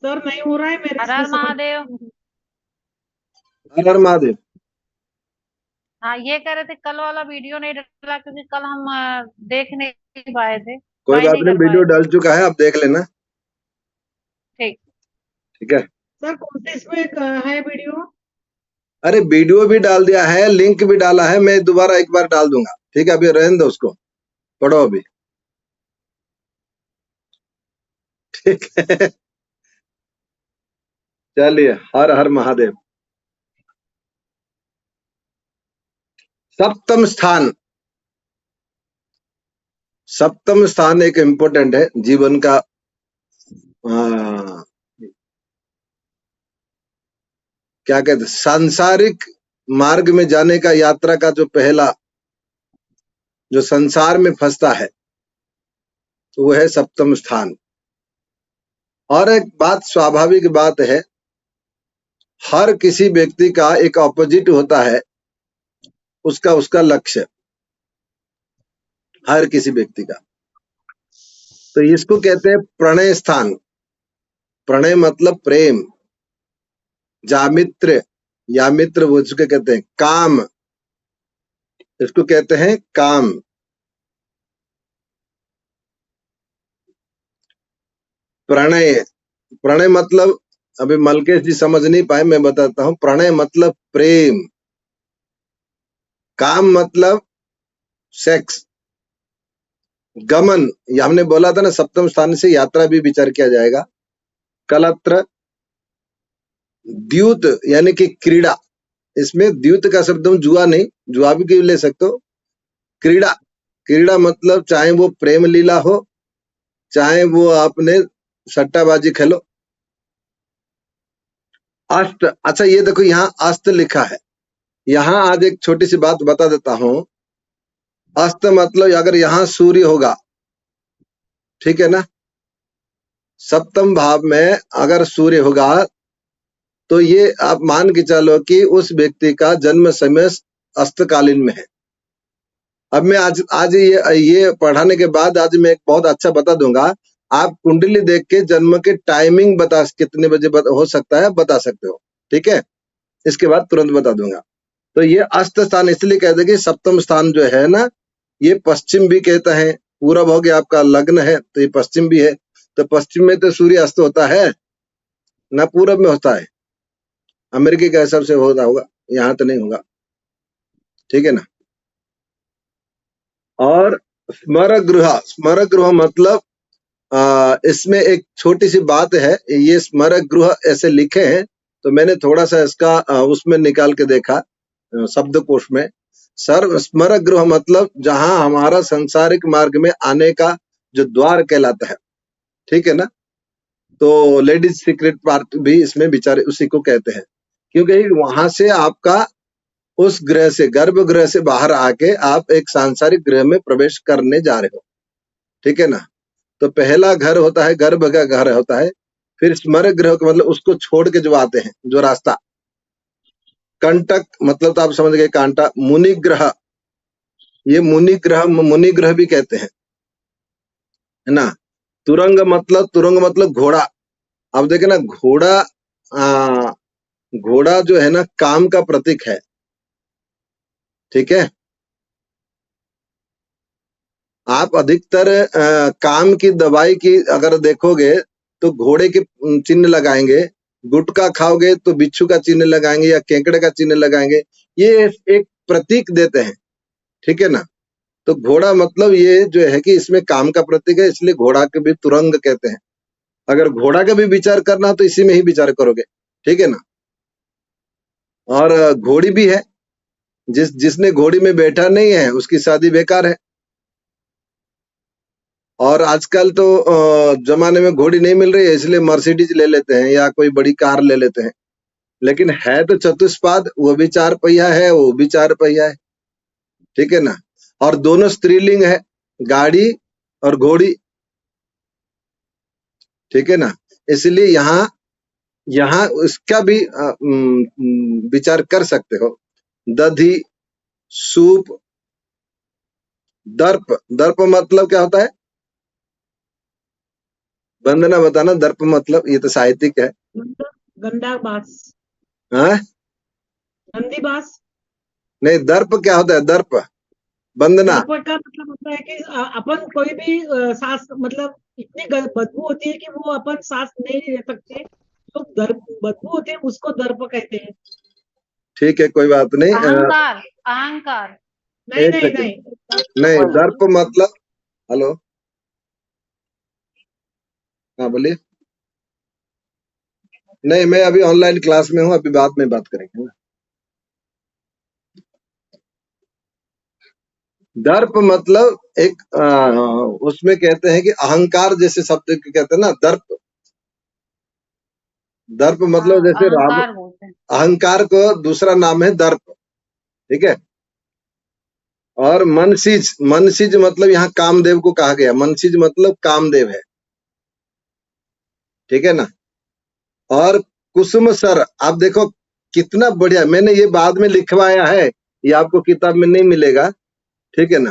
Sir नहीं हो रहा है मेरे हर से हर समझ। महादेव। हर हर महादेव। हाँ, ये कह रहे थे कल वाला वीडियो नहीं डला क्योंकि कल हम देख नहीं पाए थे, कोई ट्राई बात नहीं नहीं, कर वीडियो पाए थे। डल चुका है, आप देख लेना। ठीक। ठीक है। सर कौन से इसमें है वीडियो? अरे वीडियो भी डाल दिया है, लिंक भी डाला है, मैं दोबारा एक बार डाल दूंगा। ठीक है, अभी रहने दो उसको, पढ़ो अभी। ठीक है। चलिए, हर हर महादेव। सप्तम स्थान। सप्तम स्थान एक इम्पोर्टेंट है जीवन का। आ, क्या कहते हैं, सांसारिक मार्ग में जाने का, यात्रा का जो पहला, जो संसार में फंसता है, तो वो है सप्तम स्थान। और एक बात, स्वाभाविक बात है, हर किसी व्यक्ति का एक ऑपोजिट होता है, उसका उसका लक्ष्य, हर किसी व्यक्ति का। तो इसको कहते हैं प्रणय स्थान। प्रणय मतलब प्रेम। जामित्र, या मित्र, वो इसको कहते हैं काम। इसको कहते हैं काम। प्रणय, प्रणय मतलब, अभी मलकेश जी समझ नहीं पाए, मैं बताता हूं। प्रणय मतलब प्रेम, काम मतलब सेक्स, गमन। ये हमने बोला था ना, सप्तम स्थान से यात्रा भी विचार किया जाएगा। कलत्र, द्यूत यानी कि क्रीड़ा। इसमें द्यूत का शब्द हम जुआ नहीं, जुआ भी क्यों ले सकते हो। क्रीड़ा, क्रीड़ा मतलब चाहे वो प्रेम लीला हो, चाहे वो आपने सट्टाबाजी खेलो। अष्ट, अच्छा ये देखो यहाँ अस्त लिखा है। यहाँ आज एक छोटी सी बात बता देता हूं। अस्त मतलब अगर यहाँ सूर्य होगा, ठीक है ना, सप्तम भाव में अगर सूर्य होगा, तो ये आप मान के चलो कि उस व्यक्ति का जन्म समय अस्तकालीन में है। अब मैं आज आज ये पढ़ाने के बाद आज मैं एक बहुत अच्छा बता दूंगा। आप कुंडली देख के जन्म के टाइमिंग बता, कितने बजे हो सकता है बता सकते हो। ठीक है, इसके बाद तुरंत बता दूंगा। तो ये अस्त स्थान इसलिए कहते हैं कि सप्तम स्थान जो है ना, ये पश्चिम भी कहता है। पूरब हो गया आपका लग्न है, तो ये पश्चिम भी है। तो पश्चिम में तो सूर्य अस्त होता है ना, पूरब में होता है। अमेरिकी के हिसाब से होता होगा, यहाँ तो नहीं होगा। ठीक है ना। और स्मर गृह, स्मर गृह मतलब इसमें एक छोटी सी बात है। ये स्मर गृह ऐसे लिखे हैं, तो मैंने थोड़ा सा इसका उसमें निकाल के देखा शब्दकोश में। सर, स्मर गृह मतलब जहां हमारा सांसारिक मार्ग में आने का जो द्वार कहलाता है। ठीक है ना। तो लेडीज सीक्रेट पार्ट भी इसमें विचार उसी को कहते हैं, क्योंकि वहां से आपका उस ग्रह से, गर्भगृह से बाहर आके आप एक सांसारिक ग्रह में प्रवेश करने जा रहे हो। ठीक है ना। तो पहला घर होता है, गर्भ का घर होता है। फिर स्मर ग्रह का मतलब उसको छोड़ के जो आते हैं, जो रास्ता। कंटक मतलब तो आप समझ गए, कांटा। मुनि ग्रह, ये मुनि ग्रह, मुनि ग्रह भी कहते हैं, है ना। तुरंग मतलब, तुरंग मतलब घोड़ा। अब देखे ना, घोड़ा, घोड़ा जो है ना काम का प्रतीक है। ठीक है। आप अधिकतर काम की दवाई की अगर देखोगे तो घोड़े के चिन्ह लगाएंगे। गुटखा खाओगे तो बिच्छू का चिन्ह लगाएंगे या केकड़े का चिन्ह लगाएंगे। ये एक प्रतीक देते हैं। ठीक है ना। तो घोड़ा मतलब ये जो है कि इसमें काम का प्रतीक है, इसलिए घोड़ा के भी तुरंग कहते हैं। अगर घोड़ा का भी विचार करना हो तो इसी में ही विचार करोगे। ठीक है ना। और घोड़ी भी है, जिसने घोड़ी में बैठा नहीं है उसकी शादी बेकार है। और आजकल तो जमाने में घोड़ी नहीं मिल रही है, इसलिए मर्सिडीज ले लेते हैं या कोई बड़ी कार ले लेते हैं। लेकिन है तो चतुष्पाद, वो भी चार पहिया है, वो भी चार पहिया है। ठीक है ना। और दोनों स्त्रीलिंग है, गाड़ी और घोड़ी। ठीक है ना। इसलिए यहाँ यहाँ इसका भी विचार कर सकते हो। दधी, सूप, दर्प। दर्प मतलब क्या होता है? वंदना बताना दर्प मतलब, ये तो साहित्यिक है। गंदा बास, हाँ गंदी बास। नहीं, दर्प क्या होता है? दर्प, वंदना। दर्प का मतलब होता है कि अपन कोई भी सांस, मतलब इतनी बदबू होती है कि वो अपन सांस नहीं ले सकते, तो दर्प बदबू होती है, उसको दर्प कहते हैं। ठीक है, कोई बात नहीं। अहंकार, अहंकार। नहीं एक नहीं सेकंड, नहीं, नहीं दर्प मतलब, हेलो, हाँ बोलिए। नहीं, मैं अभी ऑनलाइन क्लास में हूँ, अभी बाद में बात करेंगे ना। दर्प मतलब एक उसमें कहते हैं कि अहंकार जैसे शब्द के कहते हैं ना, दर्प। दर्प हाँ, मतलब जैसे राम, अहंकार बोलते हैं। अहंकार को दूसरा नाम है दर्प, ठीक है। और मनसीज, मनसीज मतलब यहाँ कामदेव को कहा गया, मनसीज मतलब कामदेव है, ठीक है ना। और कुसुम सर, आप देखो कितना बढ़िया, मैंने ये बाद में लिखवाया है, ये आपको किताब में नहीं मिलेगा, ठीक है ना।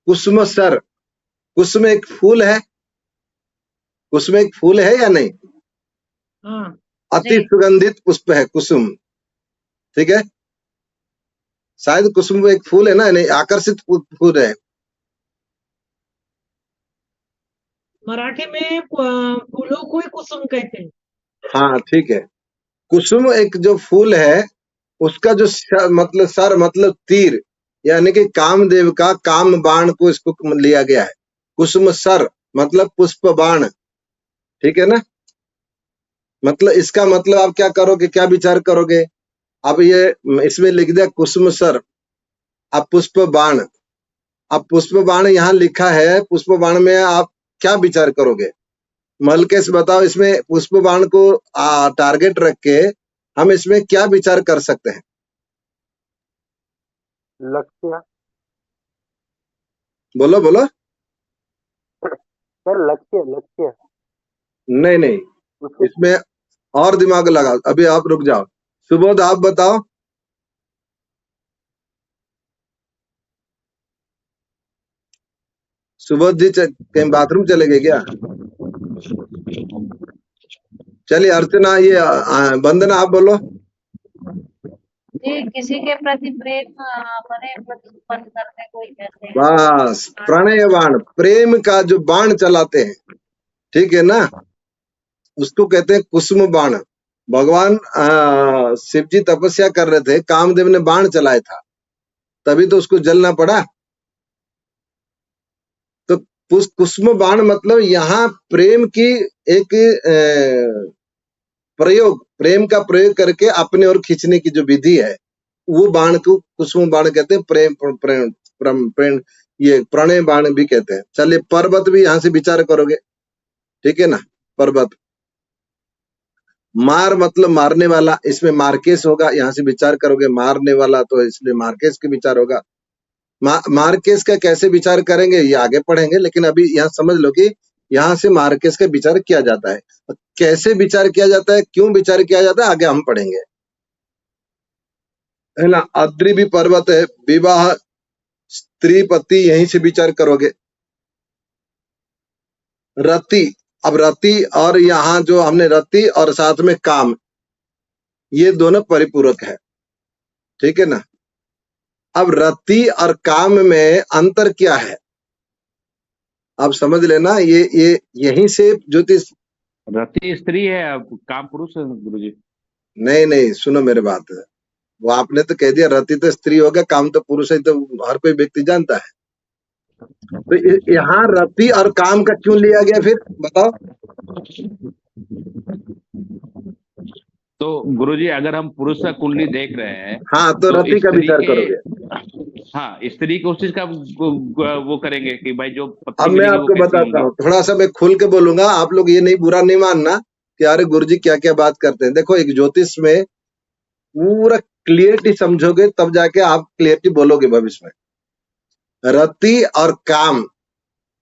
कुसुम सर, कुसुम एक फूल है, कुसुम एक फूल है या नहीं? हाँ अति जी। सुगंधित पुष्प है कुसुम, ठीक है। शायद कुसुम एक फूल है ना, नहीं आकर्षित फूल है। मराठी में फूलों को ही कुसुम कहते हैं। हाँ ठीक है, कुसुम एक जो फूल है, उसका जो मतलब सर मतलब तीर, यानी कि कामदेव का काम बाण को इसको लिया गया है। कुसुम सर मतलब पुष्प बाण, ठीक है ना। मतलब इसका मतलब आप क्या करोगे, क्या विचार करोगे? अब ये इसमें लिख दिया कुसुम सर, अब पुष्प बाण, अब पुष्प बाण यहाँ लिखा है, पुष्प बाण में आप क्या विचार करोगे? मलकेश बताओ, इसमें पुष्प बाण को टारगेट रख के हम इसमें क्या विचार कर सकते हैं? लक्ष्य। बोलो बोलो। सर लक्ष्य, लक्ष्य नहीं नहीं, उसके। इसमें और दिमाग लगाओ, अभी आप रुक जाओ। सुबोध आप बताओ। सुबोध जी कहीं बाथरूम चले गए क्या? चलिए अर्चना, ये वंदना आप बोलो। जी, किसी के प्रति प्रेम बने प्रति उत्पन्न करने को ही कहते हैं। बस, प्रणय बाण, प्रेम का जो बाण चलाते हैं, ठीक है ना, उसको कहते हैं कुसुम बाण। भगवान शिव जी तपस्या कर रहे थे, कामदेव ने बाण चलाया था, तभी तो उसको जलना पड़ा। तो कुसुम बाण मतलब यहाँ प्रेम की एक प्रयोग, प्रेम का प्रयोग करके अपने और खींचने की जो विधि है, वो बाण को कुसुम बाण कहते हैं। प्रेम प्रेम प्रेम प्रेम, ये प्रणय बाण भी कहते हैं। चलिए पर्वत भी यहाँ से विचार करोगे, ठीक है ना। पर्वत, मार मतलब मारने वाला, इसमें मार्केस होगा, यहाँ से विचार करोगे मारने वाला, तो इसलिए मार्केस के विचार होगा। मार्केस का कैसे विचार करेंगे ये आगे पढ़ेंगे, लेकिन अभी यहाँ समझ लो कि यहाँ से मार्केस का विचार किया जाता है, कैसे विचार किया जाता है, क्यों विचार किया जाता है, आगे हम पढ़ेंगे, है ना। अद्रि भी पर्वत है, विवाह स्त्री पति, यहीं से विचार करोगे। रति, अब रति और यहाँ जो हमने रति और साथ में काम, ये दोनों परिपूरक है, ठीक है ना। अब रति और काम में अंतर क्या है, आप समझ लेना। ये यहीं से ज्योतिष, रति स्त्री है, अब काम पुरुष है गुरुजी। नहीं नहीं, सुनो मेरे बात, वो आपने तो कह दिया रति तो स्त्री हो गया, काम तो पुरुष है, तो हर कोई व्यक्ति जानता है। तो यहाँ रति और काम का क्यों लिया गया फिर बताओ? तो गुरुजी अगर हम पुरुष का कुंडली देख रहे हैं, हाँ, तो रति का स्त्री विचार के, करोगे। हाँ स्त्री को उस चीज का वो करेंगे कि भाई जो अब पत्नी मैं मिलेगी वो आपको कैसी बताता होंगी। हूँ, थोड़ा सा मैं खुल के बोलूंगा, आप लोग ये नहीं, बुरा नहीं मानना कि अरे गुरुजी क्या क्या बात करते हैं। देखो, एक ज्योतिष में पूरा क्लियरिटी समझोगे तब जाके आप क्लियरिटी बोलोगे भविष्य में। रति और काम,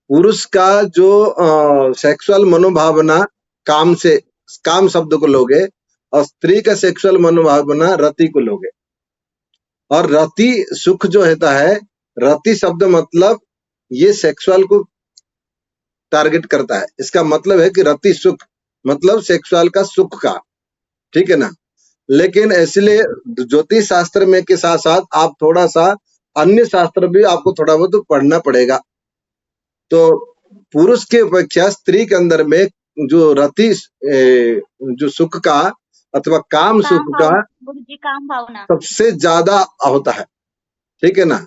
पुरुष का जो सेक्सुअल मनोभावना, काम से, काम शब्द को लोगे, और स्त्री का सेक्सुअल मनोभावना रति को लोगे। और रति सुख जो होता है, रति शब्द मतलब ये सेक्सुअल को टारगेट करता है। इसका मतलब है कि रति सुख मतलब सेक्सुअल का सुख का, ठीक है ना। लेकिन इसलिए ज्योतिष शास्त्र में के साथ साथ आप थोड़ा सा अन्य शास्त्र भी आपको थोड़ा बहुत पढ़ना पड़ेगा। तो पुरुष के अपेक्षा स्त्री के अंदर में जो रति जो सुख का अथवा काम सुख का गुरुजी काम भावना सबसे ज्यादा होता है, ठीक है ना।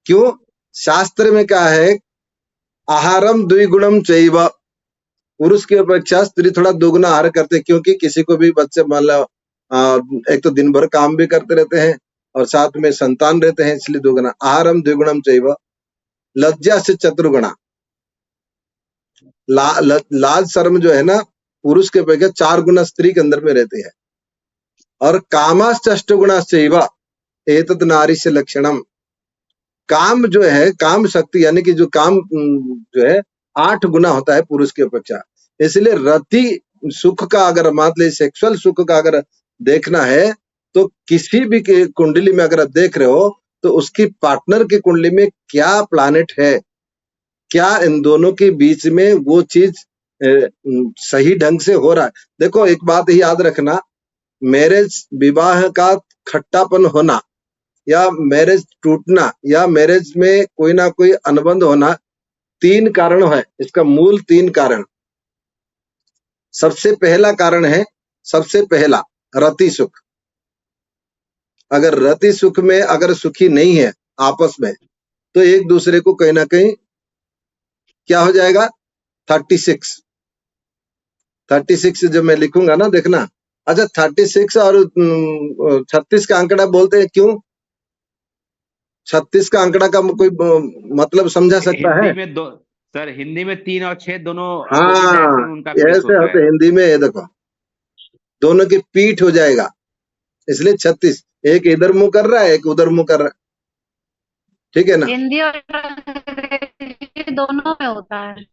क्यों? शास्त्र में क्या है, आहारम द्विगुणम चैव, पुरुष की अपेक्षा स्त्री थोड़ा दोगुना आहार करते हैं, क्योंकि किसी को भी बच्चे मान लो एक तो दिन भर काम भी करते रहते हैं और साथ में संतान रहते हैं, इसलिए दोगुना। आहारम द्विगुणम चैव लज्जा से चतुर्गुणा, लाज शर्म जो है ना पुरुष के अपेक्षा 4 गुना स्त्री के अंदर में रहती है। और कामाश्च अष्टगुणाश्चैव एतत् नारी से लक्षणम, काम जो है काम शक्ति यानी कि जो काम जो है 8 गुना होता है पुरुष की अपेक्षा। इसलिए रति सुख का अगर मान लीजिए सेक्सुअल सुख का अगर देखना है तो किसी भी कुंडली में अगर आप देख रहे हो तो उसकी पार्टनर की कुंडली में क्या प्लैनेट है, क्या इन दोनों के बीच में वो चीज सही ढंग से हो रहा है। देखो एक बात ही याद रखना, मैरिज विवाह का खट्टापन होना या मैरिज टूटना या मैरिज में कोई ना कोई अनुबंध होना 3 कारण है। इसका मूल 3 कारण। सबसे पहला कारण है, सबसे पहला रति सुख। अगर रति सुख में अगर सुखी नहीं है आपस में तो एक दूसरे को कहीं ना कहीं क्या हो जाएगा, 36 जब मैं लिखूंगा ना देखना। अच्छा 36 और 36 का आंकड़ा बोलते हैं क्यों? 36 का आंकड़ा का कोई मतलब समझा सकता है? हिंदी में सर हिंदी में 3 और 6 दोनों हाँ उनका फेस ऐसे होता होते है। हिंदी में, ये देखो दोनों की पीठ हो जाएगा, इसलिए 36। एक इधर मुंह कर रहा है, एक उधर मुंह कर रहा है, ठीक है ना। हिंदी और अंग्रेजी दोनों में होता है।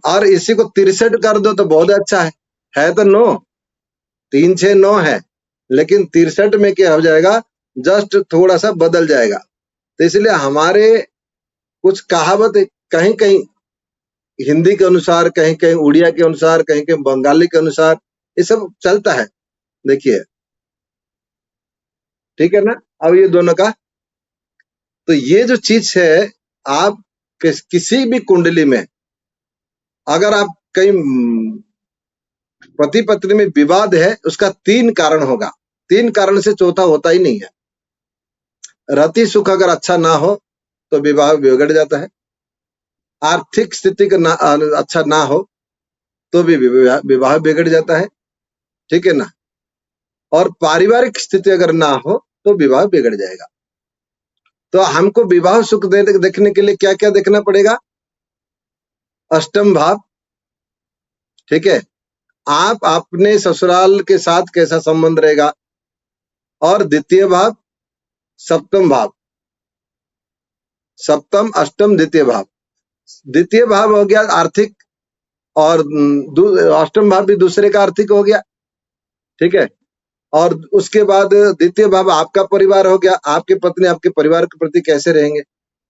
और इसी को 63 कर दो तो बहुत अच्छा है तो 9, 3 6 9 है, लेकिन 63 में क्या हो जाएगा, जस्ट थोड़ा सा बदल जाएगा। तो इसलिए हमारे कुछ कहावत कहीं कहीं हिंदी के अनुसार, कहीं कहीं उड़िया के अनुसार, कहीं कहीं बंगाली के अनुसार, ये सब चलता है, देखिए ठीक है ना। अब ये दोनों का तो ये जो चीज है, आप किसी भी कुंडली में अगर आप कहीं पति पत्नी में विवाद है, उसका 3 कारण होगा, 3 कारण से चौथा होता ही नहीं है। रति सुख अगर अच्छा ना हो तो विवाह बिगड़ जाता है, आर्थिक स्थिति का अच्छा ना हो तो भी विवाह बिगड़ जाता है, ठीक है ना। और पारिवारिक स्थिति अगर ना हो तो विवाह बिगड़ जाएगा। तो हमको विवाह सुख देखने के लिए क्या क्या देखना पड़ेगा? अष्टम भाव, ठीक है, आप अपने ससुराल के साथ कैसा संबंध रहेगा। और द्वितीय भाव, सप्तम भाव, सप्तम अष्टम द्वितीय भाव। द्वितीय भाव हो गया आर्थिक, और अष्टम भाव भी दूसरे का आर्थिक हो गया, ठीक है। और उसके बाद द्वितीय भाव आपका परिवार हो गया, आपके पत्नी आपके परिवार के प्रति कैसे रहेंगे,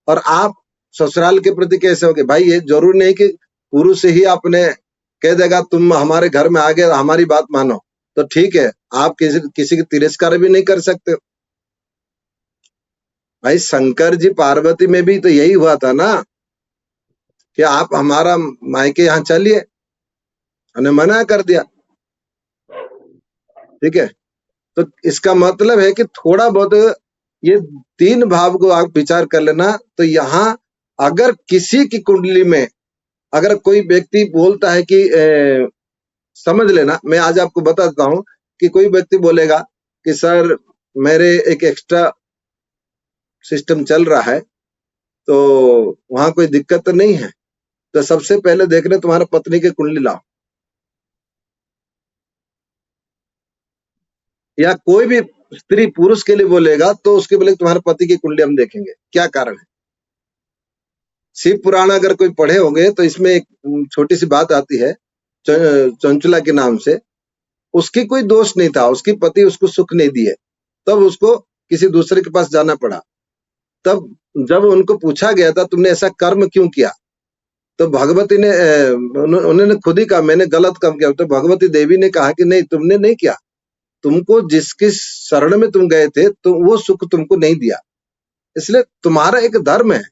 और आप ससुराल के प्रति कैसे होंगे। भाई ये जरूरी नहीं कि पुरुष ही आपने कह देगा तुम हमारे घर में आ गए हमारी बात मानो, तो ठीक है, आप किसी की तिरस्कार भी नहीं कर सकते। भाई शंकर जी पार्वती में भी तो यही हुआ था ना कि आप हमारा मायके यहाँ चलिए, उन्हें मना कर दिया, ठीक है। तो इसका मतलब है कि थोड़ा बहुत ये 3 भाव को आप विचार कर लेना। तो यहाँ अगर किसी की कुंडली में अगर कोई व्यक्ति बोलता है कि समझ लेना, मैं आज आपको बता देता हूँ कि कोई व्यक्ति बोलेगा कि सर मेरे एक एक्स्ट्रा सिस्टम चल रहा है तो वहां कोई दिक्कत तो नहीं है। तो सबसे पहले देखना तुम्हारा पत्नी की कुंडली लाओ, या कोई भी स्त्री पुरुष के लिए बोलेगा तो उसके बोले तुम्हारे पति की कुंडली हम देखेंगे क्या कारण है। शिव पुराण अगर कोई पढ़े होंगे तो इसमें एक छोटी सी बात आती है, चंचुला के नाम से। उसकी कोई दोष नहीं था, उसकी पति उसको सुख नहीं दिए, तब उसको किसी दूसरे के पास जाना पड़ा। तब जब उनको पूछा गया था तुमने ऐसा कर्म क्यों किया, तो भगवती ने उन्होंने खुद ही कहा मैंने गलत काम किया। तो भगवती देवी ने कहा कि नहीं, तुमने नहीं किया, तुमको जिसकी शरण में तुम गए थे तो वो सुख तुमको नहीं दिया, इसलिए तुम्हारा एक धर्म है,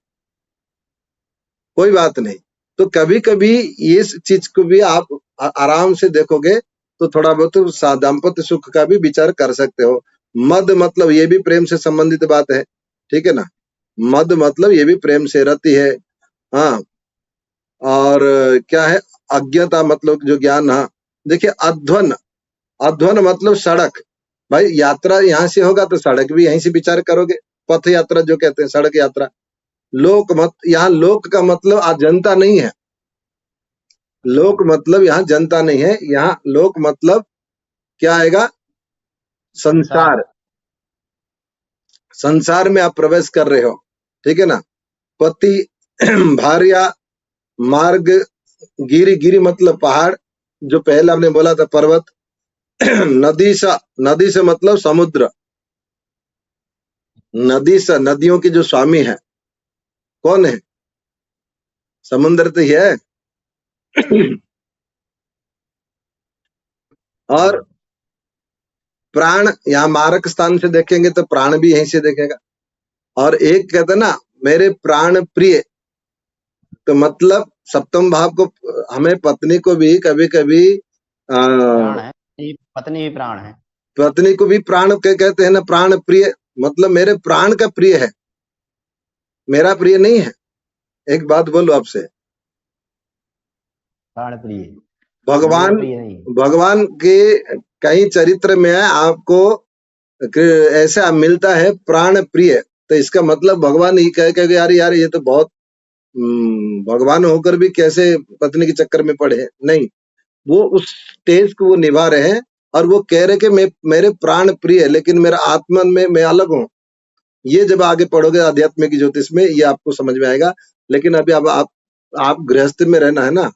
कोई बात नहीं। तो कभी कभी ये चीज को भी आप आराम से देखोगे तो थोड़ा बहुत दाम्पत्य सुख का भी विचार कर सकते हो। मद मतलब ये भी प्रेम से संबंधित बात है, ठीक है ना। मद मतलब ये भी प्रेम से रति है। हाँ, और क्या है, अज्ञता मतलब जो ज्ञान। हाँ, देखिए अध्वन, अध्वन मतलब सड़क। भाई यात्रा यहाँ से होगा तो सड़क भी यहीं से विचार करोगे, पथ यात्रा जो कहते हैं, सड़क यात्रा। लोक मत, यहाँ लोक का मतलब आज जनता नहीं है, लोक मतलब यहाँ जनता नहीं है, यहाँ लोक मतलब क्या आएगा, संसार। संसार में आप प्रवेश कर रहे हो, ठीक है ना। पति भार्या, मार्ग, गिरी, गिरी मतलब पहाड़, जो पहले हमने बोला था पर्वत। नदी सा, नदी से मतलब समुद्र। नदी सा, नदियों की जो स्वामी है कौन है, समुद्र तो ही है। और प्राण, यहाँ मारक स्थान से देखेंगे तो प्राण भी यहीं से देखेगा। और एक कहते हैं ना मेरे प्राण प्रिय, तो मतलब सप्तम भाव को, हमें पत्नी को भी कभी कभी प्राण है, पत्नी भी प्राण है। पत्नी को भी प्राण कहते हैं ना, प्राण प्रिय मतलब मेरे प्राण का प्रिय है, मेरा प्रिय नहीं है। एक बात बोलो आपसे, प्राण प्रिय, भगवान, प्रिय नहीं। भगवान के कई चरित्र में आपको ऐसा मिलता है प्राण प्रिय, तो इसका मतलब भगवान ही कह के यार यार ये तो बहुत भगवान होकर भी कैसे पत्नी के चक्कर में पड़े हैं। नहीं, वो उस स्टेज को वो निभा रहे हैं और वो कह रहे कि मैं, मेरे प्राण प्रिय है लेकिन मेरा आत्मा में मैं अलग हूँ। ये जब आगे पढ़ोगे आध्यात्मिक ज्योतिष में ये आपको समझ में आएगा। लेकिन अभी अब आप गृहस्थ में रहना है ना,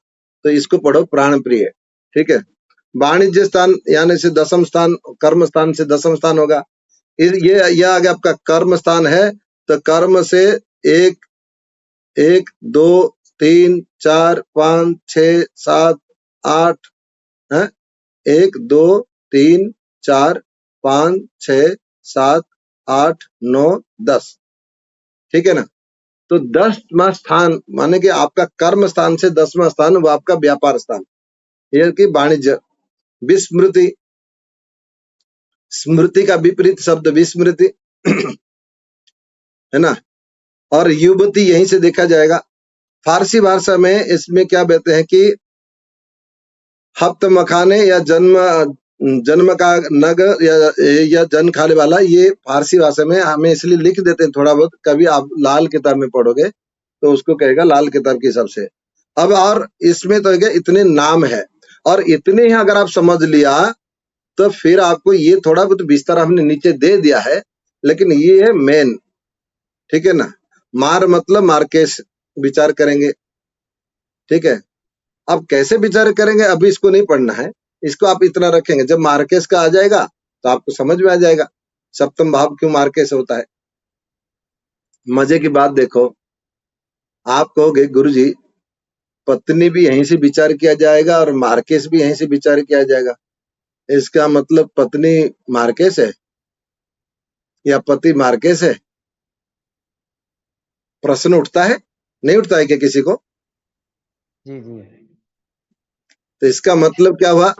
तो इसको पढ़ो प्राण प्रिय, ठीक है। वाणिज्य स्थान यानी से दसम स्थान, कर्म स्थान से दसम स्थान होगा। ये आगे आपका कर्म स्थान है, तो कर्म से 1 1 2 3 4 5 6 7 8 है, 1 2 3 4 5 6 7 8 9 10, ठीक है ना। तो 10वां स्थान माने कि आपका कर्म स्थान से 10वां स्थान वो आपका व्यापार स्थान, ये कि वाणिज्य। विस्मृति, स्मृति का विपरीत शब्द विस्मृति, है ना। और युवती यहीं से देखा जाएगा। फारसी भाषा में इसमें क्या कहते हैं कि हफ्त मखाने या जन्म का नग या जन खाने वाला, ये फारसी भाषा में हमें इसलिए लिख देते हैं थोड़ा बहुत। कभी आप लाल किताब में पढ़ोगे तो उसको कहेगा लाल किताब के हिसाब से। अब और इसमें तो इतने नाम है, और इतने ही अगर आप समझ लिया तो फिर आपको ये थोड़ा बहुत विस्तार हमने नीचे दे दिया है, लेकिन ये है मेन, ठीक है ना। मार मतलब मार्केस विचार करेंगे, ठीक है। अब कैसे विचार करेंगे अभी इसको नहीं पढ़ना है, इसको आप इतना रखेंगे, जब मार्केस का आ जाएगा तो आपको समझ में आ जाएगा सप्तम भाव क्यों मार्केस होता है। मजे की बात देखो, आप कहोगे गुरुजी पत्नी भी यहीं से विचार किया जाएगा और मार्केस भी यहीं से विचार किया जाएगा, इसका मतलब पत्नी मार्केस है या पति मार्केस है? प्रश्न उठता है, नहीं उठता है क्या किसी को? जी जी। तो इसका मतलब क्या हुआ?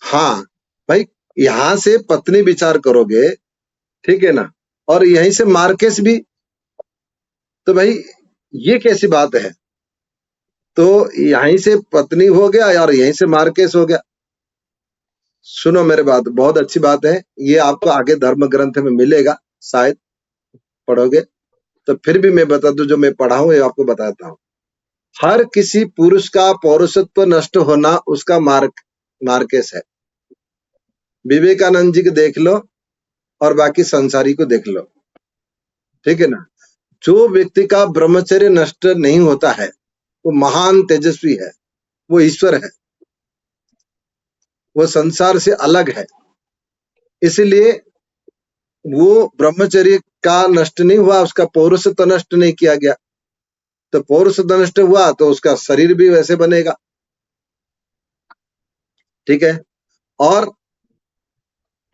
हाँ भाई, यहां से पत्नी विचार करोगे, ठीक है ना, और यहीं से मार्केस भी, तो भाई ये कैसी बात है? तो यहीं से पत्नी हो गया और यहीं से मार्केस हो गया। सुनो मेरे बात, बहुत अच्छी बात है, ये आपको आगे धर्म ग्रंथ में मिलेगा, शायद पढ़ोगे तो फिर भी मैं बता दूं, जो मैं पढ़ा हूं ये आपको बताता हूं। हर किसी पुरुष का पौरुषत्व नष्ट होना उसका मार्केस है। विवेकानंद जी को देख लो और बाकी संसारी को देख लो, ठीक है ना। जो व्यक्ति का ब्रह्मचर्य नष्ट नहीं होता है वो महान तेजस्वी है, वो ईश्वर है, वो संसार से अलग है। इसलिए वो ब्रह्मचर्य का नष्ट नहीं हुआ, उसका पौरुषत्व नष्ट नहीं किया गया, तो पौरुष नष्ट हुआ तो उसका शरीर भी वैसे बनेगा, ठीक है। और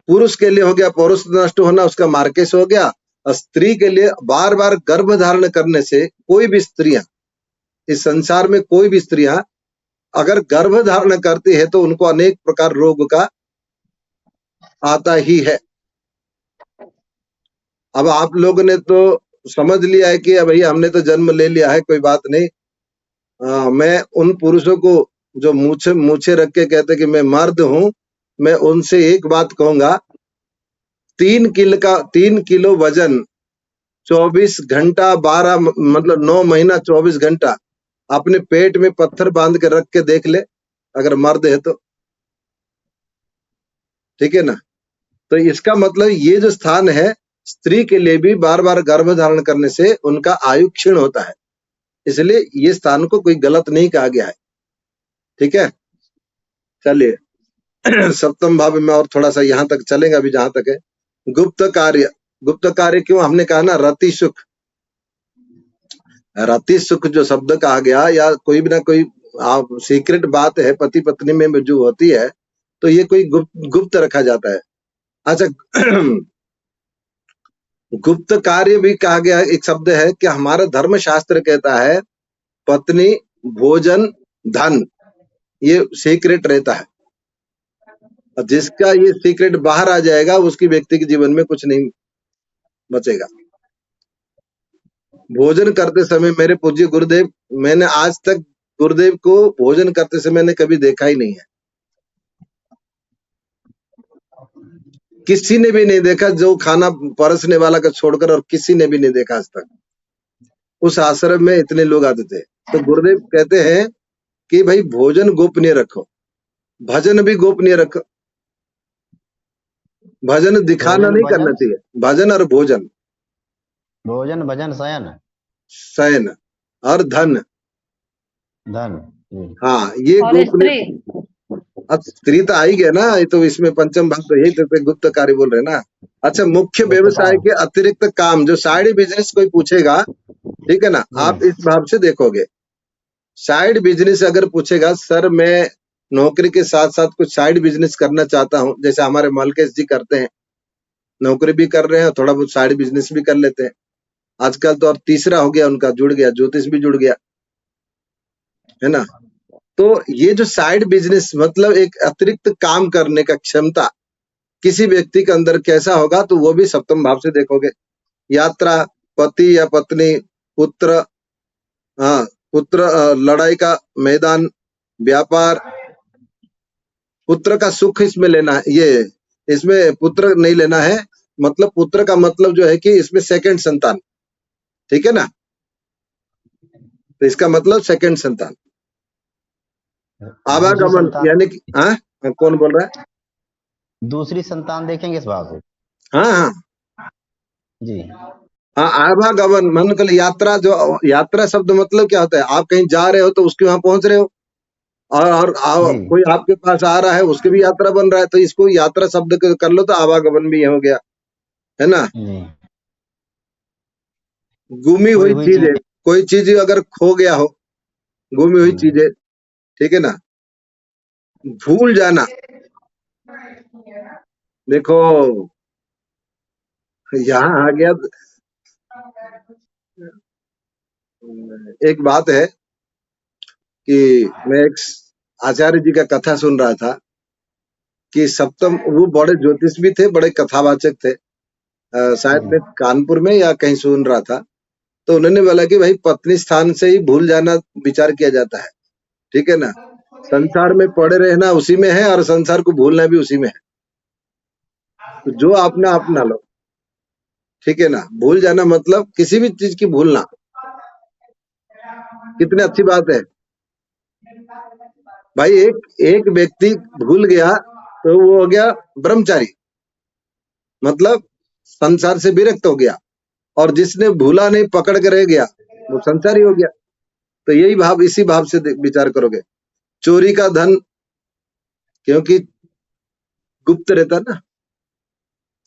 पुरुष के लिए हो गया पौरुष नष्ट होना, उसका मार्केश हो गया। और स्त्री के लिए बार बार गर्भ धारण करने से, कोई भी स्त्रियां इस संसार में, कोई भी स्त्रियां अगर गर्भ धारण करती है तो उनको अनेक प्रकार रोग का आता ही है। अब आप लोगों ने तो समझ लिया है कि भाई हमने तो जन्म ले लिया है, कोई बात नहीं। मैं उन पुरुषों को जो मूछे मूछे रख के कहते कि मैं मर्द हूं, मैं उनसे एक बात कहूंगा, 3 किलो वजन 24 घंटा 12 मतलब 9 महीना 24 घंटा अपने पेट में पत्थर बांध के रख के देख ले, अगर मर्द है तो, ठीक है ना। तो इसका मतलब ये जो स्थान है, स्त्री के लिए भी बार बार गर्भ धारण करने से उनका आयु क्षीण होता है, इसलिए ये स्थान को कोई गलत नहीं कहा गया है, ठीक है। चलिए सप्तम भाव में और थोड़ा सा यहाँ तक चलेगा अभी जहां तक है। गुप्त कार्य, गुप्त कार्य क्यों हमने कहा ना, रति सुख। रति सुख जो शब्द कहा गया, या कोई भी ना कोई सीक्रेट बात है पति पत्नी में जो होती है, तो ये कोई गुप्त रखा जाता है। अच्छा गुप्त कार्य भी कहा गया, एक शब्द है कि हमारा धर्म शास्त्र कहता है पत्नी, भोजन, धन, ये सीक्रेट रहता है। जिसका ये सीक्रेट बाहर आ जाएगा उसकी व्यक्ति के जीवन में कुछ नहीं बचेगा। भोजन करते समय मेरे पूज्य गुरुदेव, मैंने आज तक गुरुदेव को भोजन करते समय मैंने कभी देखा ही नहीं है, किसी ने भी नहीं देखा, जो खाना परसने वाला का छोड़कर और किसी ने भी नहीं देखा आज तक। उस आश्रम में इतने लोग आते थे, तो गुरुदेव कहते हैं कि भाई भोजन गोपनीय रखो, भजन भी गोपनीय रखो। भजन दिखाना नहीं करना चाहिए, भजन और भोजन, भोजन भजन शयन शयन और धन, धन। हाँ ये और गोपनीय। स्त्री, अब स्त्री तो आई गया ना, ये तो इसमें पंचम भाग तो यही तो गुप्त कार्य बोल रहे हैं ना। अच्छा मुख्य व्यवसाय के अतिरिक्त काम, जो साइड बिजनेस कोई पूछेगा, ठीक है ना, आप इस भाव से देखोगे। साइड बिजनेस अगर पूछेगा, सर मैं नौकरी के साथ साथ कुछ साइड बिजनेस करना चाहता हूँ, जैसे हमारे मलकेश जी करते हैं, नौकरी भी कर रहे हैं, थोड़ा बहुत साइड बिजनेस भी कर लेते हैं। आजकल तो और तीसरा हो गया उनका, जुड़ गया, ज्योतिष भी जुड़ गया, है ना। तो ये जो साइड बिजनेस मतलब एक अतिरिक्त काम करने का क्षमता किसी व्यक्ति के अंदर कैसा होगा, तो वो भी सप्तम भाव से देखोगे। यात्रा, पति या पत्नी, पुत्र, हाँ पुत्र, लड़ाई का मैदान, व्यापार, पुत्र का सुख इसमें लेना है, ये इसमें पुत्र नहीं लेना है, मतलब पुत्र का मतलब जो है कि इसमें सेकंड संतान, ठीक है ना, तो इसका मतलब सेकंड संतान। आवागमन यानी कि हाँ कौन बोल रहा है, दूसरी संतान देखेंगे इस भाव से। हाँ हाँ जी हाँ, आवागमन मन कल यात्रा, जो यात्रा शब्द मतलब क्या होता है, आप कहीं जा रहे हो तो उसके वहां पहुंच रहे हो, और कोई आपके पास आ रहा है उसकी भी यात्रा बन रहा है, तो इसको यात्रा शब्द कर लो तो आवागमन भी हो गया, है ना। गुमी हुई चीजें, कोई चीज अगर खो गया हो, गुमी हुई चीजें, ठीक है ना। भूल जाना, देखो यहाँ आ गया, एक बात है कि मैं एक आचार्य जी का कथा सुन रहा था कि सप्तम, वो बड़े ज्योतिष भी थे, बड़े कथावाचक थे, शायद मैं कानपुर में या कहीं सुन रहा था, तो उन्होंने बोला कि भाई पत्नी स्थान से ही भूल जाना विचार किया जाता है, ठीक है ना। संसार में पड़े रहना उसी में है और संसार को भूलना भी उसी में है, तो जो अपना अपना लो, ठीक है ना। भूल जाना मतलब किसी भी चीज की भूलना, कितनी अच्छी बात है भाई। एक व्यक्ति भूल गया तो वो हो गया ब्रह्मचारी, मतलब संसार से विरक्त हो गया, और जिसने भूला नहीं पकड़ के रह गया वो संसारी हो गया। तो यही भाव, इसी भाव से विचार करोगे। चोरी का धन, क्योंकि गुप्त रहता ना,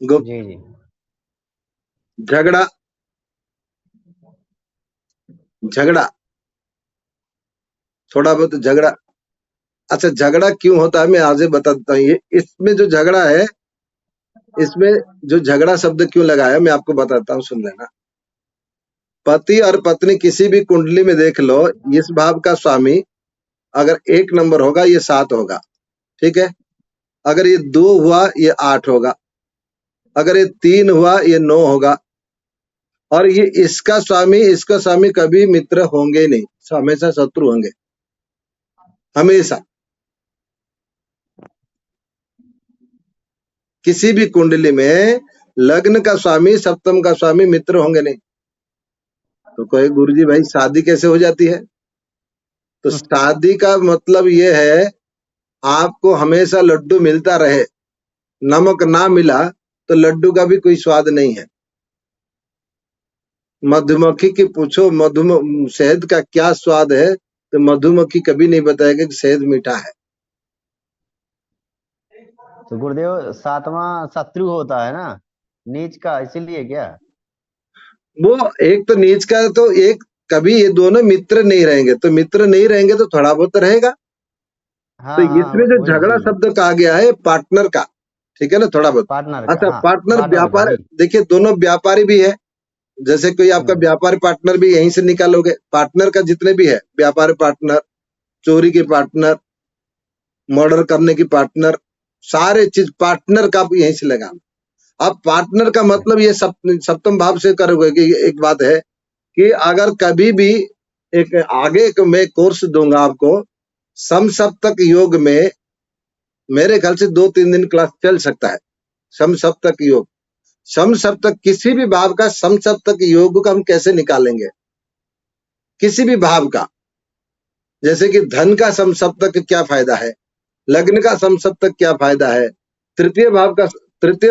गुप्त। झगड़ा, झगड़ा थोड़ा बहुत झगड़ा। अच्छा, झगड़ा क्यों होता है मैं आगे बता देता हूँ। ये इसमें जो झगड़ा है, इसमें जो झगड़ा शब्द क्यों लगाया मैं आपको बताता हूँ, सुन लेना। पति और पत्नी किसी भी कुंडली में देख लो, इस भाव का स्वामी अगर 1 नंबर होगा ये 7 होगा, ठीक है। अगर ये 2 हुआ ये 8 होगा, अगर ये 3 हुआ ये 9 होगा, और ये इसका स्वामी कभी मित्र होंगे ही नहीं, हमेशा शत्रु होंगे, हमेशा। किसी भी कुंडली में लग्न का स्वामी सप्तम का स्वामी मित्र होंगे नहीं। तो कोई गुरुजी भाई शादी कैसे हो जाती है? तो शादी का मतलब ये है आपको हमेशा लड्डू मिलता रहे, नमक ना मिला तो लड्डू का भी कोई स्वाद नहीं है। मधुमक्खी की पूछो शहद का क्या स्वाद है, तो मधुमक्खी कभी नहीं बताएगा कि शहद मीठा है। तो गुरुदेव 7वां शत्रु होता है ना, नीच का, इसीलिए क्या? वो एक तो नीच का, तो एक कभी ये दोनों मित्र नहीं रहेंगे, तो मित्र नहीं रहेंगे तो थोड़ा बहुत रहेगा। हाँ तो हाँ, इसमें जो वही झगड़ा वही शब्द कहा गया है पार्टनर का, ठीक है ना, थोड़ा बहुत। पार्टनर का, अच्छा, हाँ पार्टनर पार्टनर का व्यापार, ही। देखिए दोनों व्यापारी भी है। जैसे कोई आपका व्यापार पार्टनर भी यहीं से निकालोगे, पार्टनर का जितने भी है, व्यापार पार्टनर, चोरी के पार्टनर, मर्डर करने की पार्टनर, सारे चीज पार्टनर का भी यहीं से लगा। अब पार्टनर का मतलब ये सप्तम भाव से करोगे कि एक बात है कि अगर कभी भी एक आगे मैं कोर्स दूंगा आपको समसप्तक योग में, मेरे ख्याल से 2-3 दिन क्लास चल सकता है। समसप्तक योग, समसप्तक किसी भी भाव का समसप्तक योग का हम कैसे निकालेंगे, किसी भी भाव का। जैसे कि धन का समसप्तक क्या फायदा है, लग्न का समसप्तक क्या फायदा है, तृतीय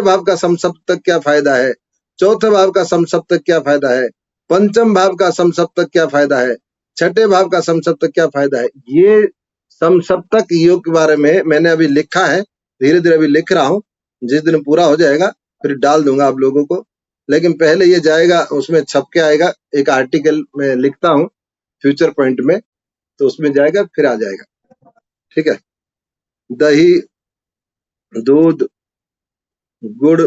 भाव का समसप्तक क्या फायदा है, चौथे भाव का समसप्तक क्या फायदा है, पंचम भाव का समसप्तक क्या फायदा है, छठे भाव का समसप्तक क्या फायदा है। ये समसप्तक योग के बारे में मैंने अभी लिखा है, धीरे धीरे अभी लिख रहा हूँ, जिस दिन पूरा हो जाएगा फिर डाल दूंगा आप लोगों को। लेकिन पहले ये जाएगा, उसमें छप के आएगा, एक आर्टिकल में लिखता हूँ फ्यूचर पॉइंट में, तो उसमें जाएगा फिर आ जाएगा, ठीक है। दही, दूध, गुड़,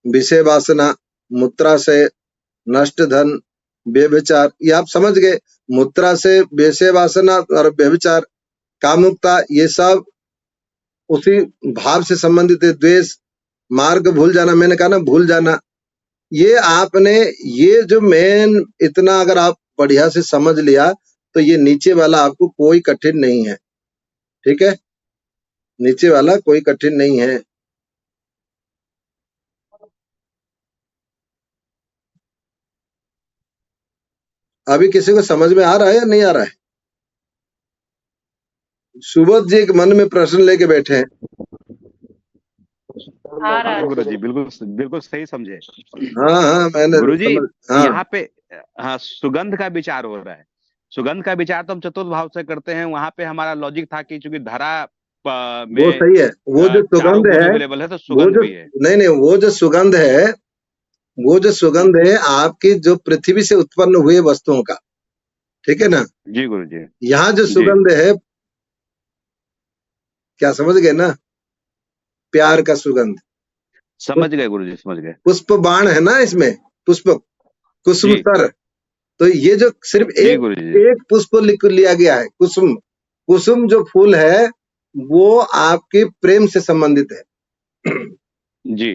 विषय वासना, मूत्राशय, नष्ट धन, व्यभिचार, ये आप समझ गए। मूत्राशय, विषय वासना और व्यभिचार, कामुकता, ये सब उसी भाव से संबंधित है। द्वेष, मार्ग भूल जाना, मैंने कहा ना भूल जाना, ये आपने ये जो मेन इतना अगर आप बढ़िया से समझ लिया तो ये नीचे वाला आपको कोई कठिन नहीं है, ठीक है। नीचे वाला कोई कठिन नहीं है। अभी किसी को समझ में आ रहा है या नहीं आ रहा है? सुबोध जी एक मन में प्रश्न लेके बैठे हैं। आ रहा है। गुरुजी बिल्कुल बिल्कुल सही समझे। हाँ मैंने गुरुजी समझ, हाँ यहाँ पे हाँ सुगंध का विचार हो रहा है। सुगंध का विचार तो हम चतुर्थ भाव से करते हैं। वहां पे हमारा लॉजिक था कि चूंकि धरा वो में सही है। वो जो चारों सुगंध गुण है, अवेलेबल है तो वो सुगंध जो भी है। नहीं, वो जो सुगंध है, वो जो सुगंध है आपकी जो पृथ्वी से उत्पन्न हुए वस्तुओं का, ठीक है ना। जी गुरुजी। यहाँ जो जी सुगंध है, क्या समझ गए ना, प्यार का सुगंध। समझ गए गुरुजी, समझ गए। पुष्प बाण है ना इसमें, पुष्प कुसुम जी तर, तो ये जो सिर्फ जी एक गुरुजी। एक पुष्प लिया गया है, कुसुम। कुसुम जो फूल है वो आपके प्रेम से संबंधित है, जी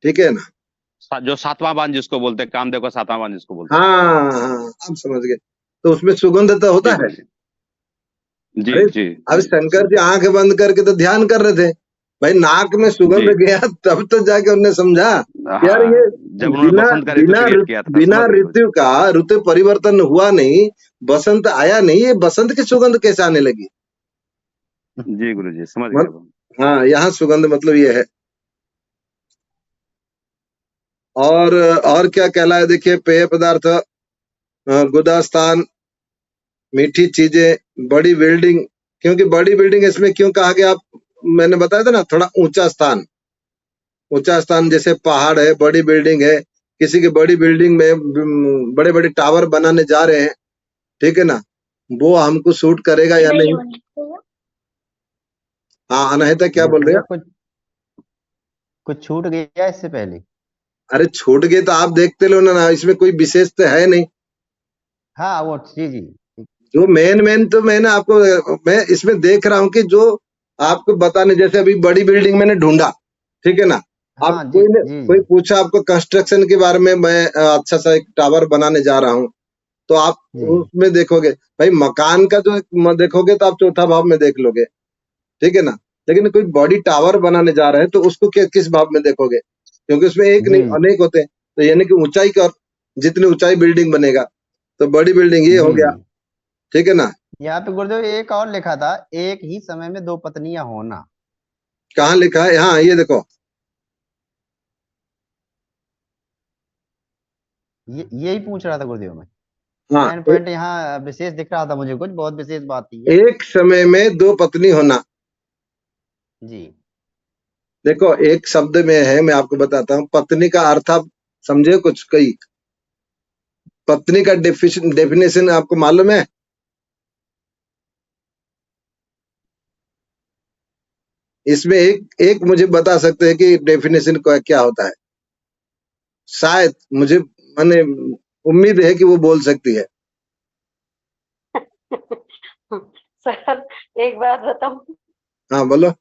ठीक है ना। जो सातवां बाण जिसको बोलते हैं, कामदेव का सातवां बाण जिसको बोलते हैं। हाँ आप समझ गए। तो उसमें सुगंध तो होता जी है। गुरुजी। जी अरे जी अब जी शंकर जी आंख बंद करके तो ध्यान कर रहे थे, भाई नाक में सुगंध जी। गया तब तो जाके उन्हें समझा यार हाँ, ये जब उन्होंने बसंत का ऋतु क्रिएट किया था, बिना समझ गए गुरुजी। ऋतु का ऋतु परिवर्तन हुआ नहीं, बसंत आया नहीं, ये बसंत की सुगंध कैसे आने लगी। जी गुरुजी, समझ मत, गए। हाँ यहाँ सुगंध मतलब ये है। और क्या कहलाए, देखिए पेय पदार्थ, गुदा स्थान, मीठी चीजें, बड़ी बिल्डिंग। क्योंकि बड़ी बिल्डिंग इसमें क्यों कहा गया, आप मैंने बताया था ना, थोड़ा ऊंचा स्थान। ऊंचा स्थान जैसे पहाड़ है, बड़ी बिल्डिंग है, किसी की बड़ी बिल्डिंग में बड़े बड़े टावर बनाने जा रहे हैं, ठीक है ना। वो हमको सूट करेगा या नहीं। हाँ अनाहिता क्या बोल रहे भैया हो? कुछ कुछ छूट गया इससे पहले? अरे छूट गए तो आप देखते लो ना, इसमें कोई विशेष तो है नहीं। हाँ वो जी जी। जो मेन तो मैंने आपको, मैं इसमें देख रहा हूँ कि जो आपको बताने, जैसे अभी बड़ी बिल्डिंग मैंने ढूंढा, ठीक है ना। आप हाँ जी जी कोई जी पूछा आपको कंस्ट्रक्शन के बारे में, मैं अच्छा सा एक टावर बनाने जा रहा हूँ, तो आप जी। उसमें देखोगे भाई मकान का जो देखोगे तो आप चौथा भाव में देख लोगे, ठीक है ना। लेकिन कोई बॉडी टावर बनाने जा रहे हैं तो उसको किस भाव में देखोगे, क्योंकि उसमें एक नहीं जी अनेक होते हैं। तो यानी कि ऊंचाई का, जितनी ऊंचाई बिल्डिंग बनेगा तो बड़ी बिल्डिंग ये हो जी गया, जी। ठीक है ना। यहाँ पे गुरुदेव एक और लिखा था, एक ही समय में दो पत्नियां होना। कहाँ लिखा है? हाँ ये देखो, यही पूछ रहा था गुरुदेव मैं। हाँ मेन पॉइंट यहाँ विशेष दिख रहा था मुझे, कुछ बहुत विशेष बात थी ये। एक समय में दो पत्नी होना। जी देखो एक शब्द में है, मैं आपको बताता हूँ, पत्नी का अर्थ आप समझे कुछ? कई पत्नी का डेफिनेशन आपको मालूम है? इसमें एक मुझे बता सकते हैं कि डेफिनेशन क्या होता है? शायद मुझे मैंने उम्मीद है कि वो बोल सकती है। सर एक बात बताऊं, हाँ बोलो।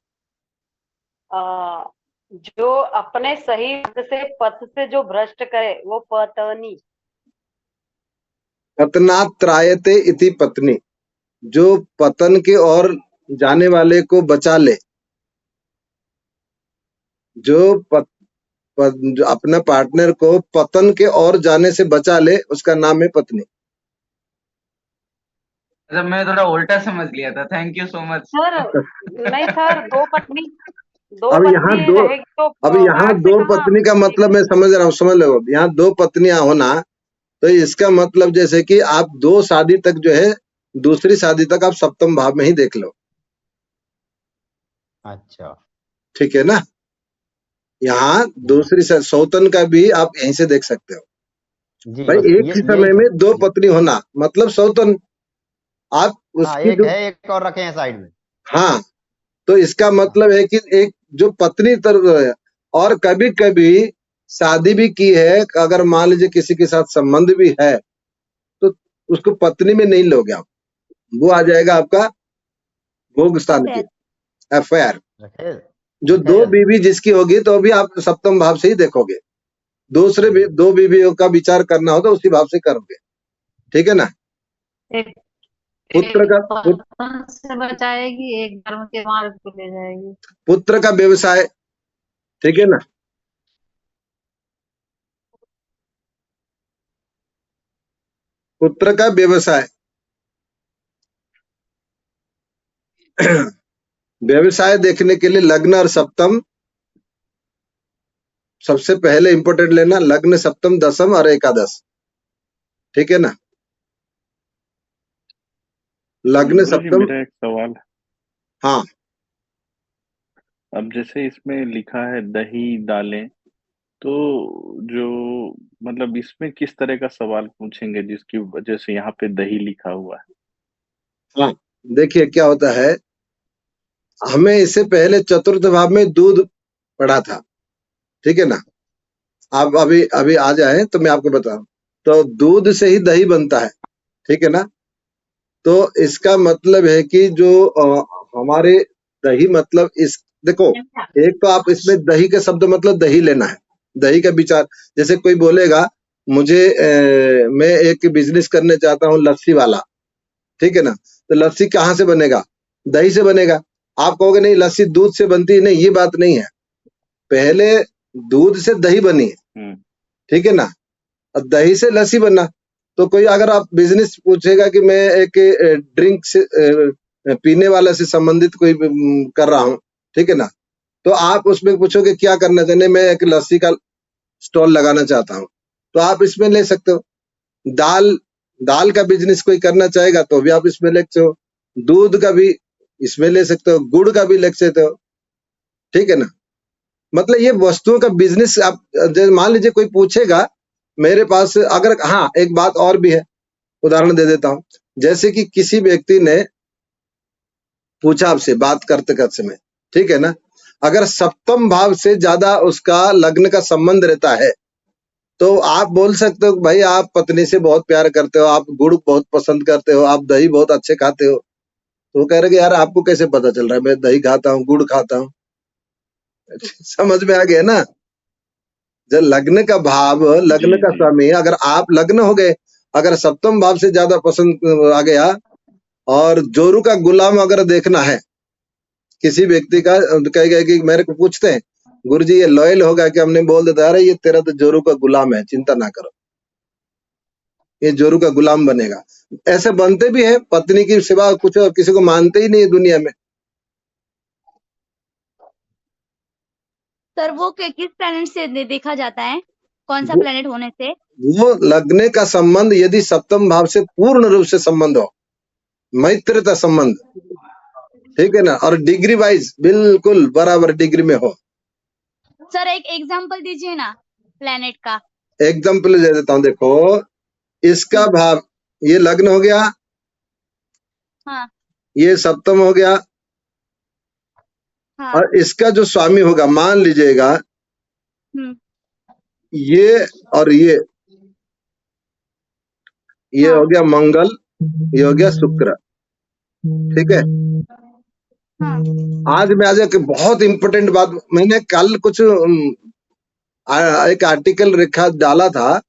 जो अपने सही मार्ग से पथ से जो भ्रष्ट करे वो पत्नी। पतनात्रायते इति पत्नी, जो पतन के ओर जाने वाले को बचा ले, जो जो अपना पार्टनर को पतन के ओर जाने से बचा ले, उसका नाम है पत्नी। अच्छा मैं थोड़ा उल्टा समझ लिया था, thank you so much. Sir नहीं सर, दो पत्नी अब यहाँ दो, रहेगी तो अब यहाँ मार्ग से दो कहाँ पत्नी का मतलब मैं समझ रहा हूँ, समझ लो यहाँ दो पत्नियां होना, तो इसका मतलब जैसे कि आप दो शादी तक जो है, दूसरी शादी तक आप सप्तम भाव में ही देख लो, अच्छा ठीक है ना। यहाँ दूसरी सौतन का भी आप यहीं से देख सकते हो जी। भाई, बस एक ही समय यही में दो जी। पत्नी होना मतलब सौतन। आप हाँ उसकी एक जो, है, एक और रखे हैं साइड में। हाँ तो इसका हाँ मतलब है कि एक जो पत्नी तर, और कभी कभी शादी भी की है, अगर मान लीजिए किसी के साथ संबंध भी है, तो उसको पत्नी में नहीं लोगे आप, वो आ जाएगा आपका भोग स्थान की अफेयर। रखे जो दो अफेयर। बीवी जिसकी होगी तो भी आप सप्तम भाव से ही देखोगे, दूसरे भी दो बीवियों का विचार करना हो तो उसी भाव से करोगे, ठीक है ना। एक पुत्र एक का पतन से बचाएगी, एक धर्म के मार्ग पे ले जाएगी। पुत्र का व्यवसाय, ठीक है ना। पुत्र का व्यवसाय व्यवसाय देखने के लिए लग्न और सप्तम सबसे पहले इंपोर्टेंट लेना, लग्न सप्तम दसम और एकादश, ठीक है ना। लग्न गुरु जी सप्तम, मेरा एक सवाल है। हाँ अब जैसे इसमें लिखा है दही दालें, तो जो मतलब इसमें किस तरह का सवाल पूछेंगे जिसकी वजह से यहाँ पे दही लिखा हुआ है? हाँ देखिए क्या होता है, हमें इससे पहले चतुर्थ भाव में दूध पढ़ा था, ठीक है ना। आप अभी अभी आ जाए तो मैं आपको बताऊं, तो दूध से ही दही बनता है, ठीक है ना। तो इसका मतलब है कि जो हमारे दही मतलब इस, देखो एक तो आप इसमें दही के शब्द मतलब दही लेना है, दही का विचार। जैसे कोई बोलेगा मुझे मैं एक बिजनेस करने चाहता हूँ लस्सी वाला, ठीक है ना, तो लस्सी कहाँ से बनेगा? दही से बनेगा। आप कहोगे नहीं लस्सी दूध से बनती है, नहीं ये बात नहीं है, पहले दूध से दही बनी है, ठीक है ना, और दही से लस्सी बना। तो कोई अगर आप बिजनेस पूछेगा कि मैं एक ड्रिंक से पीने वाला से संबंधित कोई कर रहा हूँ, ठीक है ना, तो आप उसमें पूछोगे क्या करना चाहते, मैं एक लस्सी का स्टॉल लगाना चाहता हूँ, तो आप इसमें ले सकते हो। दाल दाल का बिजनेस कोई करना चाहेगा तो भी आप इसमें ले सकते हो, दूध का भी इसमें ले सकते हो, गुड़ का भी ले सकते हो, ठीक है ना। मतलब ये वस्तुओं का बिजनेस आप मान लीजिए कोई पूछेगा मेरे पास, अगर हाँ एक बात और भी है, उदाहरण दे देता हूँ। जैसे कि किसी व्यक्ति ने पूछा आपसे बात करते करते समय, ठीक है ना, अगर सप्तम भाव से ज्यादा उसका लग्न का संबंध रहता है तो आप बोल सकते हो भाई आप पत्नी से बहुत प्यार करते हो, आप गुड़ बहुत पसंद करते हो, आप दही बहुत अच्छे खाते हो। तो वो कह रहे कि यार आपको कैसे पता चल रहा है, मैं दही खाता हूँ, गुड़ खाता हूँ। समझ में आ गया ना। जब लग्न का भाव, लग्न जी का जी स्वामी, अगर आप लग्न हो गए, अगर सप्तम भाव से ज्यादा पसंद आ गया, और जोरू का गुलाम अगर देखना है किसी व्यक्ति का, कहेगा कि मेरे को पूछते हैं गुरुजी ये लॉयल होगा कि, हमने बोल देता अरे ये तेरा तो जोरू का गुलाम है, चिंता ना करो, ये जोरू का गुलाम बनेगा। ऐसे बनते भी है, पत्नी की सिवा कुछ और किसी को मानते ही नहीं है दुनिया में। सर वो किस प्लेनेट से देखा जाता है, कौन सा वो, प्लेनेट होने से? वो लगने का संबंध यदि सप्तम भाव से पूर्ण रूप से संबंध हो, मैत्रीता संबंध, ठीक है ना, और डिग्री वाइज बिल्कुल बराबर डिग्री में हो। सर एक एग्जांपल दीजिए ना प्लेनेट का। एग्जाम्पल दे देता हूँ, देखो इसका भाव, ये लग्न हो गया, हाँ ये सप्तम हो गया, हाँ। और इसका जो स्वामी होगा, मान लीजिएगा ये और ये हाँ हो गया मंगल, ये हो गया शुक्र, ठीक है। हाँ। आज मैं आज एक बहुत इंपॉर्टेंट बात, मैंने कल कुछ एक आर्टिकल लिखा डाला था,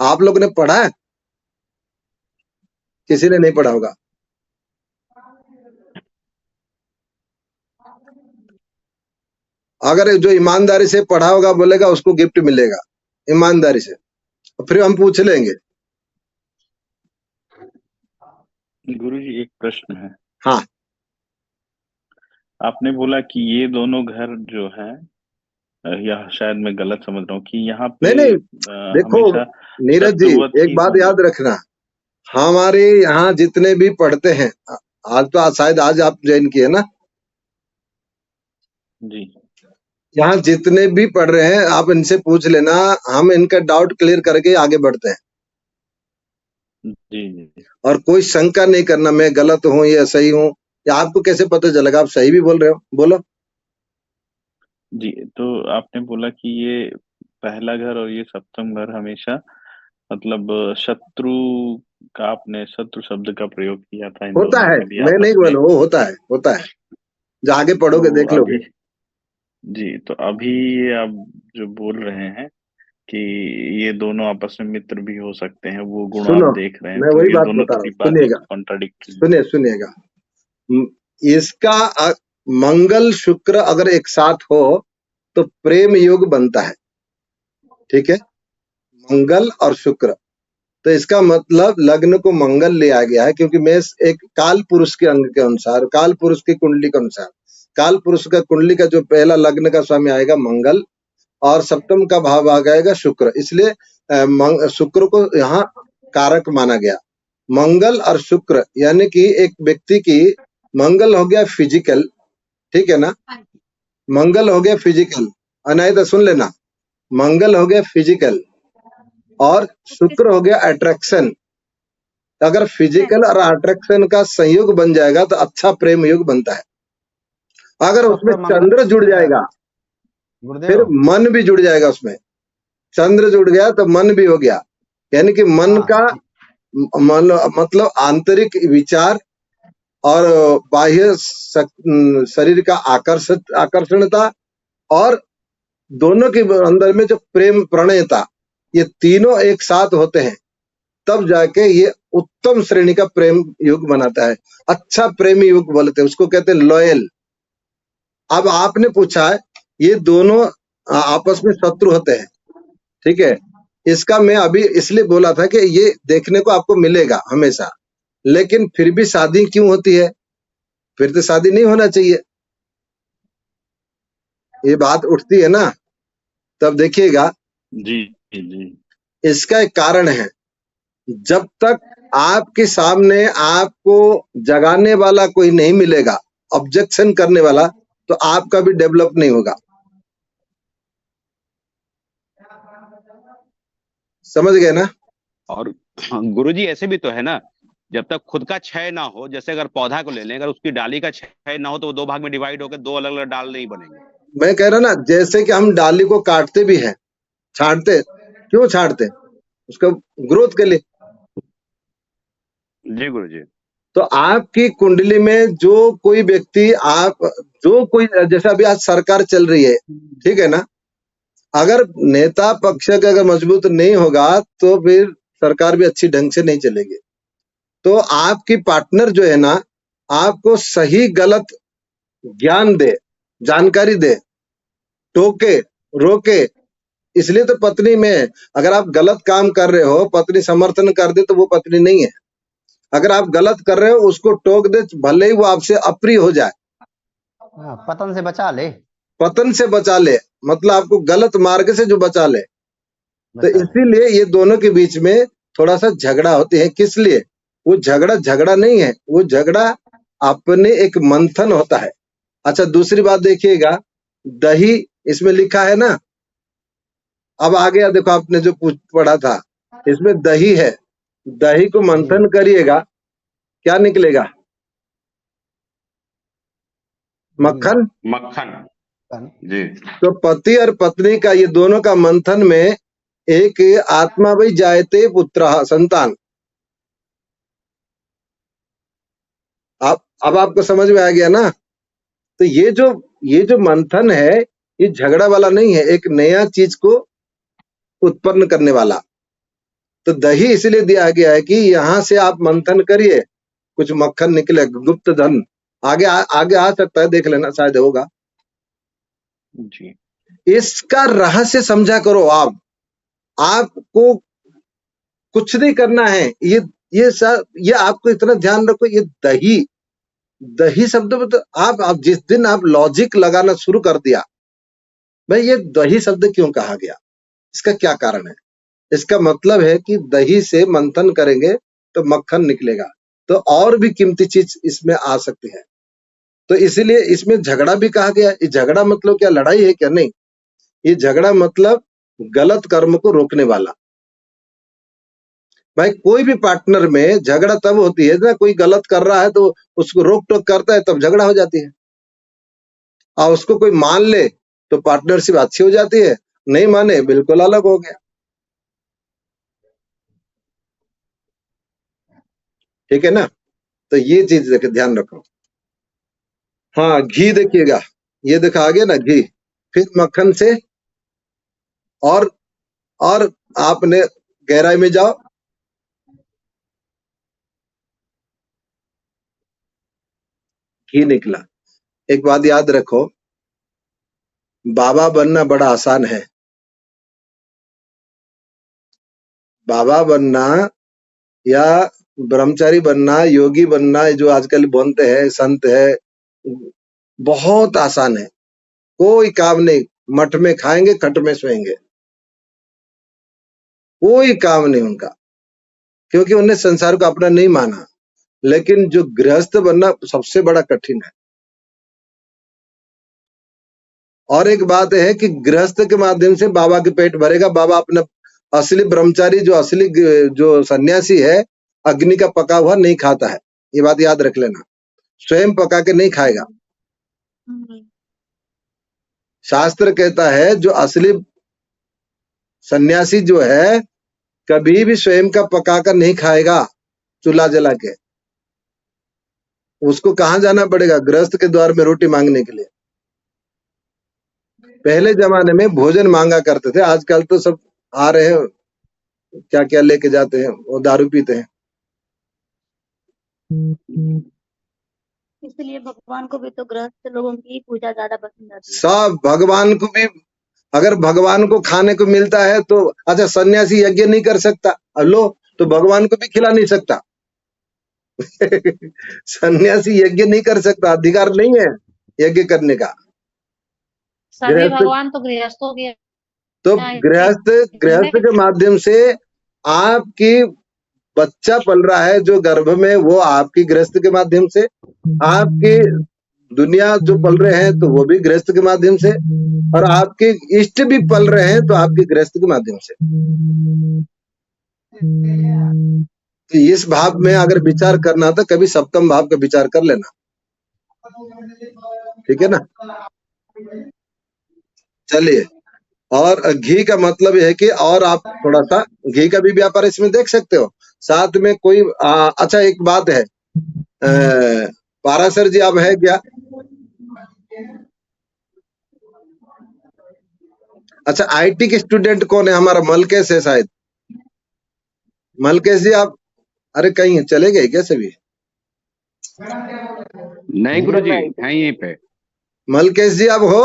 आप लोग ने पढ़ा है? किसी ने नहीं पढ़ा होगा। अगर जो ईमानदारी से पढ़ा होगा बोलेगा उसको गिफ्ट मिलेगा, ईमानदारी से, फिर हम पूछ लेंगे। गुरुजी एक प्रश्न है। हाँ, आपने बोला कि ये दोनों घर जो है, या शायद मैं गलत समझ रहा हूँ कि यहाँ पे नहीं नहीं, देखो हमेशा नीरज जी शत्रुवत एक ही बात होंगे। याद रखना, हमारे यहाँ जितने भी पढ़ते हैं, आज तो शायद आज आप ज्वाइन किए ना, जी यहाँ जितने भी पढ़ रहे हैं आप इनसे पूछ लेना, हम इनका डाउट क्लियर करके आगे बढ़ते हैं। जी जी और कोई शंका नहीं करना मैं गलत हूँ या सही हूँ, या आपको कैसे पता चलेगा आप सही भी बोल रहे हो, बोलो। जी। तो आपने बोला कि ये पहला घर और ये सप्तम घर हमेशा मतलब शत्रु का, आपने शत्रु शब्द का प्रयोग किया था इन होता दोनों है, के भी मैं नहीं आपस में। बोल, वो होता है, होता है, जो आगे पढ़ोगे तो देख अभी, लोगे। जी, तो अभी ये आप जो बोल रहे हैं कि ये दोनों आपस में मित्र भी हो सकते हैं, वो गुण आप सुनो, देख रहे हैं, मैं तो वही ये बात दोनों बता रहा हूँ, की बातें सुनिएगा, तो कॉन्ट्राडिक्टरी है। सुनिएगा। म- इसका मंगल शुक्र अगर एक साथ हो तो प्रेम योग बनता है, ठीक है, मंगल और शुक्र। तो इसका मतलब लग्न को मंगल लिया गया है, क्योंकि मैं एक काल पुरुष के अंग के अनुसार, काल पुरुष की कुंडली के अनुसार, काल पुरुष का कुंडली का जो पहला लग्न का स्वामी आएगा मंगल, और सप्तम का भाव आ जाएगा शुक्र, इसलिए शुक्र को यहाँ कारक माना गया। मंगल और शुक्र यानी कि एक व्यक्ति की, मंगल हो गया फिजिकल, ठीक है ना, मंगल हो गया फिजिकल, नहीं तो सुन लेना, मंगल हो गया फिजिकल और शुक्र हो गया अट्रैक्शन। अगर फिजिकल और अट्रैक्शन का संयोग बन जाएगा तो अच्छा प्रेम योग बनता है। अगर उसमें शुक्र मंगल चंद्र जुड़ जाएगा फिर गुरुदेव। मन भी जुड़ जाएगा, उसमें चंद्र जुड़ गया तो मन भी हो गया, यानी कि मन का हाँ मतलब आंतरिक विचार और बाह्य शरीर का आकर्षणता, और दोनों के अंदर में जो प्रेम प्रणयता, ये तीनों एक साथ होते हैं, तब जाके ये उत्तम श्रेणी का प्रेम युग बनाता है। अच्छा प्रेमी युग बोलते हैं उसको, कहते हैं लॉयल। अब आपने पूछा है ये दोनों आपस में शत्रु होते हैं, ठीक है, इसका मैं अभी इसलिए बोला था कि ये देखने को आपको मिलेगा हमेशा, लेकिन फिर भी शादी क्यों होती है, फिर तो शादी नहीं होना चाहिए, ये बात उठती है ना। तब देखिएगा जी जी इसका एक कारण है, जब तक आपके सामने आपको जगाने वाला कोई नहीं मिलेगा, ऑब्जेक्शन करने वाला, तो आपका भी डेवलप नहीं होगा। समझ गए ना। और गुरुजी ऐसे भी तो है ना जब तक खुद का क्षय ना हो, जैसे अगर पौधा को ले लें, अगर उसकी डाली का क्षय ना हो तो वो 2 भाग में डिवाइड होकर 2 अलग अलग डाल नहीं बनेंगे। मैं कह रहा ना, जैसे कि हम डाली को काटते भी हैं, छांटते, क्यों छांटते? उसका ग्रोथ के लिए। जी गुरु जी। तो आपकी कुंडली में जो कोई व्यक्ति, आप जो कोई, जैसे अभी आज सरकार चल रही है, ठीक है ना, अगर नेता पक्ष का अगर मजबूत नहीं होगा तो फिर सरकार भी अच्छी ढंग से नहीं चलेगी। तो आपकी पार्टनर जो है ना, आपको सही गलत ज्ञान दे, जानकारी दे, टोके, रोके। इसलिए तो पत्नी में अगर आप गलत काम कर रहे हो, पत्नी समर्थन कर दे तो वो पत्नी नहीं है। अगर आप गलत कर रहे हो, उसको टोक दे, भले ही वो आपसे अप्रिय हो जाए, हाँ, पतन से बचा ले। पतन से बचा ले, मतलब आपको गलत मार्ग से जो बचा ले। तो बचा ले। इसीलिए ये दोनों के बीच में थोड़ा सा झगड़ा होती है। किस लिए? वो झगड़ा नहीं है, वो झगड़ा अपने एक मंथन होता है। अच्छा, दूसरी बात देखिएगा, दही इसमें लिखा है ना, अब आ गया, देखो आपने जो पढ़ा था, इसमें दही है, दही को मंथन करिएगा, क्या निकलेगा? मक्खन। मक्खन। जी। तो पति और पत्नी का, ये दोनों का मंथन में एक आत्मा वही जायते पुत्र संतान। अब आपको समझ में आ गया ना? तो ये जो मंथन है, ये झगड़ा वाला नहीं है, एक नया चीज को उत्पन्न करने वाला। तो दही इसलिए दिया गया है कि यहाँ से आप मंथन करिए, कुछ मक्खन निकले, गुप्त धन। आगे आ सकता है, देख लेना, शायद होगा जी। इसका रहस्य समझा करो। आपको कुछ नहीं करना है। ये आपको इतना ध्यान रखो, ये दही शब्द में तो आप जिस दिन आप लॉजिक लगाना शुरू कर दिया, भाई ये दही शब्द क्यों कहा गया, इसका क्या कारण है? इसका मतलब है कि दही से मंथन करेंगे तो मक्खन निकलेगा, तो और भी कीमती चीज इसमें आ सकती है। तो इसीलिए इसमें झगड़ा भी कहा गया। ये झगड़ा मतलब क्या, लड़ाई है क्या? नहीं, ये झगड़ा मतलब गलत कर्म को रोकने वाला। भाई कोई भी पार्टनर में झगड़ा तब होती है ना, कोई गलत कर रहा है तो उसको रोक टोक करता है, तब झगड़ा हो जाती है। और उसको कोई मान ले तो पार्टनरशिप अच्छी हो जाती है, नहीं माने बिल्कुल अलग हो गया। ठीक है ना? तो ये चीज देखे, ध्यान रखो। हाँ, घी देखिएगा, ये देखा आगे ना, घी, फिर मक्खन से, और आपने गहराई में जाओ, घी निकला। एक बात याद रखो, बाबा बनना बड़ा आसान है। बाबा बनना या ब्रह्मचारी बनना, योगी बनना, जो आजकल बनते हैं, संत है, बहुत आसान है। कोई काम नहीं, मठ में खाएंगे, खट में सोएंगे, कोई काम नहीं उनका, क्योंकि उन्हें संसार को अपना नहीं माना। लेकिन जो गृहस्थ बनना सबसे बड़ा कठिन है। और एक बात है कि गृहस्थ के माध्यम से बाबा के पेट भरेगा। बाबा अपना असली ब्रह्मचारी, जो असली जो सन्यासी है, अग्नि का पका हुआ नहीं खाता है, ये बात याद रख लेना। स्वयं पका के नहीं खाएगा। शास्त्र कहता है जो असली सन्यासी जो है, कभी भी स्वयं का पका कर नहीं खाएगा, चूल्हा जला के। उसको कहाँ जाना पड़ेगा? गृहस्थ के द्वार में रोटी मांगने के लिए। पहले जमाने में भोजन मांगा करते थे, आजकल तो सब आ रहे हैं, क्या क्या लेके जाते हैं, वो दारू पीते हैं। इसलिए भगवान को भी तो गृहस्थ लोगों की पूजा ज्यादा पसंद आती है। सब भगवान को भी, अगर भगवान को खाने को मिलता है तो, अच्छा सन्यासी यज्ञ नहीं कर सकता, लो तो भगवान को भी खिला नहीं सकता। सन्यासी यज्ञ नहीं कर सकता, अधिकार नहीं है यज्ञ करने का। सभी भगवान तो गृहस्थों के, तो गृहस्थ के माध्यम से आपकी बच्चा पल रहा है जो गर्भ में, वो आपकी गृहस्थ के माध्यम से, आपकी दुनिया जो पल रहे हैं तो वो भी गृहस्थ के माध्यम से, और आपके इष्ट भी पल रहे हैं तो आपके गृहस्थ के माध्यम से। तो इस भाव में अगर विचार करना तो कभी सप्तम भाव का विचार कर लेना, ठीक है ना। चलिए, और घी का मतलब यह है कि और आप थोड़ा सा घी का भी व्यापार इसमें देख सकते हो। साथ में कोई अच्छा एक बात है, पारासर जी आप है क्या? अच्छा, आईटी के स्टूडेंट कौन है? हमारा मलकेश है शायद। मलकेश जी आप, अरे कहीं चले गए क्या सभी? नहीं गुरुजी, हैं यहीं पे। मलकेश जी आप हो?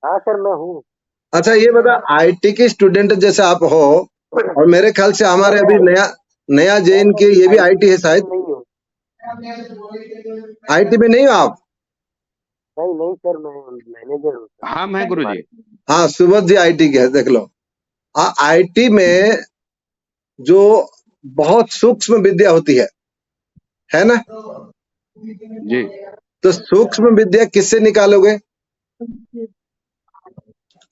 हाँ सर मैं हूँ। अच्छा ये बता, आईटी के स्टूडेंट जैसे आप हो, और मेरे ख्याल से हमारे अभी नया जैन के ये भी आईटी है शायद। नहीं हूँ। आईटी में नहीं हो आप? नहीं सर, मैं मैनेजर हूँ। हम हैं गुरुजी। हाँ, सुबोध जी आईटी के है, देख लो। आईटी में जो बहुत सूक्ष्म विद्या होती है ना जी। तो सूक्ष्म विद्या किससे निकालोगे?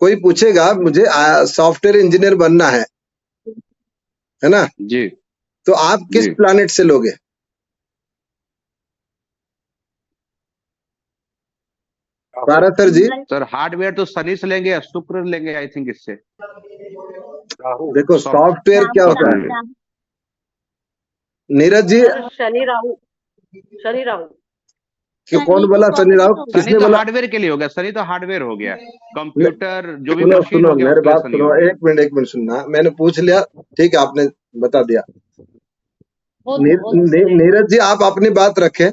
कोई पूछेगा मुझे सॉफ्टवेयर इंजीनियर बनना है ना, जी तो आप किस जी। प्लैनेट से लोगे? पारासर जी, सर हार्डवेयर तो शनि से लेंगे या शुक्र लेंगे, आई थिंक इससे। देखो सॉफ्टवेयर क्या होता है नीरज जी? सर शनि राहु, शनि राहु। कौन बोला शनि राहु? शनि किसने तो बोला? हार्डवेयर के लिए हो गया, शनि तो हार्डवेयर हो गया, कंप्यूटर जो भी सुनो मशीन सुनो हो गया मेरे उसके लिए बात शनि सुनो, हो गया। एक मिनट सुनना, मैंने पूछ लिया, ठीक है, आपने बता दिया। नीरज जी आप अपनी बात रखें।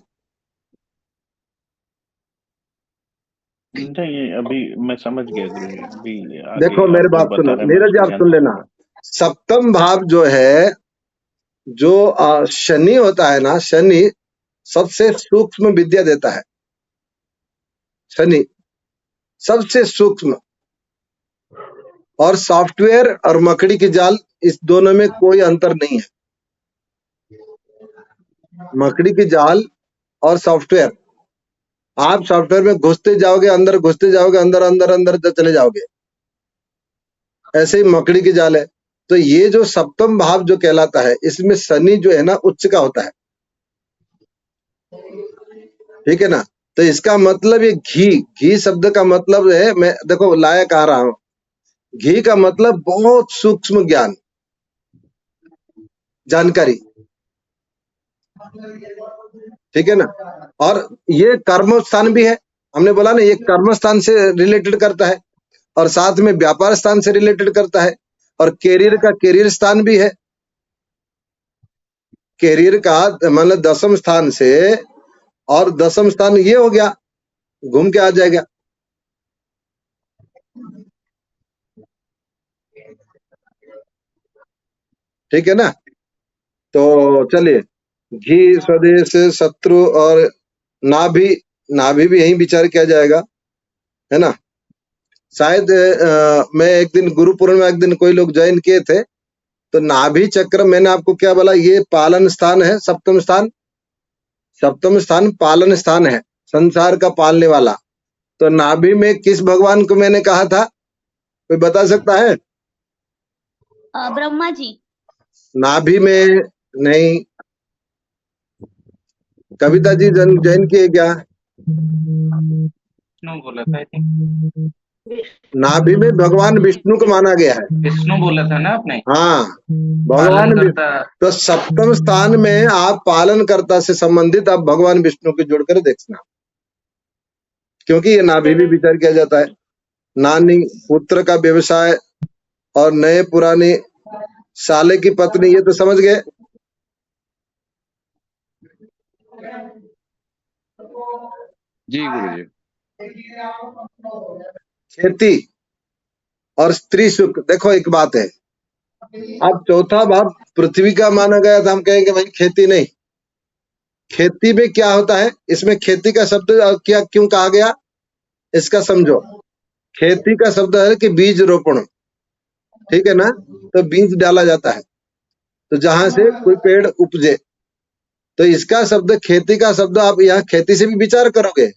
नहीं अभी मैं समझ गया गुरुजी, अभी आगे देखो आप मेरी जो बात बता सुनो रहे हैं मैं नीरज जी, उसको आप ध्यान सुन से लेना। सुन सप्तम भाव जो है, जो शनि होता है ना, शनि सबसे सूक्ष्म विद्या देता है। शनि सबसे सूक्ष्म, और सॉफ्टवेयर और मकड़ी की जाल, इस दोनों में कोई अंतर नहीं है। मकड़ी की जाल और सॉफ्टवेयर, आप सॉफ्टवेयर में घुसते जाओगे, अंदर घुसते जाओगे, अंदर अंदर अंदर चले जाओगे, ऐसे ही मकड़ी की जाल है। तो ये जो सप्तम भाव जो कहलाता है, इसमें शनि जो है ना उच्च का होता है, ठीक है ना। तो इसका मतलब ये घी शब्द का मतलब है, मैं देखो लायक आ रहा हूं, घी का मतलब बहुत सूक्ष्म ज्ञान, जानकारी, ठीक है ना। और ये कर्म स्थान भी है, हमने बोला ना, ये कर्म स्थान से रिलेटेड करता है, और साथ में व्यापार स्थान से रिलेटेड करता है, और कैरियर का कैरियर स्थान भी है। कैरियर का मतलब 10वें स्थान से, और 10वां स्थान ये हो गया, घूम के आ जाएगा। ठीक है ना। तो चलिए, घी स्वदेश शत्रु और नाभि, नाभि भी यही विचार किया जाएगा, है ना। शायद मैं एक दिन गुरु पूर्णिमा, एक दिन कोई लोग ज्वाइन किए थे, तो नाभि चक्र मैंने आपको क्या बोला, ये पालन स्थान है, सप्तम स्थान। सप्तम स्थान पालन स्थान है, संसार का पालने वाला। तो नाभि में किस भगवान को मैंने कहा था, कोई बता सकता है? ब्रह्मा जी। नाभि में नहीं। कविता जी ज्वाइन किए क्या? विष्णु बोला था, I think। नाभि में भगवान विष्णु को माना गया है। विष्णु बोला था ना आपने? हाँ, भगवान पालनकर्ता। तो सप्तम स्थान में आप पालनकर्ता से संबंधित आप भगवान विष्णु को जोड़कर देखना, क्योंकि ये नाभि भी विचार किया जाता है। नानी पुत्र का व्यवसाय और नए पुराने साले की पत्नी, ये तो समझ गए। जी गुरुजी। खेती और स्त्री सुख, देखो एक बात है, अब चौथा भाव पृथ्वी का माना गया था, हम कहेंगे भाई खेती नहीं। खेती में क्या होता है, इसमें खेती का शब्द क्या क्यों कहा गया, इसका समझो। खेती का शब्द है कि बीज रोपण, ठीक है ना। तो बीज डाला जाता है, तो जहां से कोई पेड़ उपजे, तो इसका शब्द, खेती का शब्द, आप यहाँ खेती से भी विचार करोगे।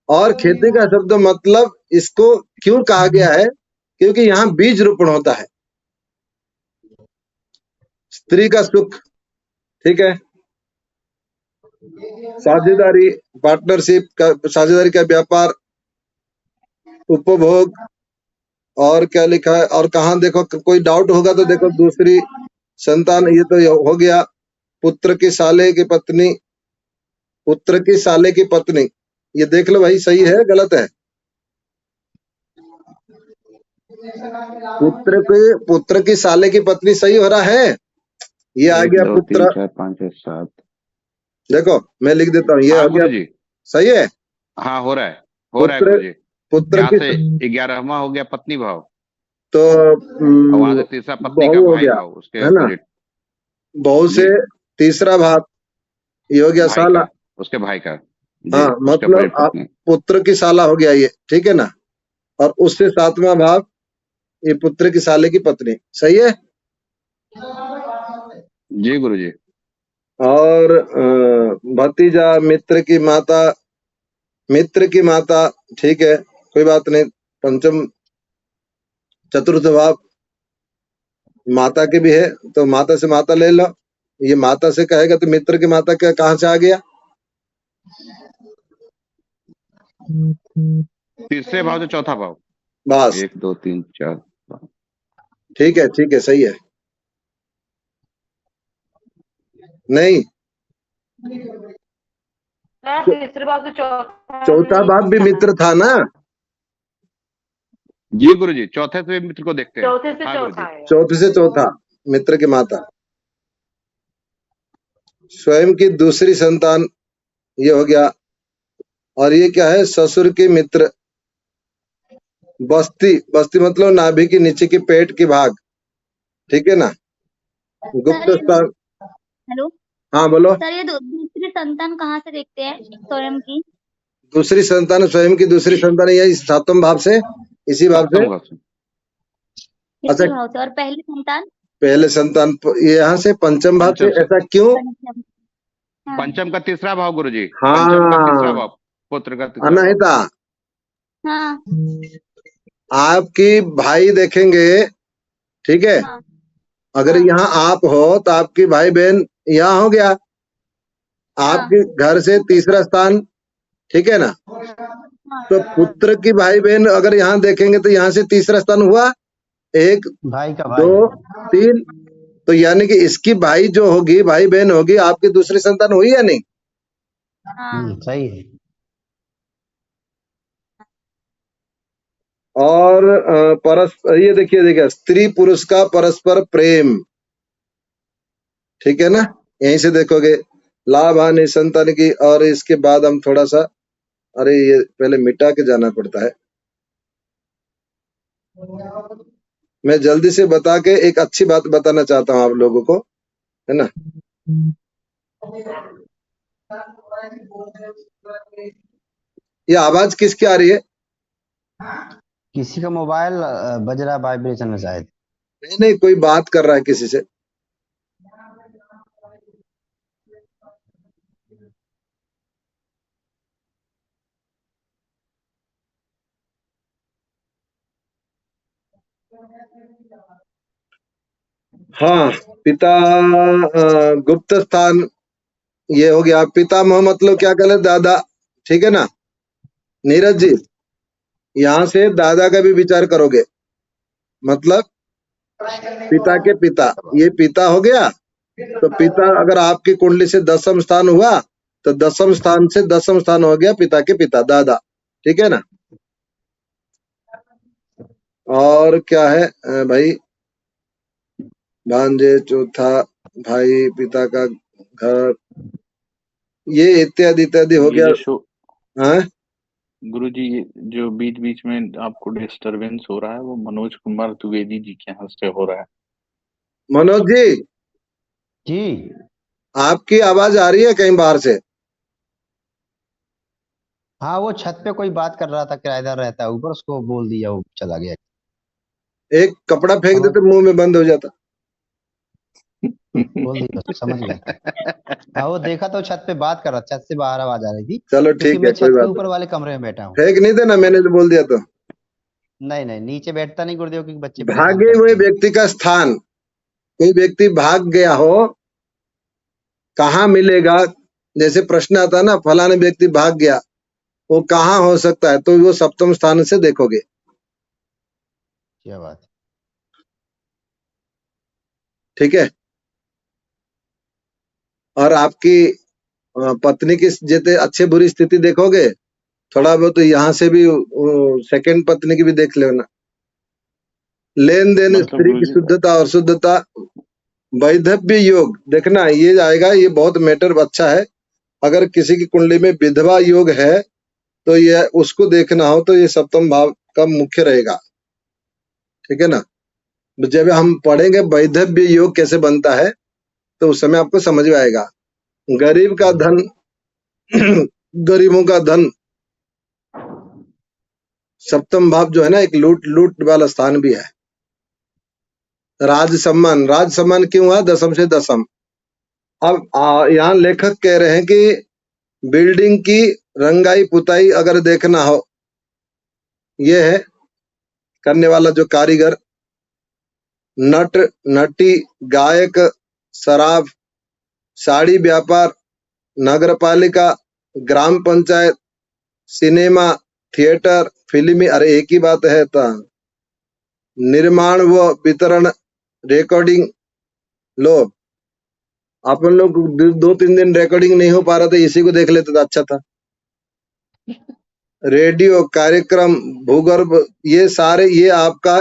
और खेती का शब्द मतलब इसको क्यों कहा गया है, क्योंकि यहाँ बीज रोपण होता है। स्त्री का सुख, ठीक है, साझेदारी, पार्टनरशिप का, साझेदारी का व्यापार, उपभोग, और क्या लिखा है, और कहाँ देखो, कोई डाउट होगा तो देखो, दूसरी संतान, ये तो हो गया। पुत्र की साले की पत्नी, पुत्र की साले की पत्नी, ये देख लो भाई, सही है गलत है? पुत्र की साले की पत्नी सही हो रहा है। ये आ 1 गया 2 पुत्र, 3 4 5 6 7। देखो मैं लिख देता हूँ, ये हाँ हो गया, गुरुजी, सही है। हाँ हो रहा है पुत्र, गुरुजी। पुत्र यहाँ की, से 11वां हो गया पत्नी भाव, तो और वहां से तीसरा पत्नी का बहू हो भाई गया, भाव, उसके है ना, अपोजिट। बहू से जी, तीसरा भाव, ये हो गया भाई साला। का, उसके भाई का। जी, हाँ, उसके मतलब अपोजिट पत्नी। पुत्र की साला हो गया ये, ठीक है ना, और उससे 7वां भाव, ये पुत्र की साले की पत्नी, सही है। जी गुरुजी। और भतीजा, मित्र की माता, मित्र की माता, ठीक है, कोई बात नहीं। पंचम चतुर्थ भाव माता के भी है, तो माता से माता ले लो। ये माता से कहेगा तो मित्र की माता का कहाँ से आ गया? तीसरे भाव से चौथा भाव, बस 1 2 3 4। ठीक है, ठीक है, सही है। नहीं, तीसरे बार से चौथा भाव भी मित्र था ना, जी गुरुजी, चौथे से मित्र को देखते हैं। चौथे से हाँ चौथा गुरुजी। है। चौथे से चौथा मित्र की माता, स्वयं की दूसरी संतान, ये हो गया। और ये क्या है? ससुर की मित्र, बस्ती, बस्ती मतलब नाभि के नीचे की पेट की भाग, ठीक है ना, गुप्त स्थान। हेलो हाँ बोलो। सर, ये दूसरी संतान कहाँ से देखते हैं स्वयं की? दूसरी संतान, स्वयं की दूसरी संतान, यही 7वें भाव से, इसी भाव से। 7वें भाव से। अच्छा, इसी भाव से। और पहली संतान? पहले संतान ये यहाँ से 5वें भाव से, पंचम से। ऐसा क्यों? पंचम। हाँ। पंचम का तीसरा भाव गुरुजी, हाँ, पंचम का तीसरा भाव, पुत्र का तीसरा भाव। अनहिता, हाँ आपकी भाई देखेंगे, ठीक है, हाँ अगर हाँ यहाँ आप हो तो आपकी भाई बहन यहाँ हो गया, आपके घर से तीसरा स्थान, ठीक है ना, हाँ तो पुत्र की भाई बहन अगर यहाँ देखेंगे तो यहाँ से तीसरा स्थान हुआ, 1 भाई का भाई। 2 3, तो यानी कि इसकी भाई जो होगी, भाई बहन होगी, आपकी दूसरी संतान हुई या नहीं? हाँ। सही है। और परस्पर, ये देखिए स्त्री पुरुष का परस्पर प्रेम, ठीक है ना, यहीं से देखोगे लाभ हानि संतान की। और इसके बाद हम थोड़ा सा, अरे ये पहले मिटा के जाना पड़ता है, मैं जल्दी से बता के एक अच्छी बात बताना चाहता हूँ आप लोगों को, है ना। ये आवाज किसकी आ रही है? किसी का मोबाइल बज रहा वाइब्रेशन में शायद। नहीं नहीं, कोई बात कर रहा है किसी से। हाँ, पिता, गुप्त स्थान, ये हो गया। पितामह मतलब क्या कहले? दादा, ठीक है ना। नीरज जी, यहाँ से दादा का भी विचार करोगे, मतलब पिता के पिता, ये पिता हो गया। तो पिता अगर आपकी कुंडली से 10वां स्थान हुआ तो 10वां स्थान से 10वां स्थान हो गया पिता के पिता, दादा, ठीक है ना। और क्या है भाई? भांजे, चौथा भाई, पिता का घर, ये इत्यादि इत्यादि हो ये गया। जो शो हाँ गुरुजी, ये जो बीच बीच में आपको डिस्टरबेंस हो रहा है, वो मनोज कुमार द्विवेदी जी के यहाँ से हो रहा है। मनोज जी, जी आपकी आवाज आ रही है कहीं बाहर से? हाँ, वो छत पे कोई बात कर रहा था, किराएदार रहता है ऊपर, उसको बोल दिया, वो चला गया। एक कपड़ा फेंक समझ देते मुंह में बंद हो जाता। बोल दिया, उसको समझ गया। हाँ, वो देखा तो छत पे बात कर रहा, छत से बाहर आवाज आ रही थी, चलो क्योंकि ठीक है, मैं कोई छत के बात ऊपर नहीं, वाले कमरे में बैठा हूँ। फेंक नहीं देना, मैंने जो बोल दिया तो। नहीं नहीं, नीचे बैठता नहीं गुरुदेव, क्योंकि बच्चे परेशान भागे करते हुए हैं। व्यक्ति का स्थान, कोई व्यक्ति भाग गया हो, कहाँ मिलेगा? जैसे प्रश्न आता है ना, फलाने व्यक्ति भाग गया, वो कहाँ हो सकता है? तो वो सप्तम स्थान से देखोगे। क्या बात है। ठीक है। और आपकी पत्नी की जैसे अच्छे बुरी स्थिति देखोगे, थोड़ा बहुत यहाँ से भी सेकंड पत्नी की भी देख लेना। लेन देन, मतलब स्त्री की गुरुजी शुद्धता और शुद्धता, वैधव्य योग देखना, ये आएगा, ये बहुत मैटर अच्छा है। अगर किसी की कुंडली में विधवा योग है तो ये उसको देखना हो तो ये सप्तम भाव का मुख्य रहेगा। ठीक है ना। जब हम पढ़ेंगे वैधव्य योग कैसे बनता है तो उस समय आपको समझ में आएगा। गरीब का धन गरीबों का धन, सप्तम भाव जो है ना, एक लूट वाला स्थान भी है। राज सम्मान क्यों हुआ? दसम से दसम। अब यहाँ लेखक कह रहे हैं कि बिल्डिंग की रंगाई पुताई अगर देखना हो, ये है करने वाला जो कारीगर, नट नटी, गायक, शराब, साड़ी व्यापार, नगर पालिका, ग्राम पंचायत, सिनेमा, थिएटर, फिल्मी, अरे एक ही बात है तो निर्माण व वितरण, रिकॉर्डिंग। लो, अपन लोग 2-3 दिन रिकॉर्डिंग नहीं हो पा रहा था, इसी को देख लेते तो अच्छा था। रेडियो कार्यक्रम, भूगर्भ, ये सारे, ये आपका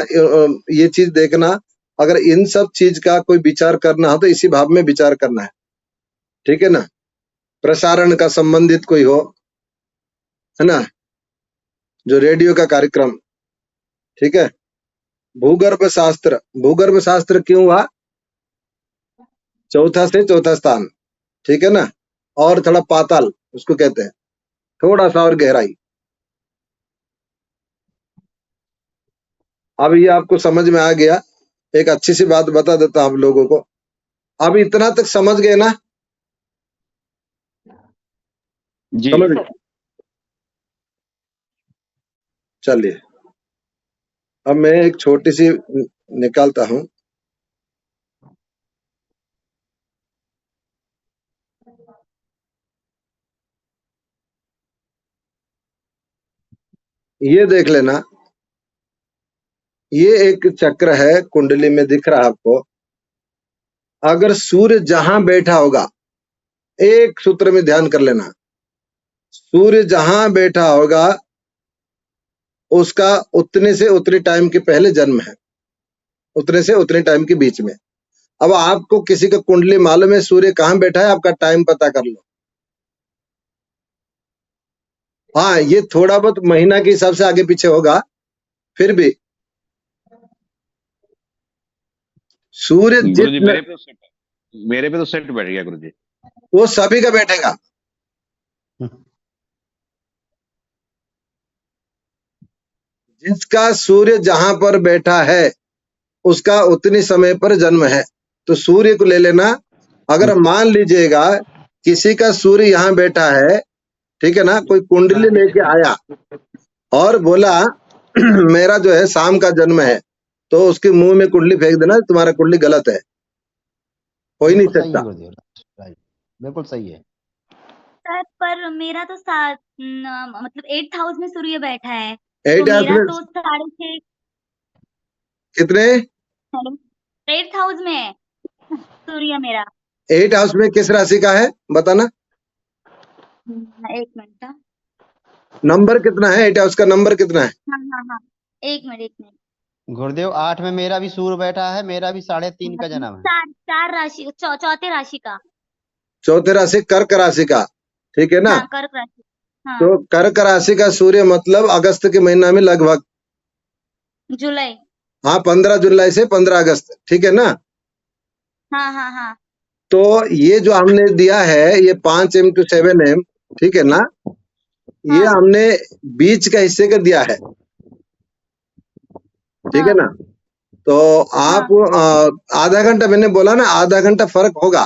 ये चीज देखना। अगर इन सब चीज का कोई विचार करना हो तो इसी भाव में विचार करना है। ठीक है ना। प्रसारण का संबंधित कोई हो, है ना, जो रेडियो का कार्यक्रम। ठीक है। भूगर्भ शास्त्र क्यों हुआ? चौथा से चौथा स्थान। ठीक है ना। और थोड़ा पाताल उसको कहते हैं, थोड़ा सा और गहराई। अब ये आपको समझ में आ गया। एक अच्छी सी बात बता देता हूं आप लोगों को। अब इतना तक समझ गए ना? जी समझ गए? चलिए, अब मैं एक छोटी सी निकालता हूं। ये देख लेना, ये एक चक्र है कुंडली में, दिख रहा है आपको। अगर सूर्य जहां बैठा होगा, एक सूत्र में ध्यान कर लेना, सूर्य जहां बैठा होगा उसका उतने से उतने टाइम के पहले जन्म है, उतने से उतने टाइम के बीच में। अब आपको किसी का कुंडली मालूम है सूर्य कहाँ बैठा है, आपका टाइम पता कर लो। हाँ, ये थोड़ा बहुत महीना के हिसाब से आगे पीछे होगा, फिर भी सूर्य गुरुजी जिस मेरे पे तो सेट बैठ गया गुरुजी। वो सभी का बैठेगा। जिसका सूर्य जहां पर बैठा है उसका उतनी समय पर जन्म है। तो सूर्य को ले लेना। अगर मान लीजिएगा किसी का सूर्य यहाँ बैठा है, ठीक है ना, कोई कुंडली लेके आया और बोला मेरा जो है शाम का जन्म है, तो उसके मुंह में कुंडली फेंक देना, तुम्हारा कुंडली गलत है, हो ही नहीं बिल्कुल सही सकता। है गुरुदेव, राइट, बिल्कुल सही है। सर पर मेरा तो मतलब 8th हाउस में सूर्य बैठा है, 8 तो हाउस मेरा में तो 6.5 कितने? 8th हाउस में है सूर्य मेरा। 8 हाउस में किस राशि का है बताना। एक मिनट। हाँ नंबर कितना है? 8 हाउस का नंबर कितना है? हाँ, एक मिनट। गुरुदेव 8 में मेरा भी सूर्य बैठा है, मेरा भी 3.5 का जन्म है। चार राशि, चौथे राशि का। चौथे राशि कर्क राशि का, ठीक है ना। हाँ, कर्क राशि। हाँ, तो कर्क राशि का सूर्य मतलब अगस्त के महीना में लगभग, जुलाई। हाँ, 15 जुलाई से 15 अगस्त, ठीक है ना। हाँ। तो ये जो हमने दिया है ये 5m to 7m, ठीक है ना, ये हाँ। हमने बीच का हिस्से का दिया है, ठीक है ना। तो आप आधा घंटा, मैंने बोला ना आधा घंटा फर्क होगा,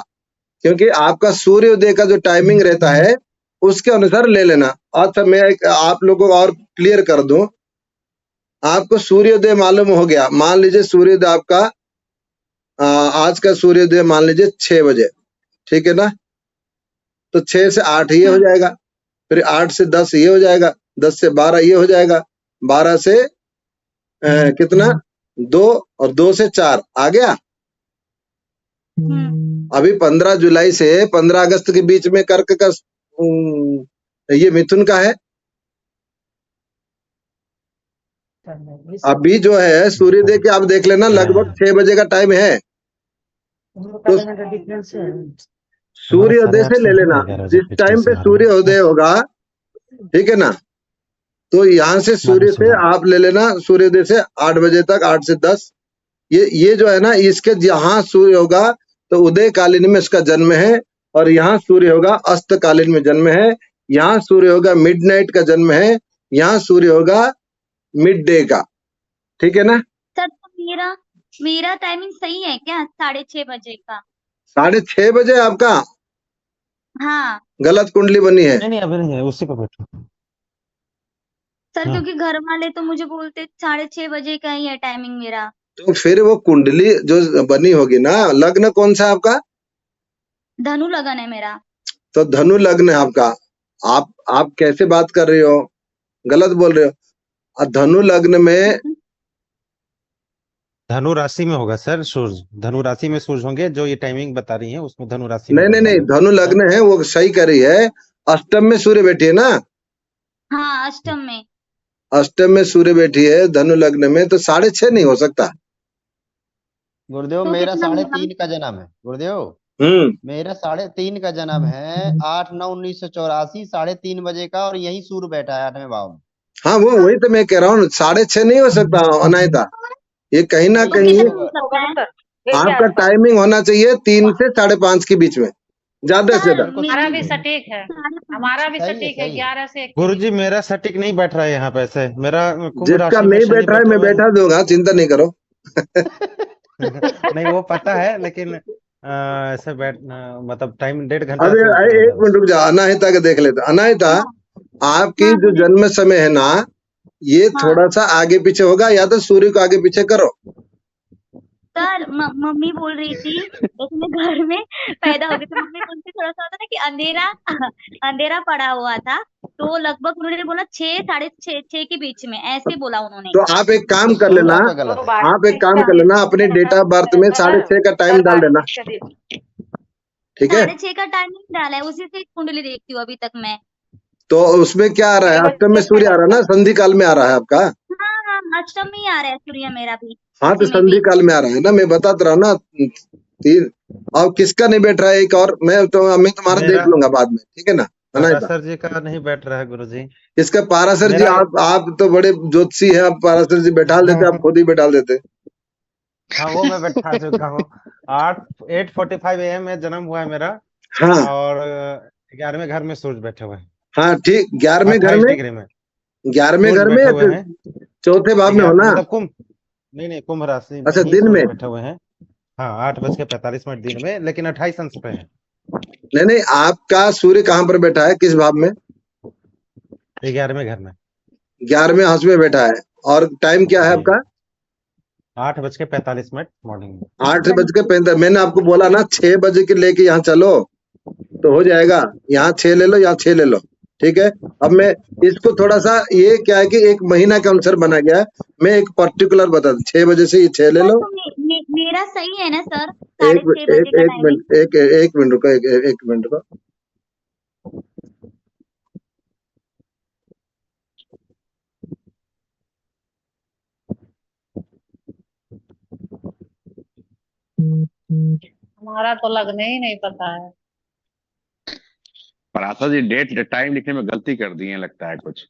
क्योंकि आपका सूर्योदय का जो टाइमिंग रहता है उसके अनुसार ले लेना। अच्छा, मैं आप लोगों को और क्लियर कर दूं। आपको सूर्योदय मालूम हो गया, मान लीजिए सूर्योदय आपका आज का सूर्योदय मान लीजिए 6 बजे, ठीक है ना। तो 6 से 8 ये हो जाएगा, फिर 8 से 10 ये हो जाएगा, 10 से 12 ये हो जाएगा, 12 से कितना 2 और 2 से 4 आ गया। अभी 15 जुलाई से 15 अगस्त के बीच में कर्क का ये मिथुन का है। अभी जो है सूर्योदय के आप देख लेना लगभग 6 बजे का टाइम है। तो सूर्योदय से ले लेना, जिस टाइम पे सूर्योदय होगा, ठीक है ना। तो यहाँ से सूर्य से आप ले लेना सूर्योदय से 8 बजे तक, 8 से 10 ये जो है ना, इसके जहाँ सूर्य होगा तो उदय कालीन में इसका जन्म है, और यहाँ सूर्य होगा अस्त कालीन में जन्म है, यहाँ सूर्य होगा मिडनाइट का जन्म है, यहाँ सूर्य होगा मिड डे का, ठीक है ना। सर तो मेरा टाइमिंग सही है क्या 6:30 बजे का? 6:30 बजे आपका हाँ गलत कुंडली बनी है। नहीं अभी नहीं है, उसी पे बैठो। सर, क्योंकि घर वाले तो मुझे बोलते 6:30 बजे का ही है टाइमिंग मेरा। तो फिर वो कुंडली जो बनी होगी ना, लग्न कौन सा आपका? धनु लगन है मेरा। तो धनु लग्न है आपका। आप कैसे बात कर रही हो, गलत बोल रहे हो। धनु लग्न में धनु राशि में होगा सर सूर्य, धनु राशि में सूर्य होंगे, जो ये टाइमिंग बता रही है उसमें धनु राशि में नहीं धनु लग्न है, वो सही कर रही है। अष्टम में सूर्य बैठी है ना। हाँ अष्टम में। अष्टम में सूर्य बैठी है धनु लग्न में, तो 6:30 नहीं हो सकता। गुरुदेव तो मेरा कितना 3:30 का जन्म है गुरुदेव, मेरा 3:30 का जन्म है, 8/9/1984, 3:30 बजे का, और यही सूर्य बैठा है 8वें भाव में। हाँ वो वही तो मैं कह रहा हूँ, 6:30 नहीं हो सकता अनायता। ये कहीं ना तो कहीं कितना हो सकता है? आपका टाइमिंग होना चाहिए 3 से 5:30 के बीच में, ज्यादा से सर ज्यादा। हमारा भी सटीक है, हमारा भी सही है, सटीक है सही है। 11 से 21। गुरुजी मेरा सटीक नहीं बैठ रहा है यहाँ पे, ऐसे मेरा कुंभ जिसका राशि में नहीं शनि बैठ रहा है बैठे मैं हुए हैं। बैठा दूंगा, चिंता नहीं करो। नहीं वो पता है, लेकिन ऐसे बैठना मतलब टाइम 1.5 घंटा अरे से ऊपर हो एक जाएगा। मिनट रुक जा, अनाहिता का देख लेते। अनाहिता, आपकी हाँ, जो जन्म समय है ना, ये हाँ। थोड़ा सा आगे पीछे होगा, या तो सूर्य को आगे पीछे करो। सर मम्मी बोल रही थी जैसे मैं घर में पैदा हो गई तो मम्मी बोलती, थोड़ा सा होता ना कि अंधेरा पड़ा हुआ था, तो लगभग उन्होंने बोला 6 के बीच में, ऐसे बोला उन्होंने। तो आप एक काम कर सूर्य लेना, आपका गलत है। आप एक काम कर लेना, अपने डेट ऑफ बर्थ में 6:30 का टाइम डाल देना, ठीक है। 6:30 का टाइमिंग डाला है, उसी से कुंडली देखती हूँ अभी तक मैं। तो उसमें क्या आ रहा है, अष्टम में सूर्य आ रहा है ना, संधि काल में आ रहा है आपका। हाँ अष्टम में ही आ रहा है सूर्य मेरा भी। हाँ तो उसी में संधि भी। काल में आ रहा है ना, मैं बताता रहा ना। 3 और किसका नहीं बैठ रहा है, एक और मैं तुम्हारा मेरा- देख लूंगा बाद में, ठीक है ना। अनायता, सर जी का नहीं बैठ रहा है गुरुजी। इसका पारासर जी, मेरा- आप तो बड़े ज्योतिषी हैं, आप पारासर जी बैठा देते, आप खुद ही बैठा देते। हाँ वो मैं बैठा चुका हूँ। 8:45 AM में जन्म हुआ है मेरा, हाँ और 11वें घर में सूर्य बैठे हुए हैं, हाँ ठीक, 11वें घर 28 में, डिग्री में 11वें सूर्य घर में बैठे या हुए हैं। चौथे भाव में हो ना। मतलब कुंभ, नहीं कुंभ राशि में अच्छा, ही दिन सूर्य में। बैठे हुए हैं। हाँ 8:45 दिन में, लेकिन 28 अंश पे है। नहीं आपका सूर्य कहाँ पर बैठा है, किस भाव में? 11वें घर में 11वें हाउस में बैठा है। और टाइम क्या है जी। आपका? 8:45 मॉर्निंग में। 8:45। मैंने आपको बोला ना 6 बजे के लेके यहाँ चलो तो हो जाएगा। यहाँ 6 ले लो, यहाँ 6 ले लो, ठीक है। अब मैं इसको थोड़ा सा, ये क्या है कि एक महीना के अनुसार बना गया है, मैं एक पर्टिकुलर बता दूं, 6 बजे से ये 6 ले सर, लो। तो मेरा सही है ना सर? एक 6:30 बजे का एक टाइमिंग। मिनट, एक मिनट रुको, एक मिनट रुको। हमारा तो लगने ही नहीं पता है। पराशर जी डेट टाइम लिखने में गलती कर दी है लगता है कुछ।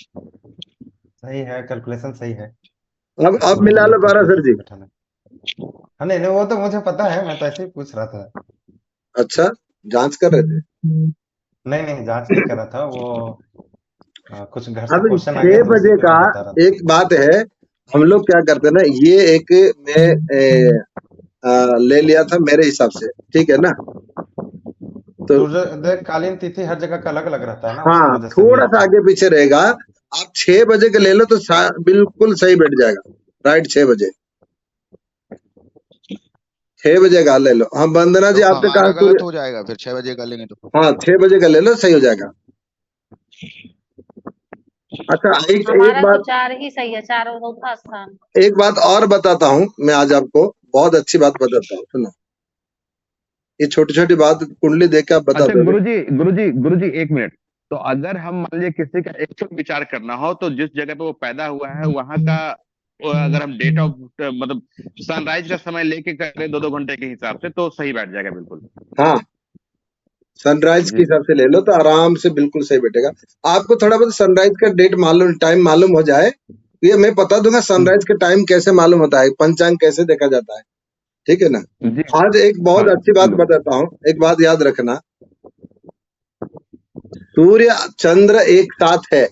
सही है, कैलकुलेशन सही है। अब मिला लो पारासर जी। हाँ नहीं वो तो मुझे पता है, मैं तो ऐसे ही पूछ रहा था। अच्छा, जांच कर रहे थे? नहीं जांच नहीं कर रहा था, वो कुछ घर से अब क्वेश्चन आ 6 गया तो बजे उसी पे का मैं बता रहा था। एक बात है, हम लोग क्या करते हैं ना, ये एक मैं ले लिया था मेरे हिसाब से, ठीक है ना। तो सूर्योदय कालीन तिथि हर जगह का अलग अलग रहता है ना, उसकी हाँ, वजह से थोड़ा भी सा आगे पीछे रहेगा। आप 6 बजे के ले लो तो बिल्कुल सही बैठ जाएगा, राइट 6 बजे। 6 बजे का ले लो। हाँ वंदना जी, तो आपने कहा हमारा सूर्य, गलत हो जाएगा फिर 6 बजे कर लेंगे तो। हाँ 6 बजे का ले लो, सही हो जाएगा। अच्छा एक हमारा तो बात, 4 ही सही है, 4 और चौथा स्थान। एक बात और बताता हूँ मैं आज आपको, बहुत अच्छी बात बताता हूँ, सुनो। ये छोटी छोटी बात कुंडली देख के आप बता अच्छा दोगे। गुरुजी 1 मिनट। तो अगर हम मान लीजिए किसी का एक्चुअल विचार करना हो, तो जिस जगह पे वो पैदा हुआ है वहां का, अगर हम डेट ऑफ मतलब सनराइज का समय लेके करें 2-2 घंटे के हिसाब से, तो सही बैठ जाएगा बिल्कुल। हाँ सनराइज के जी हिसाब से ले लो तो आराम से बिल्कुल सही बैठेगा। आपको थोड़ा बहुत सनराइज का डेट मालूम, टाइम मालूम हो जाए, ये मैं बता दूंगा सनराइज का टाइम कैसे मालूम होता है, पंचांग कैसे देखा जाता है, ठीक है ना। जी आज एक बहुत हाँ अच्छी बात बताता हूँ, एक बात याद रखना, सूर्य चंद्र एक साथ है,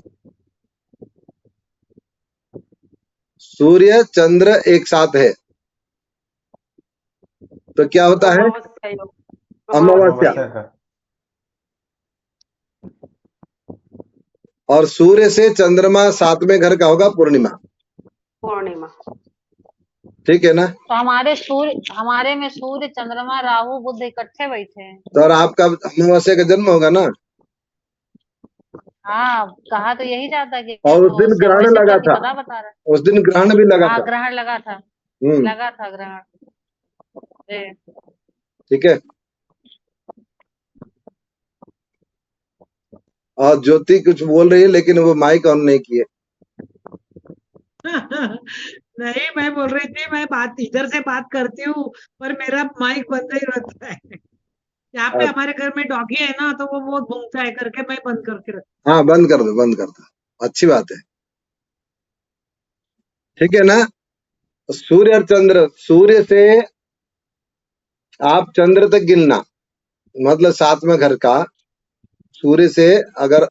सूर्य चंद्र एक साथ है तो क्या होता है, अमावस्या योग, अमावस्या। अमावस्या का। और सूर्य से चंद्रमा 7वें घर का होगा पूर्णिमा, पूर्णिमा। ठीक है ना। तो हमारे में सूर्य चंद्रमा राहु बुध इकट्ठे बैठे हैं। तो और आपका अमावस्या का जन्म होगा ना, हाँ कहा तो यही जाता है कि और उस दिन अमावस्या, ग्रहण वैसे लगा था, प्रतिपदा बता रहा है। उस दिन ग्रहण भी लगा हाँ था। ग्रहण लगा था, लगा था ग्रहण। जी। ठीक है। और ज्योति कुछ बोल रही है लेकिन वो माइक ऑन नहीं किए। नहीं मैं बोल रही थी, मैं बात इधर से बात करती हूँ पर मेरा माइक बंद ही रहता है। यहाँ पे हमारे घर में डॉगी है ना, तो वो बहुत भूंगता है करके मैं बंद करके रखती हाँ बंद कर दो, बंद कर दो, अच्छी बात है, ठीक है ना। सूर्य और चंद्र, सूर्य से आप चंद्र तक गिनना, मतलब 7वें घर का, सूर्य से अगर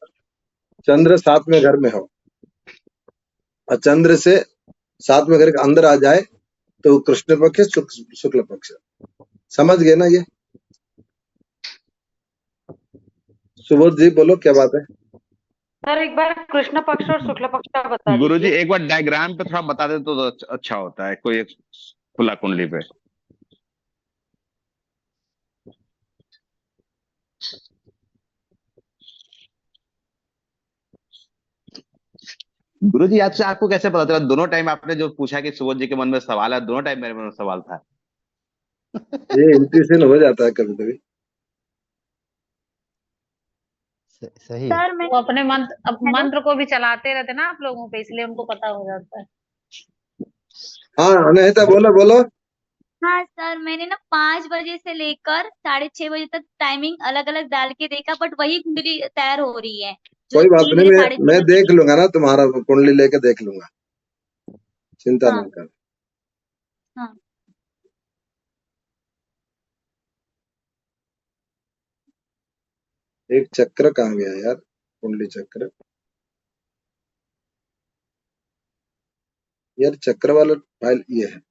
चंद्र 7वें घर में हो और चंद्र से 7वें घर के अंदर आ जाए तो कृष्ण पक्ष है, शुक्ल पक्ष। समझ गए ना ये। सुबोध जी बोलो क्या बात है। सर एक बार कृष्ण पक्ष और शुक्ल पक्ष का बता गुरुजी दीजिए। एक बार डायग्राम पे थोड़ा बता दे तो अच्छा होता है, कोई एक खुला कुंडली पे। गुरुजी आज से आपको कैसे पता चला? दोनों टाइम आपने जो पूछा कि सुबोध जी के मन में सवाल है, दोनों टाइम मेरे मन में सवाल था। ये इंट्यूशन हो जाता है कभी कभी। सही। सर वो अपने हेलो मंत्र को भी चलाते रहते ना आप लोगों पे, इसलिए उनको पता हो जाता है। हाँ नहीं तो बोलो बोलो। हाँ सर, मैंने ना 5 बजे से लेकर 6:30 बजे तक टाइमिंग अलग अलग डाल के देखा, बट वही कुंडली तैयार हो रही है जो कोई बात 3 नहीं, बजे मैं 6:30 मैं बजे देख की। लूंगा ना, तुम्हारा कुंडली लेके देख लूंगा, चिंता हाँ नहीं कर। हाँ एक चक्र कहाँ गया यार, कुंडली चक्र, यार चक्र वाला फाइल ये है।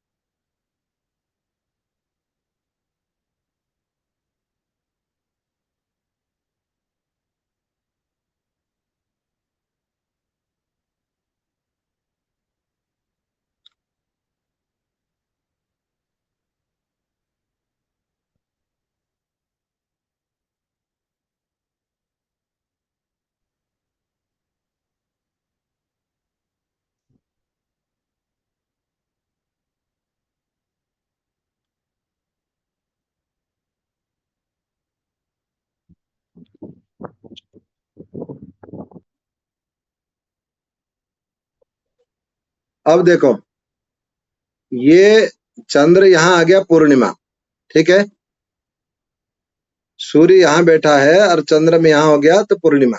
अब देखो, ये चंद्र यहाँ आ गया पूर्णिमा, ठीक है, सूर्य यहाँ बैठा है और चंद्र में यहाँ हो गया तो पूर्णिमा।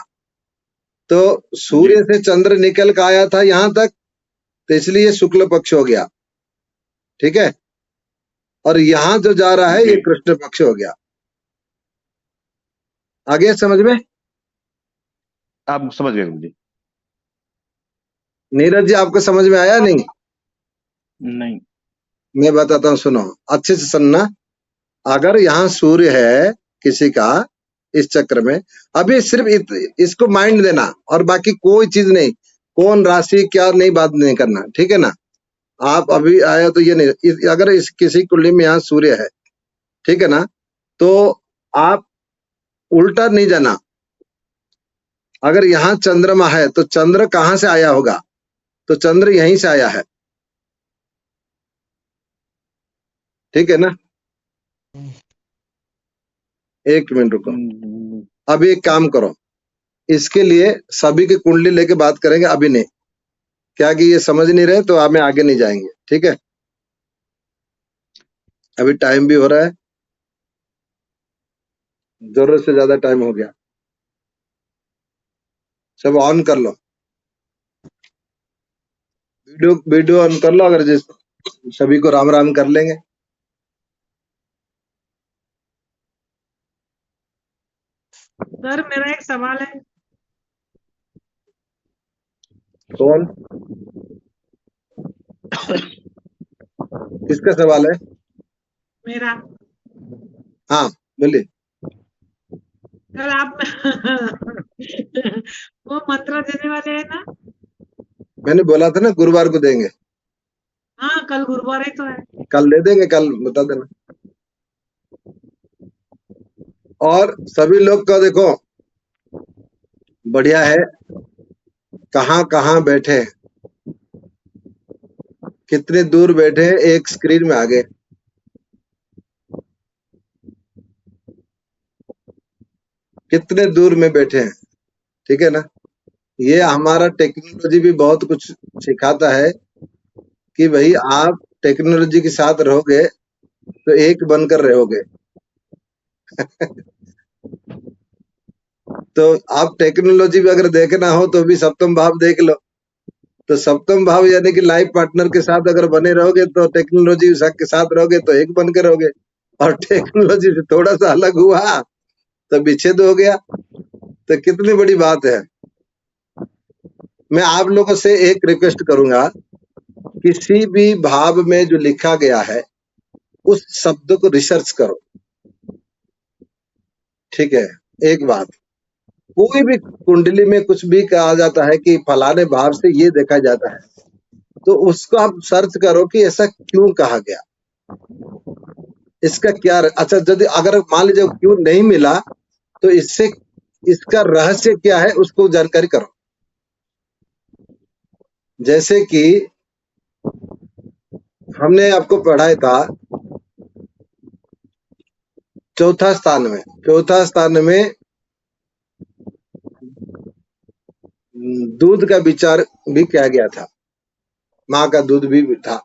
तो सूर्य से चंद्र निकल के आया था यहाँ तक, तो इसलिए शुक्ल पक्ष हो गया, ठीक है। और यहाँ जो जा रहा है ये कृष्ण पक्ष हो गया। आगे समझ में? आप समझ गए गुरुजी? नीरज जी आपको समझ में आया? नहीं नहीं। मैं बताता हूँ, सुनो अच्छे से सुनना। अगर यहाँ सूर्य है किसी का इस चक्र में, अभी सिर्फ इसको माइंड देना और बाकी कोई चीज नहीं, कौन राशि क्या नहीं बात नहीं करना, ठीक है ना। आप अभी आया तो ये नहीं, अगर इस किसी कुंडली में यहाँ सूर्य है ठीक है ना। तो आप उल्टा नहीं जाना। अगर यहाँ चंद्रमा है तो चंद्र कहाँ से आया होगा, तो चंद्र यहीं से आया है, ठीक है ना। एक मिनट रुको, अभी एक काम करो, इसके लिए सभी की कुंडली लेके बात करेंगे, अभी नहीं, क्या कि ये समझ नहीं रहे तो हमें आगे नहीं जाएंगे, ठीक है। अभी टाइम भी हो रहा है, जरूरत से ज्यादा टाइम हो गया। सब ऑन कर लो, वीडियो ऑन कर लो, अगर जिस सभी को राम राम कर लेंगे। सर मेरा एक सवाल है। कौन, किसका सवाल है? मेरा। हाँ बोलिए। सर आप वो मंत्र देने वाले हैं ना? मैंने बोला था ना गुरुवार को देंगे। हाँ कल गुरुवार ही तो है। कल दे देंगे, कल बता देना। और सभी लोग का देखो बढ़िया है, कहाँ कहाँ बैठे, कितने दूर बैठे, एक स्क्रीन में आ गए। कितने दूर में बैठे हैं, ठीक है ना। ये हमारा टेक्नोलॉजी भी बहुत कुछ सिखाता है कि भाई आप टेक्नोलॉजी के साथ रहोगे तो एक बनकर रहोगे। तो आप टेक्नोलॉजी भी अगर देखना हो तो भी सप्तम भाव देख लो। तो सप्तम भाव यानी कि लाइफ पार्टनर के साथ अगर बने रहोगे तो टेक्नोलॉजी के साथ रहोगे तो एक बन के रहोगे, और टेक्नोलॉजी से थोड़ा सा अलग हुआ तो विच्छेद हो गया। तो कितनी बड़ी बात है। मैं आप लोगों से एक रिक्वेस्ट करूंगा, किसी भी भाव में जो लिखा गया है उस शब्द को रिसर्च करो, ठीक है। एक बात, कोई भी कुंडली में कुछ भी कहा जाता है कि फलाने भाव से ये देखा जाता है, तो उसको आप सर्च करो कि ऐसा क्यों कहा गया, इसका क्या अच्छा, यदि अगर मान लीजिए क्यों नहीं मिला तो इससे इसका रहस्य क्या है उसको जानकारी करो। जैसे कि हमने आपको पढ़ाया था चौथा स्थान में दूध का विचार भी किया गया था, माँ का दूध भी था।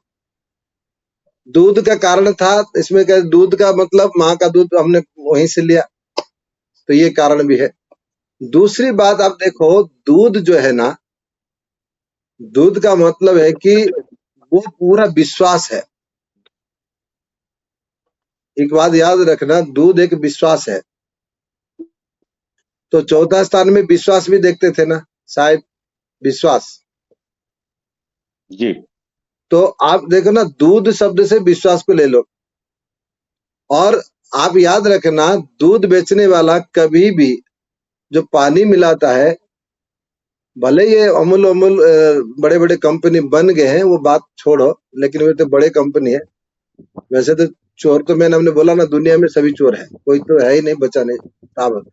दूध का कारण था इसमें, क्या दूध का मतलब माँ का दूध हमने वहीं से लिया, तो ये कारण भी है। दूसरी बात आप देखो, दूध जो है ना, दूध का मतलब है कि वो पूरा विश्वास है। एक बात याद रखना, दूध एक विश्वास है। तो चौथा स्थान में विश्वास भी देखते थे ना शायद, विश्वास जी। तो आप देखो ना, दूध शब्द से विश्वास को ले लो। और आप याद रखना, दूध बेचने वाला कभी भी जो पानी मिलाता है, भले ये अमूल बड़े बड़े कंपनी बन गए हैं, वो बात छोड़ो, लेकिन वे तो बड़े कंपनी है। वैसे तो चोर तो मैंने हमने बोला ना, दुनिया में सभी चोर है, कोई तो है ही नहीं बचा नहीं साबित।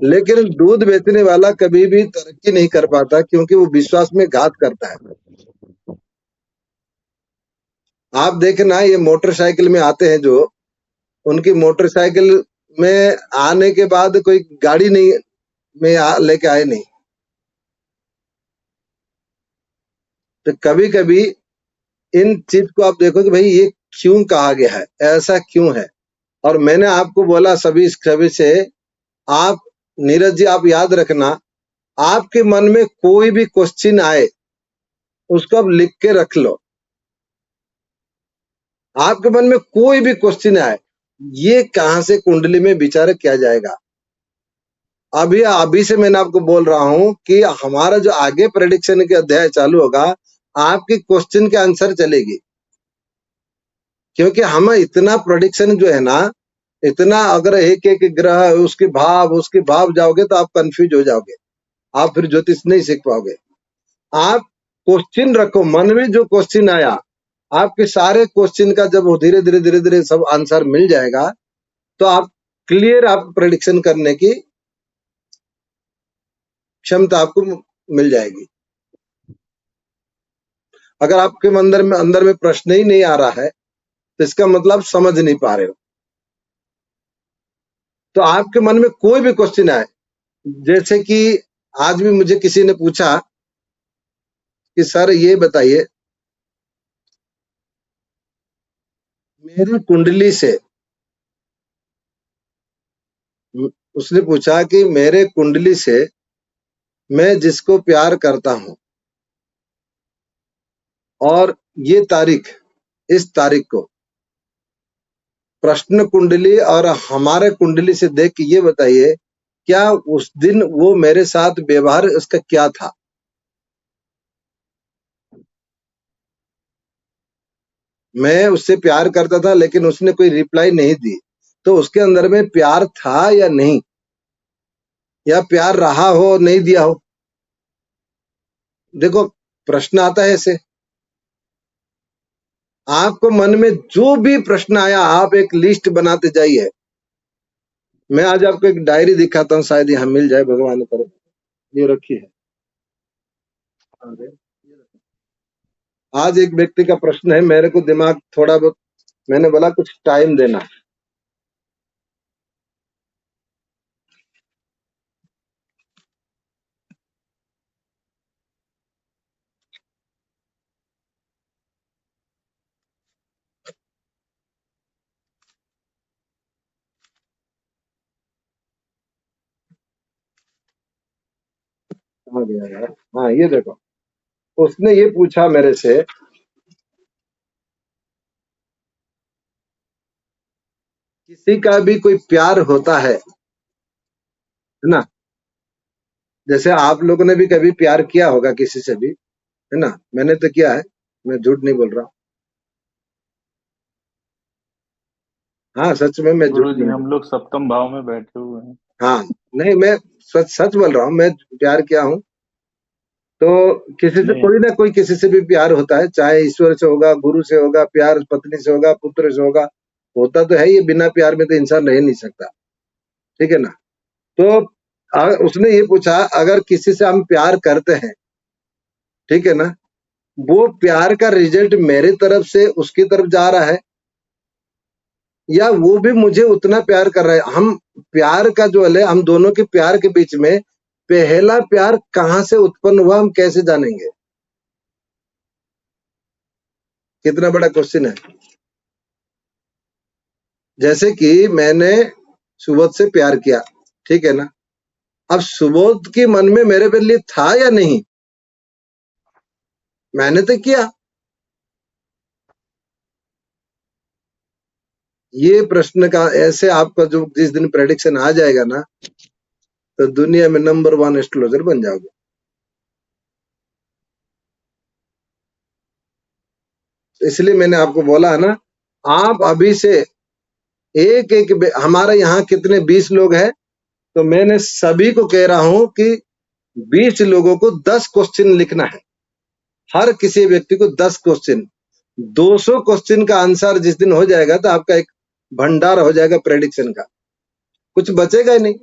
लेकिन दूध बेचने वाला कभी भी तरक्की नहीं कर पाता, क्योंकि वो विश्वास में घात करता है। आप देखना, ये मोटरसाइकिल में आते हैं जो, उनकी मोटरसाइकिल में आने के बाद कोई गाड़ी नहीं में लेके आए नहीं। तो कभी कभी इन चीज को आप देखो कि भाई ये क्यों कहा गया है, ऐसा क्यों है। और मैंने आपको बोला सभी से, आप नीरज जी आप याद रखना, आपके मन में कोई भी क्वेश्चन आए उसको आप लिख के रख लो। आपके मन में कोई भी क्वेश्चन आए, ये कहां से कुंडली में विचार किया जाएगा। अभी से मैंने आपको बोल रहा हूं कि हमारा जो आगे प्रेडिक्शन के अध्याय चालू होगा, आपकी क्वेश्चन के आंसर चलेगी। क्योंकि हम इतना प्रेडिक्शन जो है ना, इतना अगर एक एक ग्रह उसके भाव जाओगे तो आप कंफ्यूज हो जाओगे, आप फिर ज्योतिष नहीं सीख पाओगे। आप क्वेश्चन रखो, मन में जो क्वेश्चन आया आपके सारे क्वेश्चन का जब वो धीरे धीरे धीरे धीरे सब आंसर मिल जाएगा तो आप क्लियर आप प्रेडिक्शन करने की क्षमता आपको मिल जाएगी। अगर आपके अंदर में प्रश्न ही नहीं आ रहा है तो इसका मतलब समझ नहीं पा रहे हो। तो आपके मन में कोई भी क्वेश्चन आए, जैसे कि आज भी मुझे किसी ने पूछा कि सर ये बताइए मेरी कुंडली से, उसने पूछा कि मेरे कुंडली से मैं जिसको प्यार करता हूं और ये तारीख, इस तारीख को प्रश्न कुंडली और हमारे कुंडली से देख के ये बताइए क्या उस दिन वो मेरे साथ व्यवहार उसका क्या था। मैं उससे प्यार करता था लेकिन उसने कोई रिप्लाई नहीं दी, तो उसके अंदर में प्यार था या नहीं, या प्यार रहा हो नहीं दिया हो। देखो प्रश्न आता है ऐसे, आपको मन में जो भी प्रश्न आया आप एक लिस्ट बनाते जाइए। मैं आज आपको एक डायरी दिखाता हूँ, शायद यहाँ मिल जाए, भगवान करे। ये रखी है। आज एक व्यक्ति का प्रश्न है, मेरे को दिमाग थोड़ा बहुत, मैंने बोला कुछ टाइम देना। आ गया यार। हाँ ये देखो, उसने ये पूछा मेरे से, किसी का भी कोई प्यार होता है ना, जैसे आप लोगों ने भी कभी प्यार किया होगा किसी से भी, है ना। मैंने तो किया है, मैं झूठ नहीं बोल रहा। हाँ सच में, मैं झूठ गुरु जी नहीं। हम लोग सप्तम भाव में बैठे हुए हैं। हाँ नहीं, मैं सच सच बोल रहा हूँ, मैं प्यार किया हूँ। तो किसी से, कोई ना कोई किसी से भी प्यार होता है, चाहे ईश्वर से होगा, गुरु से होगा, प्यार पत्नी से होगा, पुत्र से होगा, होता तो है। ये बिना प्यार में तो इंसान रह नहीं सकता, ठीक है ना। तो उसने ये पूछा, अगर किसी से हम प्यार करते हैं, ठीक है ना, वो प्यार का रिजल्ट मेरे तरफ से उसकी तरफ जा रहा है या वो भी मुझे उतना प्यार कर रहा है। हम प्यार का जो है, हम दोनों के प्यार के बीच में पहला प्यार कहाँ से उत्पन्न हुआ, हम कैसे जानेंगे। कितना बड़ा क्वेश्चन है। जैसे कि मैंने सुबोध से प्यार किया, ठीक है ना, अब सुबोध के मन में मेरे पे लिए था या नहीं, मैंने तो किया। ये प्रश्न का ऐसे आपका जो जिस दिन प्रेडिक्शन आ जाएगा ना, तो दुनिया में नंबर 1 एस्ट्रोलॉजर बन जाओगे। इसलिए मैंने आपको बोला है ना, आप अभी से एक एक, हमारे यहाँ कितने 20 लोग हैं, तो मैंने सभी को कह रहा हूं कि 20 लोगों को 10 क्वेश्चन लिखना है। हर किसी व्यक्ति को 10 क्वेश्चन, 200 क्वेश्चन का आंसर जिस दिन हो जाएगा तो आपका एक भंडार हो जाएगा प्रेडिक्शन का, कुछ बचेगा ही नहीं।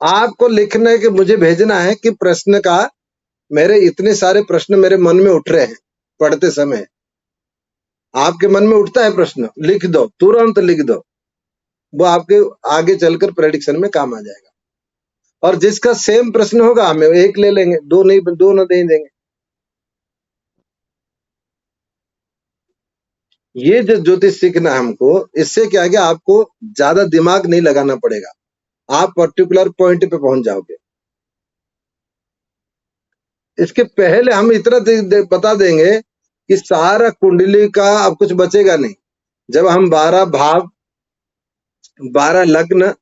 आपको लिखना है कि मुझे भेजना है कि प्रश्न का, मेरे इतने सारे प्रश्न मेरे मन में उठ रहे हैं पढ़ते समय। आपके मन में उठता है प्रश्न, लिख दो, तुरंत लिख दो, वो आपके आगे चलकर प्रेडिक्शन में काम आ जाएगा। और जिसका सेम प्रश्न होगा हमें एक ले लेंगे, दो नहीं देंगे। ये जो ज्योतिष सीखना है हमको, इससे क्या है कि आपको ज्यादा दिमाग नहीं लगाना पड़ेगा, आप पर्टिकुलर पॉइंट पे पहुंच जाओगे। इसके पहले हम इतना बता देंगे कि सारा कुंडली का अब कुछ बचेगा नहीं। जब हम 12 भाव, 12 लग्न,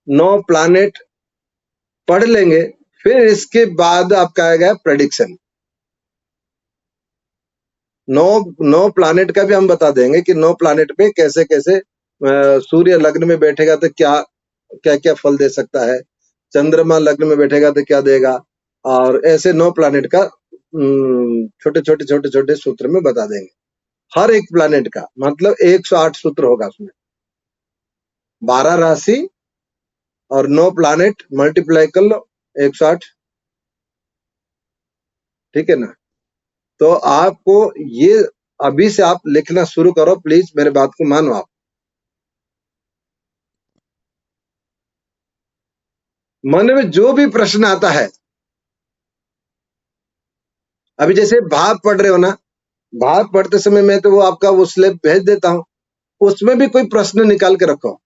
9 प्लैनेट पढ़ लेंगे, फिर इसके बाद आपका आएगा प्रेडिक्शन। 9 प्लैनेट का भी हम बता देंगे कि 9 प्लैनेट पे कैसे कैसे सूर्य लग्न में बैठेगा तो क्या क्या क्या फल दे सकता है, चंद्रमा लग्न में बैठेगा तो क्या देगा, और ऐसे 9 प्लैनेट का छोटे छोटे छोटे छोटे सूत्र में बता देंगे। हर एक प्लैनेट का मतलब 108 सूत्र होगा उसमें, 12 राशि और 9 प्लैनेट मल्टीप्लाई कर लो 108, ठीक है ना। तो आपको ये अभी से आप लिखना शुरू करो, प्लीज मेरे बात को मानो आप। मन में जो भी प्रश्न आता है, अभी जैसे भाव पढ़ रहे हो ना, भाव पढ़ते समय मैं तो वो आपका वो स्लिप भेज देता हूं, उसमें भी कोई प्रश्न निकाल के रखो।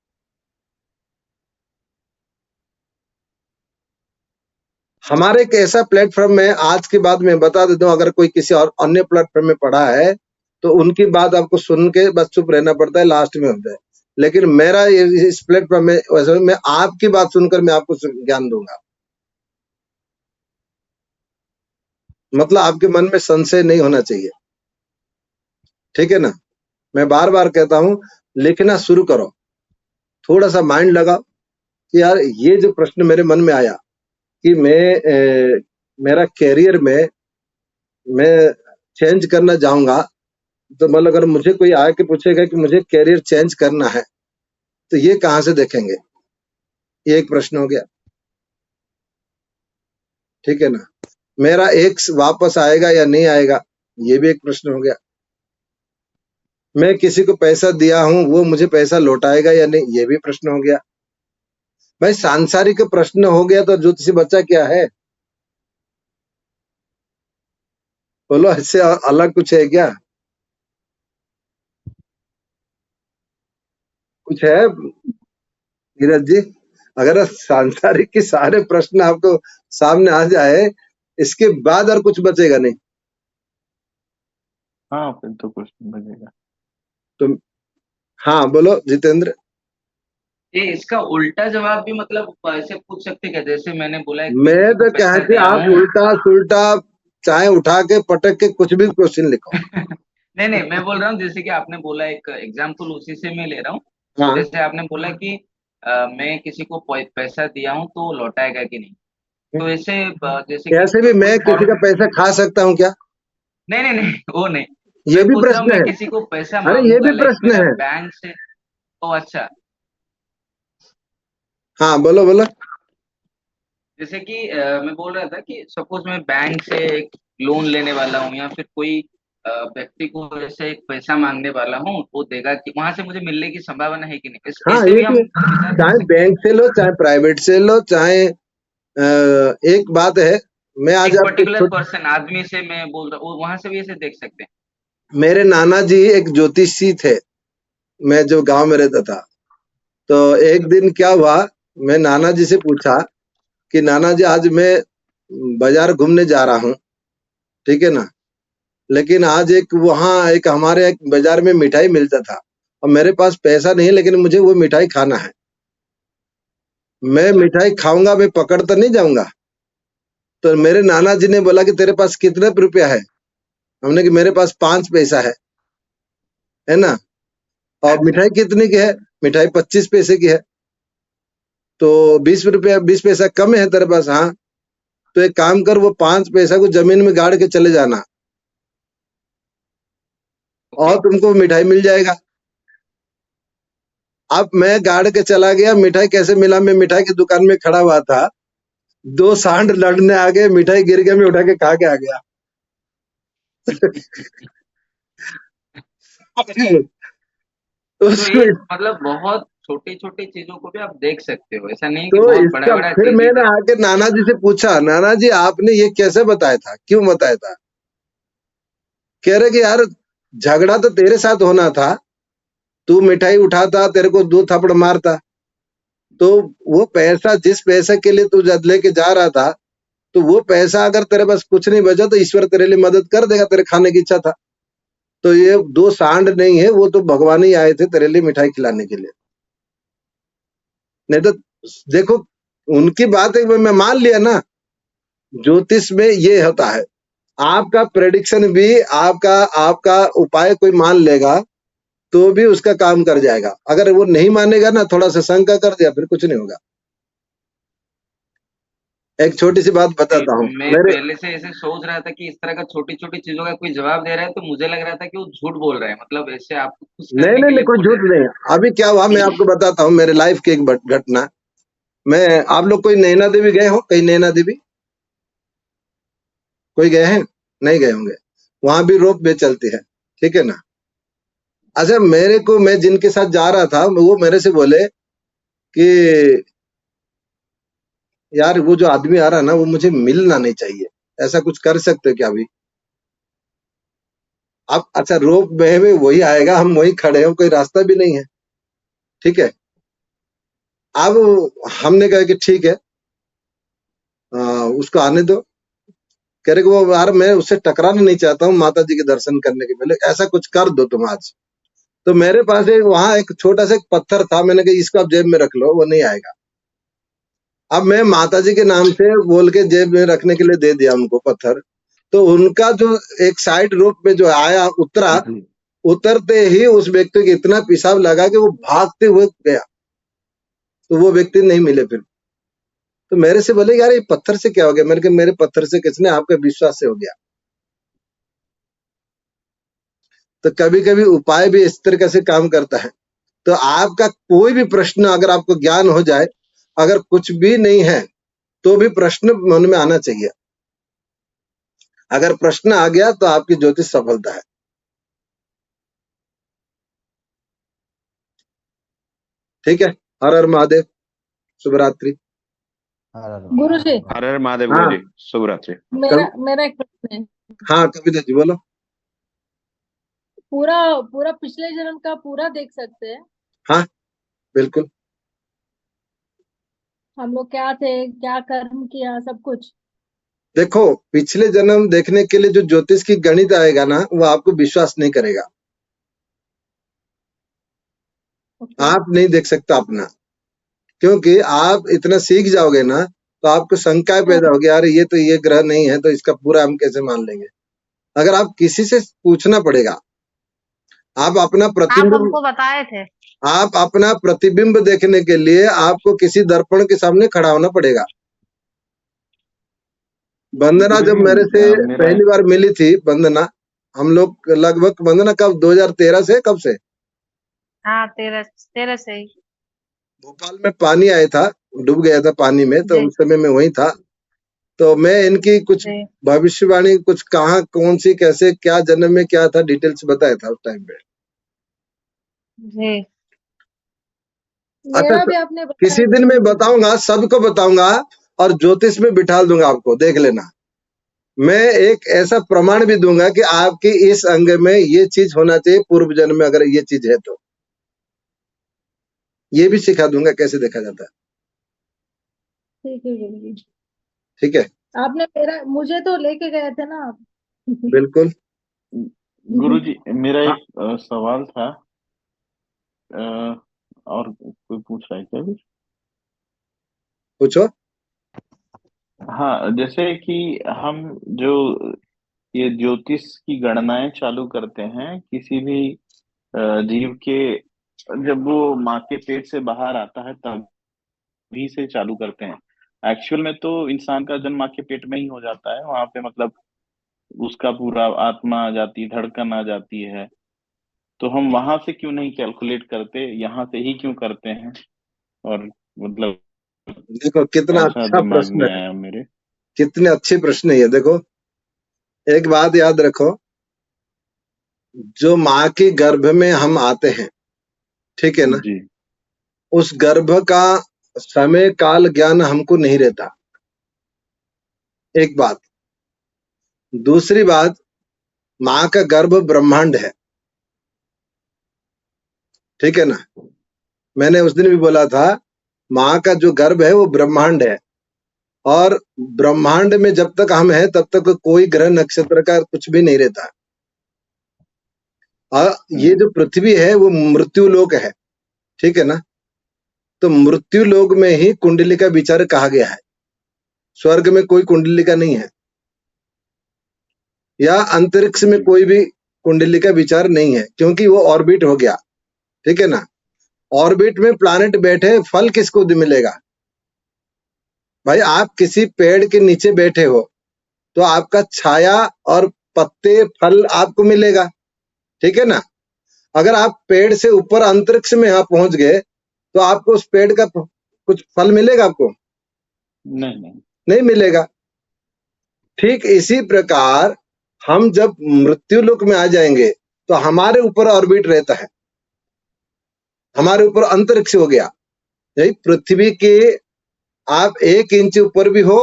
हमारे एक ऐसा प्लेटफॉर्म है, आज के बाद मैं बता देता हूँ, अगर कोई किसी और अन्य प्लेटफॉर्म में पढ़ा है तो उनकी बात आपको सुन के बस चुप रहना पड़ता है, लास्ट में होता है। लेकिन मेरा इस प्लेटफॉर्म में वैसे मैं आपकी बात सुनकर मैं आपको ज्ञान दूंगा, मतलब आपके मन में संशय नहीं होना चाहिए, ठीक है ना। मैं बार बार कहता हूं, लिखना शुरू करो, थोड़ा सा माइंड लगाओ कि यार ये जो प्रश्न मेरे मन में आया कि मेरा कैरियर में मैं चेंज करना चाहूंगा, तो मतलब अगर मुझे कोई आके पूछेगा कि मुझे कैरियर चेंज करना है तो ये कहां से देखेंगे, ये एक प्रश्न हो गया, ठीक है ना। मेरा एक्स वापस आएगा या नहीं आएगा, ये भी एक प्रश्न हो गया। मैं किसी को पैसा दिया हूं, वो मुझे पैसा लौटाएगा या नहीं, ये भी प्रश्न हो गया। भाई सांसारिक प्रश्न हो गया तो ज्योतिषी बच्चा क्या है, बोलो, इससे अलग कुछ है क्या, कुछ है नीरज जी? अगर सांसारिक के सारे प्रश्न आपको सामने आ जाए, इसके बाद और कुछ बचेगा नहीं। हाँ फिर तो कुछ नहीं बचेगा। तो हाँ बोलो जितेंद्र। ये इसका उल्टा जवाब भी मतलब ऐसे पूछ सकते क्या, जैसे मैंने बोला मैं तो कहते आप उल्टा सुल्टा चाहे उठा के पटक के कुछ भी क्वेश्चन लिखो। नहीं नहीं, मैं बोल रहा हूँ जैसे कि आपने बोला, एक एग्जाम्पल उसी से मैं ले रहा हूँ। हाँ। जैसे आपने बोला कि मैं किसी को पैसा दिया हूँ तो लौटाएगा कि नहीं, तो ऐसे जैसे कि कैसे भी मैं किसी का पैसा खा सकता हूँ क्या? नहीं नहीं नहीं, वो नहीं, ये भी पूछ रहा हूँ प्रश्न मैं है। किसी को पैसा अरे ये मांगूंगा, भी प्रश्न मेरा है। बैंक से। ओ अच्छा, हाँ बोलो बोलो। जैसे कि मैं बोल रहा था कि सपोज मैं बैंक से एक लोन लेने वाला हूँ, या फिर कोई व्यक्ति को जैसे एक पैसा मांगने वाला हूँ, वो देगा कि वहां से मुझे मिलने की संभावना है कि नहीं, हाँ ऐसे ये भी हम भी, विचार कर चाहे सकते बैंक से लो चाहे प्राइवेट से लो, चाहे एक बात है, मैं हैं। आज एक आपको पर्टिकुलर पर्सन आदमी से मैं बोल रहा हूँ, वहां से भी ऐसे देख सकते हैं। मेरे नाना जी एक ज्योतिषी थे, मैं जो गांव में रहता था, तो एक दिन क्या हुआ, मैं नाना जी से पूछा कि नाना जी आज मैं बाजार घूमने जा रहा हूँ, ठीक है ना, लेकिन आज एक वहाँ एक हमारे एक बाजार में मिठाई मिलता था और मेरे पास पैसा नहीं है, लेकिन मुझे वो मिठाई खाना है, मैं मिठाई खाऊंगा, मैं पकड़ तो नहीं जाऊंगा। तो मेरे नाना जी ने बोला कि तेरे पास कितने रुपया है, हमने कि मेरे पास 5 पैसा है ना, और मिठाई कितनी की है, मिठाई 25 पैसे की है, तो 20 रुपया 20 पैसा कम है तेरे पास, हाँ तो एक काम कर, वो 5 पैसा को जमीन में गाड़ के चले जाना और तुमको मिठाई मिल जाएगा। अब मैं गाड़ के चला गया, मिठाई कैसे मिला, मैं मिठाई की दुकान में खड़ा हुआ था, 2 सांड लड़ने आ गए, मिठाई गिर गया, मैं उठा के खा के आ गया। तो ये मतलब बहुत छोटी छोटी चीजों को भी आप देख सकते हो, ऐसा नहीं कि तो बहुत इसका बड़ा बड़ा फिर चीज ही मैंने आके नाना जी से पूछा, नाना जी आपने ये कैसे बताया था, क्यों बताया था? कह रहे कि यार झगड़ा तो तेरे साथ होना था, तू मिठाई उठाता, तेरे को 2 थप्पड़ मारता, तो वो पैसा जिस पैसे के लिए तू जब लेके जा रहा था, तो वो पैसा अगर तेरे पास कुछ नहीं बचा तो ईश्वर तेरे लिए मदद कर देगा, तेरे खाने की इच्छा था। तो ये 2 सांड नहीं है, वो तो भगवान ही आए थे तेरे लिए मिठाई खिलाने के लिए। नहीं तो देखो उनकी बात है, मैं मान लिया ना, ज्योतिष में ये होता है, आपका प्रेडिक्शन भी आपका आपका उपाय कोई मान लेगा तो भी उसका काम कर जाएगा, अगर वो नहीं मानेगा ना, थोड़ा सा शंका कर दिया, फिर कुछ नहीं होगा। एक छोटी सी बात बताता हूँ मैं मेरे। पहले से ऐसे सोच रहा था कि इस तरह का छोटी छोटी चीजों का कोई जवाब दे रहा है, तो मुझे लग रहा था कि वो झूठ बोल रहा है, मतलब ऐसे आपको खुश नहीं करने नहीं के नहीं, लिए कोई बोल झूठ रहा नहीं। अभी क्या हुआ मैं आपको बताता हूँ, मेरे लाइफ की एक घटना। मैं, आप लोग कोई नैना देवी गए हो? कहीं नैना देवी कोई गए हैं? नहीं गए होंगे। वहां भी रोप वे चलती है, ठीक है ना। अच्छा, मेरे को, मैं जिनके साथ जा रहा था वो मेरे से बोले कि यार वो जो आदमी आ रहा है ना वो मुझे मिलना नहीं चाहिए, ऐसा कुछ कर सकते हो क्या अभी आप? अच्छा, रोप वे में वही आएगा, हम वही खड़े हो, कोई रास्ता भी नहीं है, ठीक है। अब हमने कहा कि ठीक है, उसको आने दो। कह रहे कि वो यार मैं उससे टकराना नहीं चाहता हूँ माता जी के दर्शन करने के पहले, ऐसा कुछ कर दो तुम आज। तो मेरे पास एक वहां एक छोटा सा एक पत्थर था, मैंने कहा इसको आप जेब में रख लो, वो नहीं आएगा। अब मैं माता जी के नाम से बोल के जेब में रखने के लिए दे दिया उनको पत्थर। तो उनका जो एक साइड रोप में जो आया उतरा, उतरते ही उस व्यक्ति को इतना पेशाब लगा कि वो भागते हुए गया, तो वो व्यक्ति नहीं मिले फिर। तो मेरे से बोले यार ये पत्थर से क्या हो गया? मैंने कहा मेरे पत्थर से किसने, आपके विश्वास से हो गया। तो कभी कभी उपाय भी इस तरीके से काम करता है। तो आपका कोई भी प्रश्न अगर आपको ज्ञान हो जाए, अगर कुछ भी नहीं है तो भी प्रश्न मन में आना चाहिए। अगर प्रश्न आ गया तो आपकी ज्योतिष सफलता है। ठीक है। हर हर महादेव, शुभ रात्रि। गुरु जी, हर हर महादेव हाँ गुरु जी, शुभ रात्रि। मेरा एक प्रश्न है। हाँ कविता जी बोलो। पूरा पूरा पिछले जन्म का पूरा देख सकते हैं? हाँ बिल्कुल। हम लोग क्या थे, क्या कर्म किया, सब कुछ? देखो, पिछले जन्म देखने के लिए जो ज्योतिष की गणित आएगा ना, वो आपको विश्वास नहीं करेगा। आप नहीं देख सकता अपना, क्योंकि आप इतना सीख जाओगे ना तो आपको शंकाएं पैदा होगी, अरे ये तो ये ग्रह नहीं है तो इसका पूरा हम कैसे मान लेंगे। अगर आप किसी से पूछना पड़ेगा, आप अपना आप प्रतिबिंब, हमको बताए थे। आप अपना प्रतिबिंब देखने के लिए आपको किसी दर्पण के सामने खड़ा होना पड़ेगा। वंदना जब मेरे से पहली बार मिली थी, वंदना, हम लोग लगभग, वंदना कब 2013 से, कब से? हाँ, 13 से ही। भोपाल में पानी आया था, डूब गया था पानी में, तो जी उस समय मैं वही था। तो मैं इनकी कुछ जी भविष्यवाणी, कुछ कहाँ, कौन सी, कैसे, क्या जन्म में क्या था, डिटेल्स बताया था उस टाइम पे। जी। अच्छा, मेरा भी आपने किसी बताया दिन मैं था। बताऊंगा, सबको बताऊंगा और ज्योतिष में बिठा दूंगा आपको, देख लेना। मैं एक ऐसा प्रमाण भी दूंगा कि आपके इस अंग में ये चीज होना चाहिए पूर्व जन्म में, अगर ये चीज है तो ये भी सिखा दूंगा कैसे देखा जाता है। ठीक है गुरु जी। ठीक है, आपने मुझे तो लेके गए थे ना आप। बिल्कुल। गुरुजी, मेरा एक सवाल था। और कोई पूछ रहा है क्या कुछ? पूछो। हाँ, जैसे कि हम जो ये ज्योतिष की गणनाएं चालू करते हैं किसी भी जीव के, जब वो माँ के पेट से बाहर आता है तभी से चालू करते हैं। एक्चुअल में तो इंसान का जन्म माँ के पेट में ही हो जाता है, वहां पे मतलब उसका पूरा आत्मा आ जाती है, धड़कन आ जाती है। तो हम वहां से क्यों नहीं कैलकुलेट करते, यहाँ से ही क्यों करते हैं? और मतलब देखो कितना ऐसा अच्छा दिमाग प्रश्न में है, आया मेरे। कितने अच्छे प्रश्न है ये। देखो, एक बात याद रखो, जो माँ के गर्भ में हम आते हैं, ठीक है ना, जी उस गर्भ का समय काल ज्ञान हमको नहीं रहता, एक बात। दूसरी बात, माँ का गर्भ ब्रह्मांड है, ठीक है ना। मैंने उस दिन भी बोला था, माँ का जो गर्भ है वो ब्रह्मांड है, और ब्रह्मांड में जब तक हम हैं तब तक कोई ग्रह नक्षत्र का कुछ भी नहीं रहता। और ये जो पृथ्वी है वो मृत्यु लोक है, ठीक है ना। तो मृत्यु लोक में ही कुंडली का विचार कहा गया है, स्वर्ग में कोई कुंडली का नहीं है, या अंतरिक्ष में कोई भी कुंडली का विचार नहीं है, क्योंकि वो ऑर्बिट हो गया, ठीक है ना। ऑर्बिट में प्लैनेट बैठे, फल किसको मिलेगा? भाई आप किसी पेड़ के नीचे बैठे हो तो आपका छाया और पत्ते फल आपको मिलेगा, ठीक है ना। अगर आप पेड़ से ऊपर अंतरिक्ष में यहाँ पहुंच गए तो आपको उस पेड़ का कुछ फल मिलेगा आपको? नहीं नहीं मिलेगा। ठीक इसी प्रकार हम जब मृत्यु लोक में आ जाएंगे तो हमारे ऊपर ऑर्बिट रहता है, हमारे ऊपर अंतरिक्ष हो गया। यही पृथ्वी के आप 1 इंच ऊपर भी हो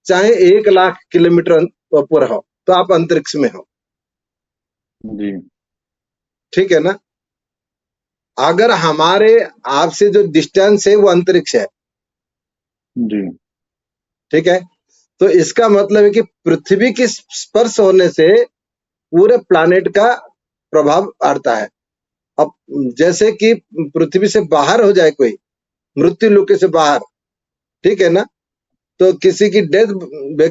चाहे 1,00,000 किलोमीटर ऊपर हो तो आप अंतरिक्ष में हो, जी ठीक है ना। अगर हमारे आपसे जो डिस्टेंस है वो अंतरिक्ष है, जी ठीक है। तो इसका मतलब है कि पृथ्वी के स्पर्श होने से पूरे प्लानेट का प्रभाव आता है। अब जैसे कि पृथ्वी से बाहर हो जाए कोई, मृत्यु लोक से बाहर, ठीक है ना, तो किसी की डेथ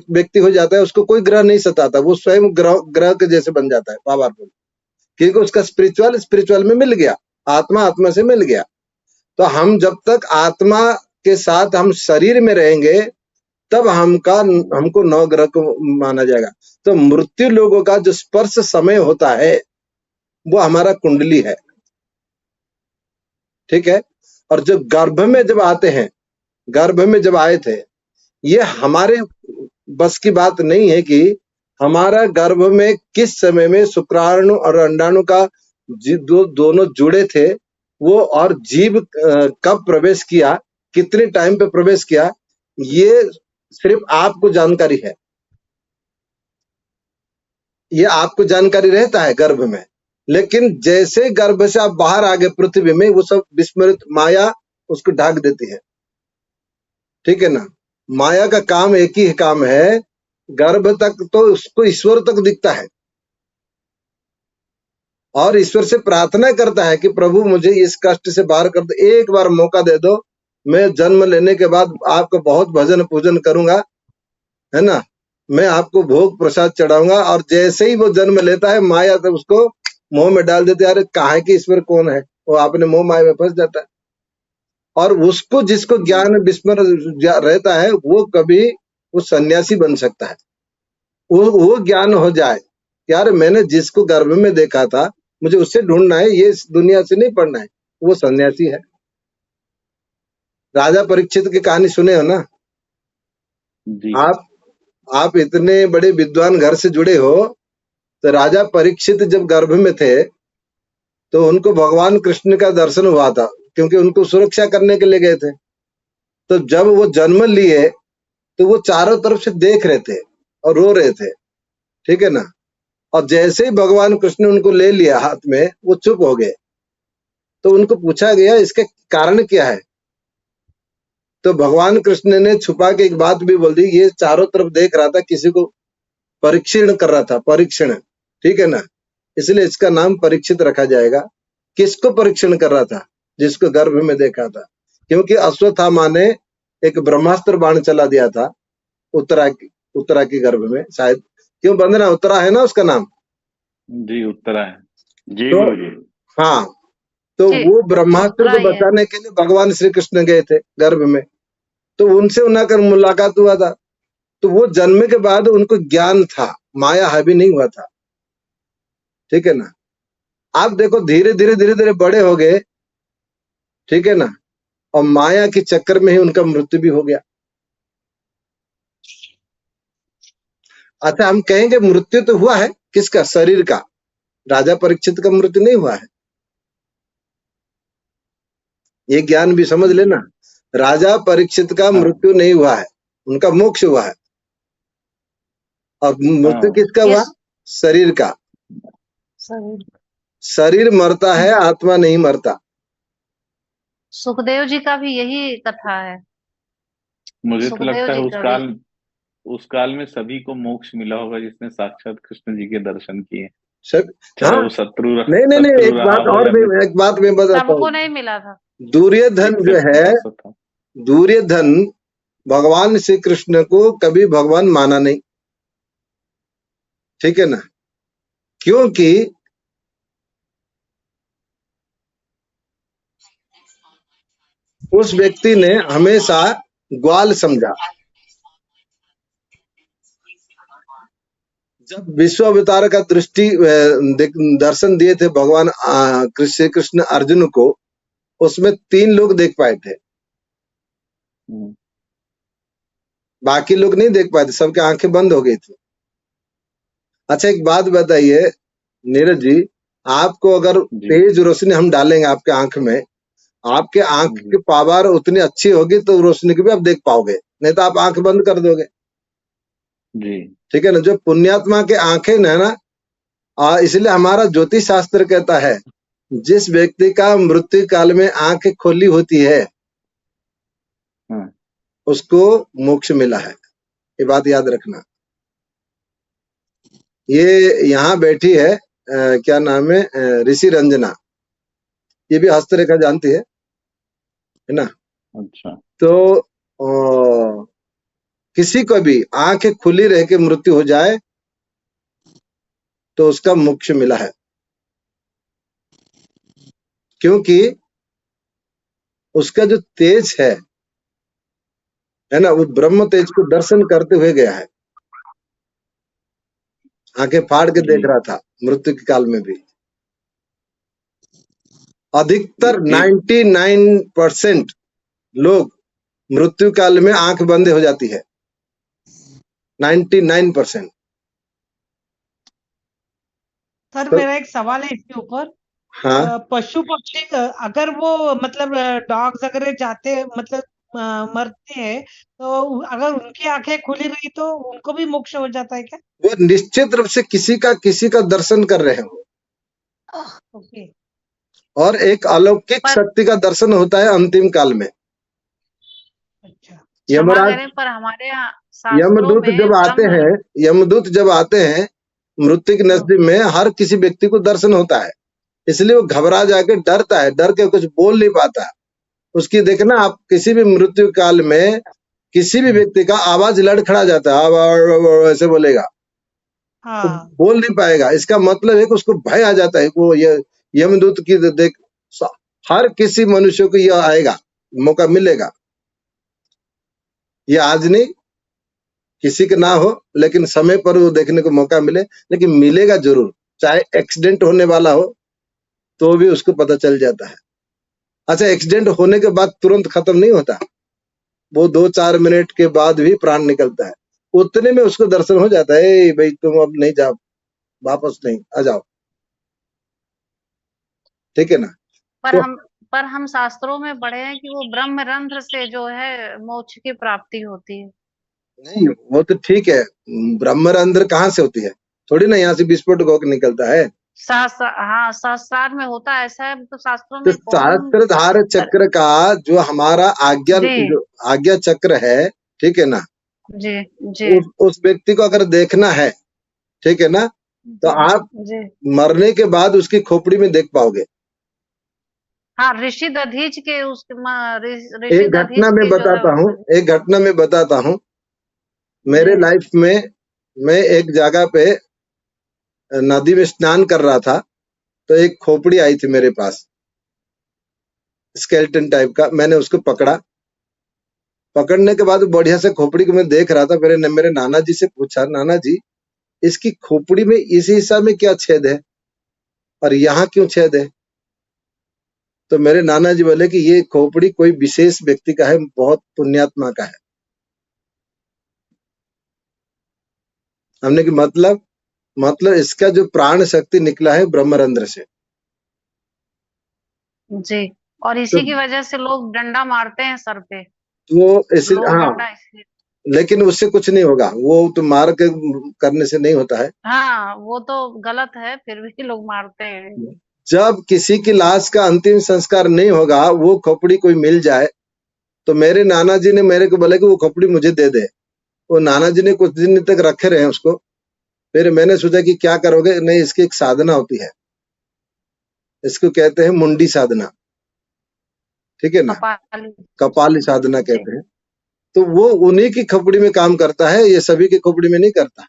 व्यक्ति हो जाता है, उसको कोई ग्रह नहीं सताता, वो स्वयं ग्रह के जैसे बन जाता है पावरफुल, क्योंकि उसका स्पिरिचुअल में मिल गया, आत्मा से मिल गया। तो हम जब तक आत्मा के साथ हम शरीर में रहेंगे तब हमको नवग्रह को माना जाएगा। तो मृत्यु लोगों का जो स्पर्श समय होता है वो हमारा कुंडली है, ठीक है। और जो गर्भ में जब आते हैं, गर्भ में जब आए थे, ये हमारे बस की बात नहीं है कि हमारा गर्भ में किस समय में शुक्राणु और अंडाणु का दोनों जुड़े थे वो, और जीव कब प्रवेश किया, कितने टाइम पे प्रवेश किया, ये सिर्फ आपको जानकारी है, ये आपको जानकारी रहता है गर्भ में। लेकिन जैसे गर्भ से आप बाहर आ गए पृथ्वी में, वो सब विस्मृत माया उसको ढक देती है, ठीक है ना। माया का काम एक ही काम है, गर्भ तक तो उसको ईश्वर तक दिखता है और ईश्वर से प्रार्थना करता है कि प्रभु मुझे इस कष्ट से बाहर कर दो, एक बार मौका दे दो, मैं जन्म लेने के बाद आपका बहुत भजन पूजन करूंगा, है ना, मैं आपको भोग प्रसाद चढ़ाऊंगा। और जैसे ही वो जन्म लेता है माया तो उसको मोह में डाल देते हैं, अरे काहे कि ईश्वर कौन है, वो आपने मोह माया में फंस जाता है। और उसको जिसको ज्ञान विस्मर रहता है वो कभी वो सन्यासी बन सकता है, वो ज्ञान हो जाए, यार मैंने जिसको गर्भ में देखा था मुझे उससे ढूंढना है, ये इस दुनिया से नहीं पढ़ना है, वो सन्यासी है। राजा परीक्षित की कहानी सुने हो ना जी आप इतने बड़े विद्वान घर से जुड़े हो, तो राजा परीक्षित जब गर्भ में थे तो उनको भगवान कृष्ण का दर्शन हुआ था, क्योंकि उनको सुरक्षा करने के लिए गए थे। तो जब वो जन्म लिए तो वो चारों तरफ से देख रहे थे और रो रहे थे, ठीक है ना। और जैसे ही भगवान कृष्ण ने उनको ले लिया हाथ में, वो चुप हो गए। तो उनको पूछा गया इसके कारण क्या है, तो भगवान कृष्ण ने छुपा के एक बात भी बोल दी, ये चारों तरफ देख रहा था, किसी को परीक्षण कर रहा था, परीक्षण, ठीक है ना, इसलिए इसका नाम परीक्षित रखा जाएगा। किसको परीक्षण कर रहा था? जिसको गर्भ में देखा था, क्योंकि अश्वत्थामा ने एक ब्रह्मास्त्र बाण चला दिया था उत्तरा की गर्भ में, शायद, क्यों वंदना, उत्तरा है ना उसका नाम? जी उत्तरा है जी तो गुरुजी। हाँ, तो जी, वो ब्रह्मास्त्र उत्तरा को ही है। बचाने के लिए भगवान श्री कृष्ण गए थे गर्भ में, तो उनसे उनका मुलाकात हुआ था। तो वो जन्म के बाद उनको ज्ञान था, माया हावी नहीं हुआ था, ठीक है ना। आप देखो धीरे धीरे बड़े हो गए, ठीक है ना, और माया के चक्कर में ही उनका मृत्यु भी हो गया। अच्छा, हम कहेंगे मृत्यु तो हुआ है, किसका? शरीर का। राजा परीक्षित का मृत्यु नहीं हुआ है, ये ज्ञान भी समझ लेना। राजा परीक्षित का मृत्यु नहीं हुआ है, उनका मोक्ष हुआ है। और मृत्यु किसका हुआ? शरीर का। शरीर मरता है, आत्मा नहीं मरता। सुखदेव जी का भी यही कथा है। मुझे तो सुखदेव लगता है जी का भी। उस काल में सभी को मोक्ष मिला होगा जिसने साक्षात कृष्ण जी के दर्शन किए, सब, चाहे हाँ, वो शत्रु नहीं, शत्रु एक रहा बात हो और या भी, मित्र। एक बात मैं बताता सबको हूँ। नहीं मिला था। दुर्योधन जो है, दुर्योधन भगवान श्री कृष्ण को कभी भगवान माना नहीं, ठीक है ना, क्योंकि उस व्यक्ति ने हमेशा ग्वाल समझा, जब विश्व अवतार का दर्शन दिए थे भगवान श्री कृष्ण अर्जुन को, उसमें 3 लोग देख पाए थे, बाकी लोग नहीं देख पाए थे, सबके आंखें बंद हो गई थी। अच्छा एक बात बताइए नीरज जी, आपको अगर तेज रोशनी हम डालेंगे आपके आंख में, आपके आंख की पावर उतनी अच्छी होगी तो रोशनी को भी आप देख पाओगे, नहीं तो आप आंख बंद कर दोगे जी। ठीक है ना। जो पुण्यात्मा के आंखें है ना, इसलिए हमारा ज्योतिष शास्त्र कहता है जिस व्यक्ति का मृत्यु काल में आंखें खोली होती है उसको मोक्ष मिला है। ये बात याद रखना। ये यहाँ बैठी है क्या नाम है, ऋषि रंजना, ये भी हस्तरेखा जानती है ना। अच्छा। तो किसी को भी आंखें खुली रह के मृत्यु हो जाए तो उसका मोक्ष मिला है, क्योंकि उसका जो तेज है ना, वो ब्रह्म तेज को दर्शन करते हुए गया है। आंखें फाड़ के देख रहा था मृत्यु के काल में भी। अधिकतर 99% लोग मृत्यु काल में आंख बंद हो जाती है, 99%। सर मेरा एक सवाल है इसके ऊपर। हाँ, पशु पक्षी अगर वो मतलब डॉग्स अगर जाते मतलब मरते हैं तो अगर उनकी आंखें खुली रही तो उनको भी मोक्ष हो जाता है क्या? वो निश्चित रूप से किसी का दर्शन कर रहे हो। ओके। और एक अलौकिक शक्ति का दर्शन होता है अंतिम काल में। अच्छा। यमराज, पर हमारे यहाँ यमदूत जब आते हैं, यमदूत जब आते हैं मृत्यु के नजदीक में, हर किसी व्यक्ति को दर्शन होता है, इसलिए वो घबरा जाके डरता है, डर के कुछ बोल नहीं पाता। उसकी देखना आप किसी भी मृत्यु काल में किसी भी व्यक्ति का आवाज लड़खड़ा जाता है, ऐसे बोलेगा, तो बोल नहीं पाएगा। इसका मतलब है कि उसको भय आ जाता है। वो यमदूत की देख, हर किसी मनुष्य को यह आएगा, मौका मिलेगा। ये आज नहीं, किसी के ना हो, लेकिन समय पर वो देखने को मौका मिले, लेकिन मिलेगा जरूर। चाहे एक्सीडेंट होने वाला हो तो भी उसको पता चल जाता है। अच्छा, एक्सीडेंट होने के बाद तुरंत खत्म नहीं होता, वो 2-4 मिनट के बाद भी प्राण निकलता है। उतने में उसको दर्शन हो जाता है, भाई तुम अब नहीं जाओ, वापस नहीं, आ जाओ, ठीक है ना। पर हम शास्त्रों में पढ़े हैं कि वो ब्रह्मरंध्र से जो है मोक्ष की प्राप्ति होती है। नहीं, वो तो ठीक है, ब्रह्मरंध्र कहाँ से होती है? थोड़ी ना यहाँ से विस्फोट होकर निकलता है। हाँ, शास्त्रार्थ में होता है ऐसा है, तो शास्त्रों तो में शास्त्रधार चक्र का जो हमारा आज्ञा चक्र है, ठीक है ना, जी। उस व्यक्ति को अगर देखना है, ठीक है ना, तो आप मरने के बाद उसकी खोपड़ी में देख पाओगे। हाँ, ऋषि दधीच के एक घटना में बताता हूँ। मेरे लाइफ में मैं एक जगह पे नदी में स्नान कर रहा था, तो एक खोपड़ी आई थी मेरे पास, स्केलेटन टाइप का। मैंने उसको पकड़ा, पकड़ने के बाद बढ़िया से खोपड़ी को मैं देख रहा था। मेरे नाना जी से पूछा, नाना जी इसकी खोपड़ी में इस हिस्सा में क्या छेद है और यहाँ क्यों छेद है? तो मेरे नाना जी बोले कि ये खोपड़ी कोई विशेष व्यक्ति का है, बहुत पुण्यात्मा का है। हमने कि मतलब इसका जो प्राण शक्ति निकला है ब्रह्मरंध्र से। जी, और इसी की वजह से लोग डंडा मारते हैं सर पे। वो हाँ, लेकिन उससे कुछ नहीं होगा, वो तो मार के करने से नहीं होता है। हाँ, वो तो गलत है, फिर भी लोग मारते हैं। जब किसी की लाश का अंतिम संस्कार नहीं होगा, वो खोपड़ी कोई मिल जाए, तो मेरे नाना जी ने मेरे को बोला कि वो खोपड़ी मुझे दे दे। वो नाना जी ने कुछ दिन तक रखे रहे उसको। फिर मैंने सोचा कि क्या करोगे? नहीं, इसकी एक साधना होती है, इसको कहते हैं मुंडी साधना, ठीक है ना, कपाली साधना कहते हैं। तो वो उन्हीं की खोपड़ी में काम करता है, ये सभी की खोपड़ी में नहीं करता।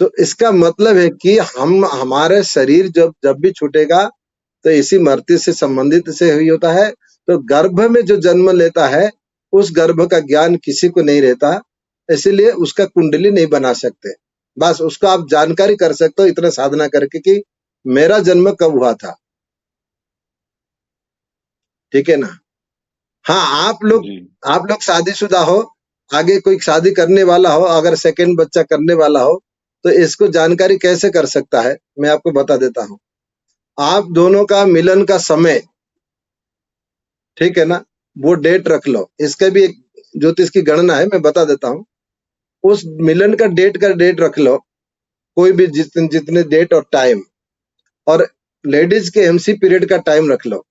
तो इसका मतलब है कि हमारे शरीर जब भी छूटेगा तो इसी मृत्यु से संबंधित से हुई होता है। तो गर्भ में जो जन्म लेता है उस गर्भ का ज्ञान किसी को नहीं रहता, इसीलिए उसका कुंडली नहीं बना सकते। बस उसको आप जानकारी कर सकते हो इतना साधना करके कि मेरा जन्म कब हुआ था। ठीक है ना? हाँ, आप लोग शादीशुदा हो, आगे कोई शादी करने वाला हो, अगर सेकंड बच्चा करने वाला हो, तो इसको जानकारी कैसे कर सकता है, मैं आपको बता देता हूँ। आप दोनों का मिलन का समय, ठीक है ना, वो डेट रख लो। इसका भी एक ज्योतिष की गणना है, मैं बता देता हूँ। उस मिलन का डेट रख लो, कोई भी जितने डेट और टाइम, और लेडीज के एमसी पीरियड का टाइम रख लो,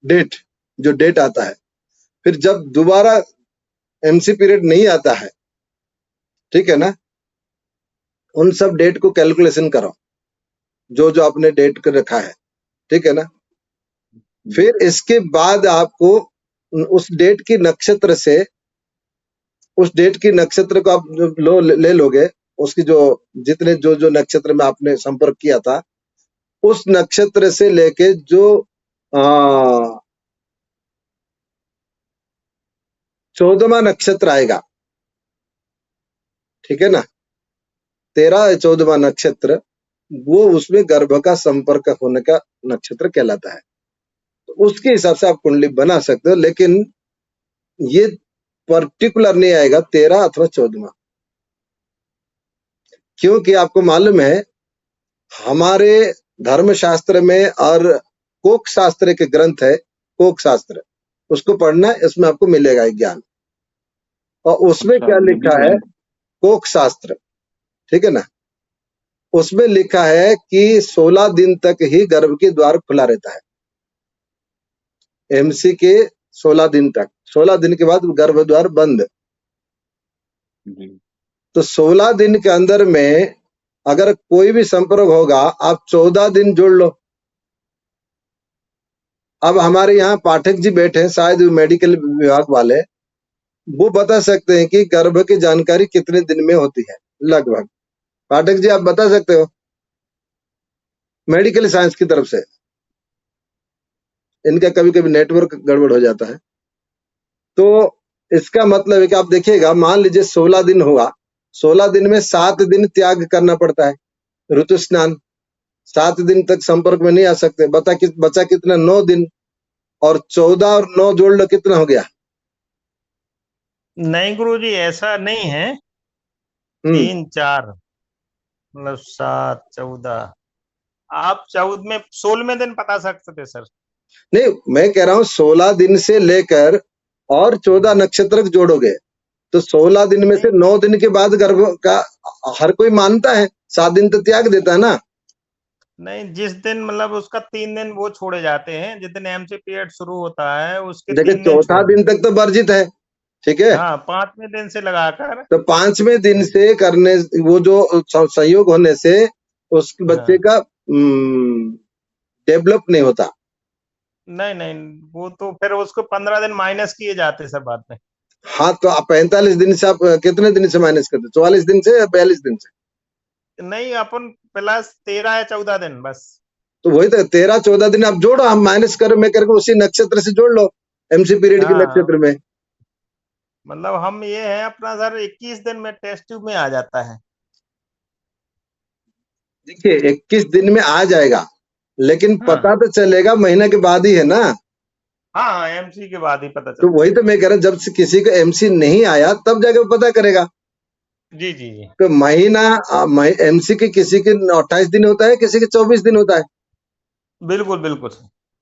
डेट, जो डेट आता है। फिर जब दोबारा एमसी पीरियड नहीं आता है, ठीक है ना, उन सब डेट को कैलकुलेशन करो, जो जो आपने डेट कर रखा है, ठीक है ना। फिर इसके बाद आपको उस डेट की नक्षत्र से, उस डेट की नक्षत्र को आप ले लोगे, उसकी जो जितने जो नक्षत्र में आपने संपर्क किया था, उस नक्षत्र से लेके जो 14वां नक्षत्र आएगा, ठीक है ना, 13 या 14वां नक्षत्र, वो उसमें गर्भ का संपर्क होने का नक्षत्र कहलाता है। तो उसके हिसाब से आप कुंडली बना सकते हो, लेकिन ये पर्टिकुलर नहीं आएगा 13 अथवा 14वां, क्योंकि आपको मालूम है हमारे धर्म शास्त्र में और कोक शास्त्र के ग्रंथ है, कोक शास्त्र, उसको पढ़ना, इसमें आपको मिलेगा ज्ञान। और उसमें क्या लिखा है, कोक शास्त्र, ठीक है ना, उसमें लिखा है कि 16 दिन तक ही गर्भ के द्वार खुला रहता है, एमसी के 16 दिन तक। 16 दिन के बाद गर्भ द्वार बंद। तो 16 दिन के अंदर में अगर कोई भी संपर्क होगा, आप 14 दिन जोड़ लो। अब हमारे यहाँ पाठक जी बैठे हैं, शायद मेडिकल विभाग वाले, वो बता सकते हैं कि गर्भ की जानकारी कितने दिन में होती है लगभग। पाठक जी, आप बता सकते हो मेडिकल साइंस की तरफ से? इनका कभी कभी नेटवर्क गड़बड़ हो जाता है। तो इसका मतलब है कि आप देखिएगा, मान लीजिए 16 दिन हुआ, 16 दिन में 7 दिन त्याग करना पड़ता है, ऋतु स्नान, 7 दिन तक संपर्क में नहीं आ सकते। बचा कितना? 9 दिन, और 14 और 9 जोड़ लो, कितना हो गया? नहीं गुरुजी, ऐसा नहीं है। 3 4 मतलब 7 14, आप 14 में 16वें दिन बता सकते थे सर। नहीं, मैं कह रहा हूँ 16 दिन से लेकर और 14 नक्षत्र जोड़ोगे तो 16 दिन में से 9 दिन के बाद गर्भ का हर कोई मानता है, 7 दिन तो त्याग देता है ना। नहीं, जिस दिन मतलब उसका 3 दिन वो छोड़े जाते हैं, जिस दिन एमसी पीरियड शुरू होता है उसके देखिए 3 दिन चौथा दिन तक तो वर्जित है, ठीक है। हाँ, 5वें दिन से लगाकर, तो 5वें दिन से करने, वो जो संयोग होने से उस बच्चे का डेवलप नहीं होता। नहीं, वो तो फिर उसको 15 दिन माइनस किए जाते सर बाद में। हाँ, तो आप 45 दिन से आप कितने दिन से माइनस करते? 44 दिन से या 42 दिन से? नहीं, अपन प्लस 13 या 14 दिन बस। तो वही तो 13-14 दिन आप जोड़ो, हम माइनस कर मैं करके उसी नक्षत्र से जोड़ लो, एमसी पीरियड के नक्षत्र में। मतलब हम ये है अपना सर 21 दिन में टेस्ट ट्यूब में आ जाता है। देखिए 21 दिन में आ जाएगा, लेकिन पता तो चलेगा महीने के बाद ही है ना। हाँ, एमसी के बाद ही पता चलता। तो वही तो मैं कह रहा हूँ, जब से किसी को एमसी नहीं आया तब जाके वो पता करेगा। जी। तो महीना एमसी के किसी के 28 दिन होता है, किसी के 24 दिन होता है। बिल्कुल।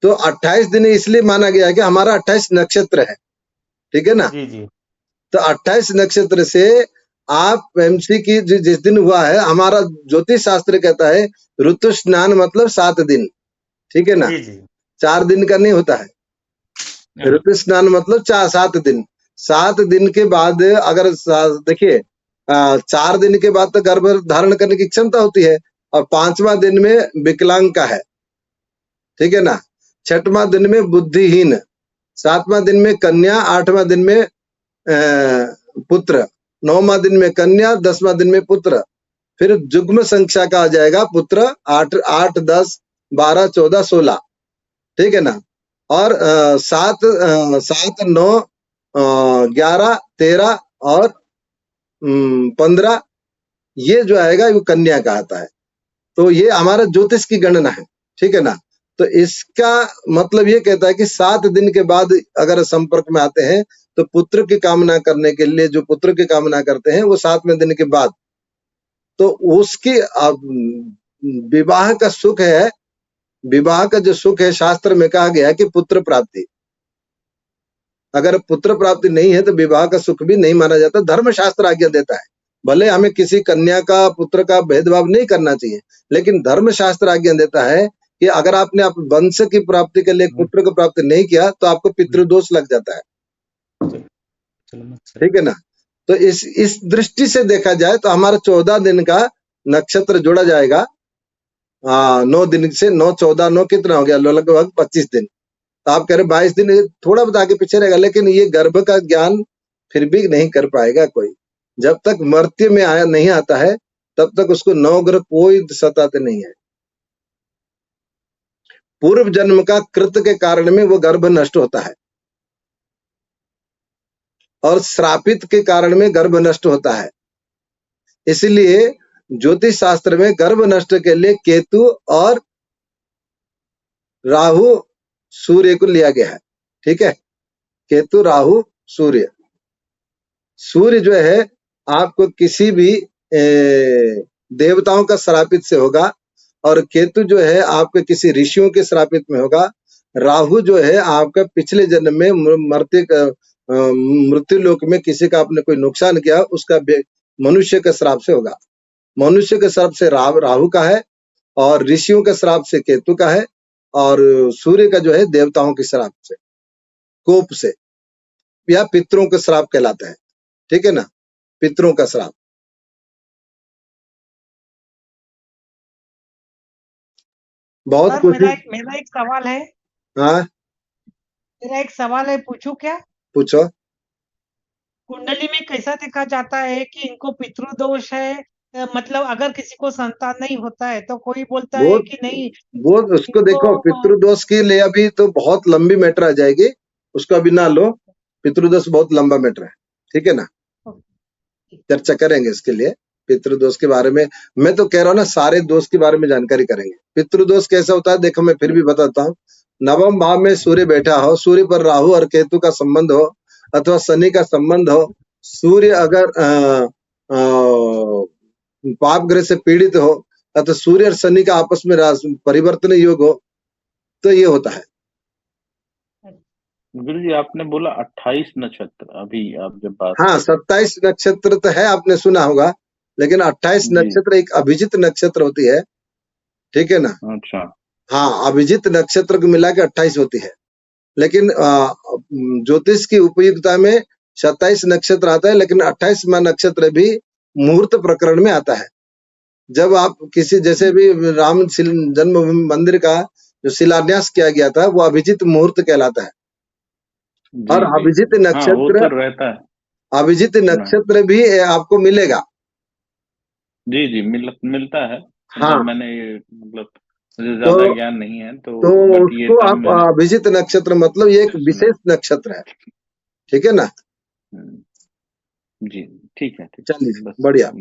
तो 28 दिन इसलिए माना गया है कि हमारा 28 नक्षत्र है, ठीक है ना। जी। तो 28 नक्षत्र से आप एमसी की जिस दिन हुआ है, हमारा ज्योतिष शास्त्र कहता है ऋतु स्नान मतलब 7 दिन, ठीक है ना। जी। 4 दिन का नहीं होता है ऋतु स्नान, मतलब 7 दिन। 7 दिन के बाद अगर देखिए 4 दिन के बाद तो गर्भ धारण करने की क्षमता होती है, और 5वां दिन में विकलांग का है, ठीक है ना। 6वां दिन में बुद्धिहीन, 7वां दिन में कन्या, 8वां दिन में पुत्र, 9वां दिन में कन्या, 10वां दिन में पुत्र। फिर जुग्म संख्या का आ जाएगा पुत्र 8, 10, 12, 14, 16, ठीक है ना। और 7, 9, 11, 13 और 15 ये जो आएगा वो कन्या का आता है। तो ये हमारा ज्योतिष की गणना है, ठीक है ना। तो इसका मतलब ये कहता है कि 7 दिन के बाद अगर संपर्क में आते हैं तो पुत्र की कामना करने के लिए जो पुत्र की कामना करते हैं वो 7वें दिन के बाद, तो उसकी विवाह का सुख है, विवाह का जो सुख है शास्त्र में कहा गया है कि पुत्र प्राप्ति। अगर पुत्र प्राप्ति नहीं है तो विवाह का सुख भी नहीं माना जाता। धर्मशास्त्र आज्ञा देता है, भले हमें किसी कन्या का पुत्र का भेदभाव नहीं करना चाहिए, लेकिन धर्मशास्त्र आज्ञा देता है कि अगर आपने आप वंश की प्राप्ति के लिए पुत्र को प्राप्त नहीं किया तो आपको पितृदोष लग जाता है, ठीक है ना। तो इस दृष्टि से देखा जाए तो हमारा 14 दिन का नक्षत्र जोड़ा जाएगा। 9 दिन से 9 14 9 कितना हो गया, लगभग 25 दिन। तो आप कह रहे 22 दिन, थोड़ा बहुत आगे पीछे रहेगा, लेकिन ये गर्भ का ज्ञान फिर भी नहीं कर पाएगा कोई। जब तक मर्त्य में आया नहीं आता है तब तक उसको नवग्रह कोई सताते नहीं है। पूर्व जन्म का कृत के कारण में वो गर्भ नष्ट होता है और श्रापित के कारण में गर्भ नष्ट होता है। इसलिए ज्योतिष शास्त्र में गर्भ नष्ट के लिए केतु और राहु सूर्य को लिया गया है, ठीक है। केतु राहु सूर्य, सूर्य जो है आपको किसी भी देवताओं का श्रापित से होगा, और केतु जो है आपके किसी ऋषियों के श्रापित में होगा। राहु जो है आपका पिछले जन्म में मृत्यु लोक में किसी का आपने कोई नुकसान किया, उसका मनुष्य के श्राप से होगा। मनुष्य के श्राप से राहु का है, और ऋषियों के श्राप से केतु का है, और सूर्य का जो है देवताओं के श्राप से, कोप से, या पितरों के श्राप कहलाता है, ठीक है ना, पितरों का श्राप। बहुत सर कुछ। मेरा एक सवाल है। हाँ मेरा एक सवाल है, पूछूं क्या? पूछो। कुंडली में कैसा देखा जाता है कि इनको पितृदोष है? मतलब अगर किसी को संतान नहीं होता है तो कोई बोलता है कि नहीं, वो उसको देखो, पितृदोष के लिए अभी तो बहुत लंबी मैटर आ जाएगी, उसको अभी ना लो। पितृदोष बहुत लंबा मैटर है, ठीक है ना, चर्चा करेंगे इसके लिए। पितृदोष के बारे में मैं तो कह रहा हूँ ना, सारे दोष के बारे में जानकारी करेंगे। पितृदोष कैसा होता है देखो, मैं फिर भी बताता हूँ। नवम भाव में सूर्य बैठा हो, सूर्य पर राहु और केतु का संबंध हो, अथवा शनि का संबंध हो, सूर्य अगर पाप ग्रह से पीड़ित हो, अथवा सूर्य और शनि का आपस में परिवर्तन योग हो, तो ये होता है। गुरु जी आपने बोला 28 नक्षत्र, अभी आप जब बात। हाँ 27 नक्षत्र तो है, आपने सुना होगा, लेकिन 28 नक्षत्र एक अभिजित नक्षत्र होती है, ठीक है ना। अच्छा। हाँ, अभिजित नक्षत्र को मिला के 28 होती है, लेकिन ज्योतिष की उपयुक्तता में 27 नक्षत्र आता है, लेकिन 28वां नक्षत्र भी मुहूर्त प्रकरण में आता है। जब आप किसी, जैसे भी राम जन्मभूमि मंदिर का जो शिलान्यास किया गया था, वो अभिजित मुहूर्त कहलाता है। और अभिजित नक्षत्र, वो तो रहता है, अभिजित नक्षत्र भी आपको मिलेगा। जी मिलता है। हाँ मैंने मतलब मुझे ज्यादा ज्ञान नहीं है तो उसको आप अभिजित नक्षत्र मतलब ये एक विशेष नक्षत्र है, ठीक है ना। जी ठीक है, चलिए बढ़िया।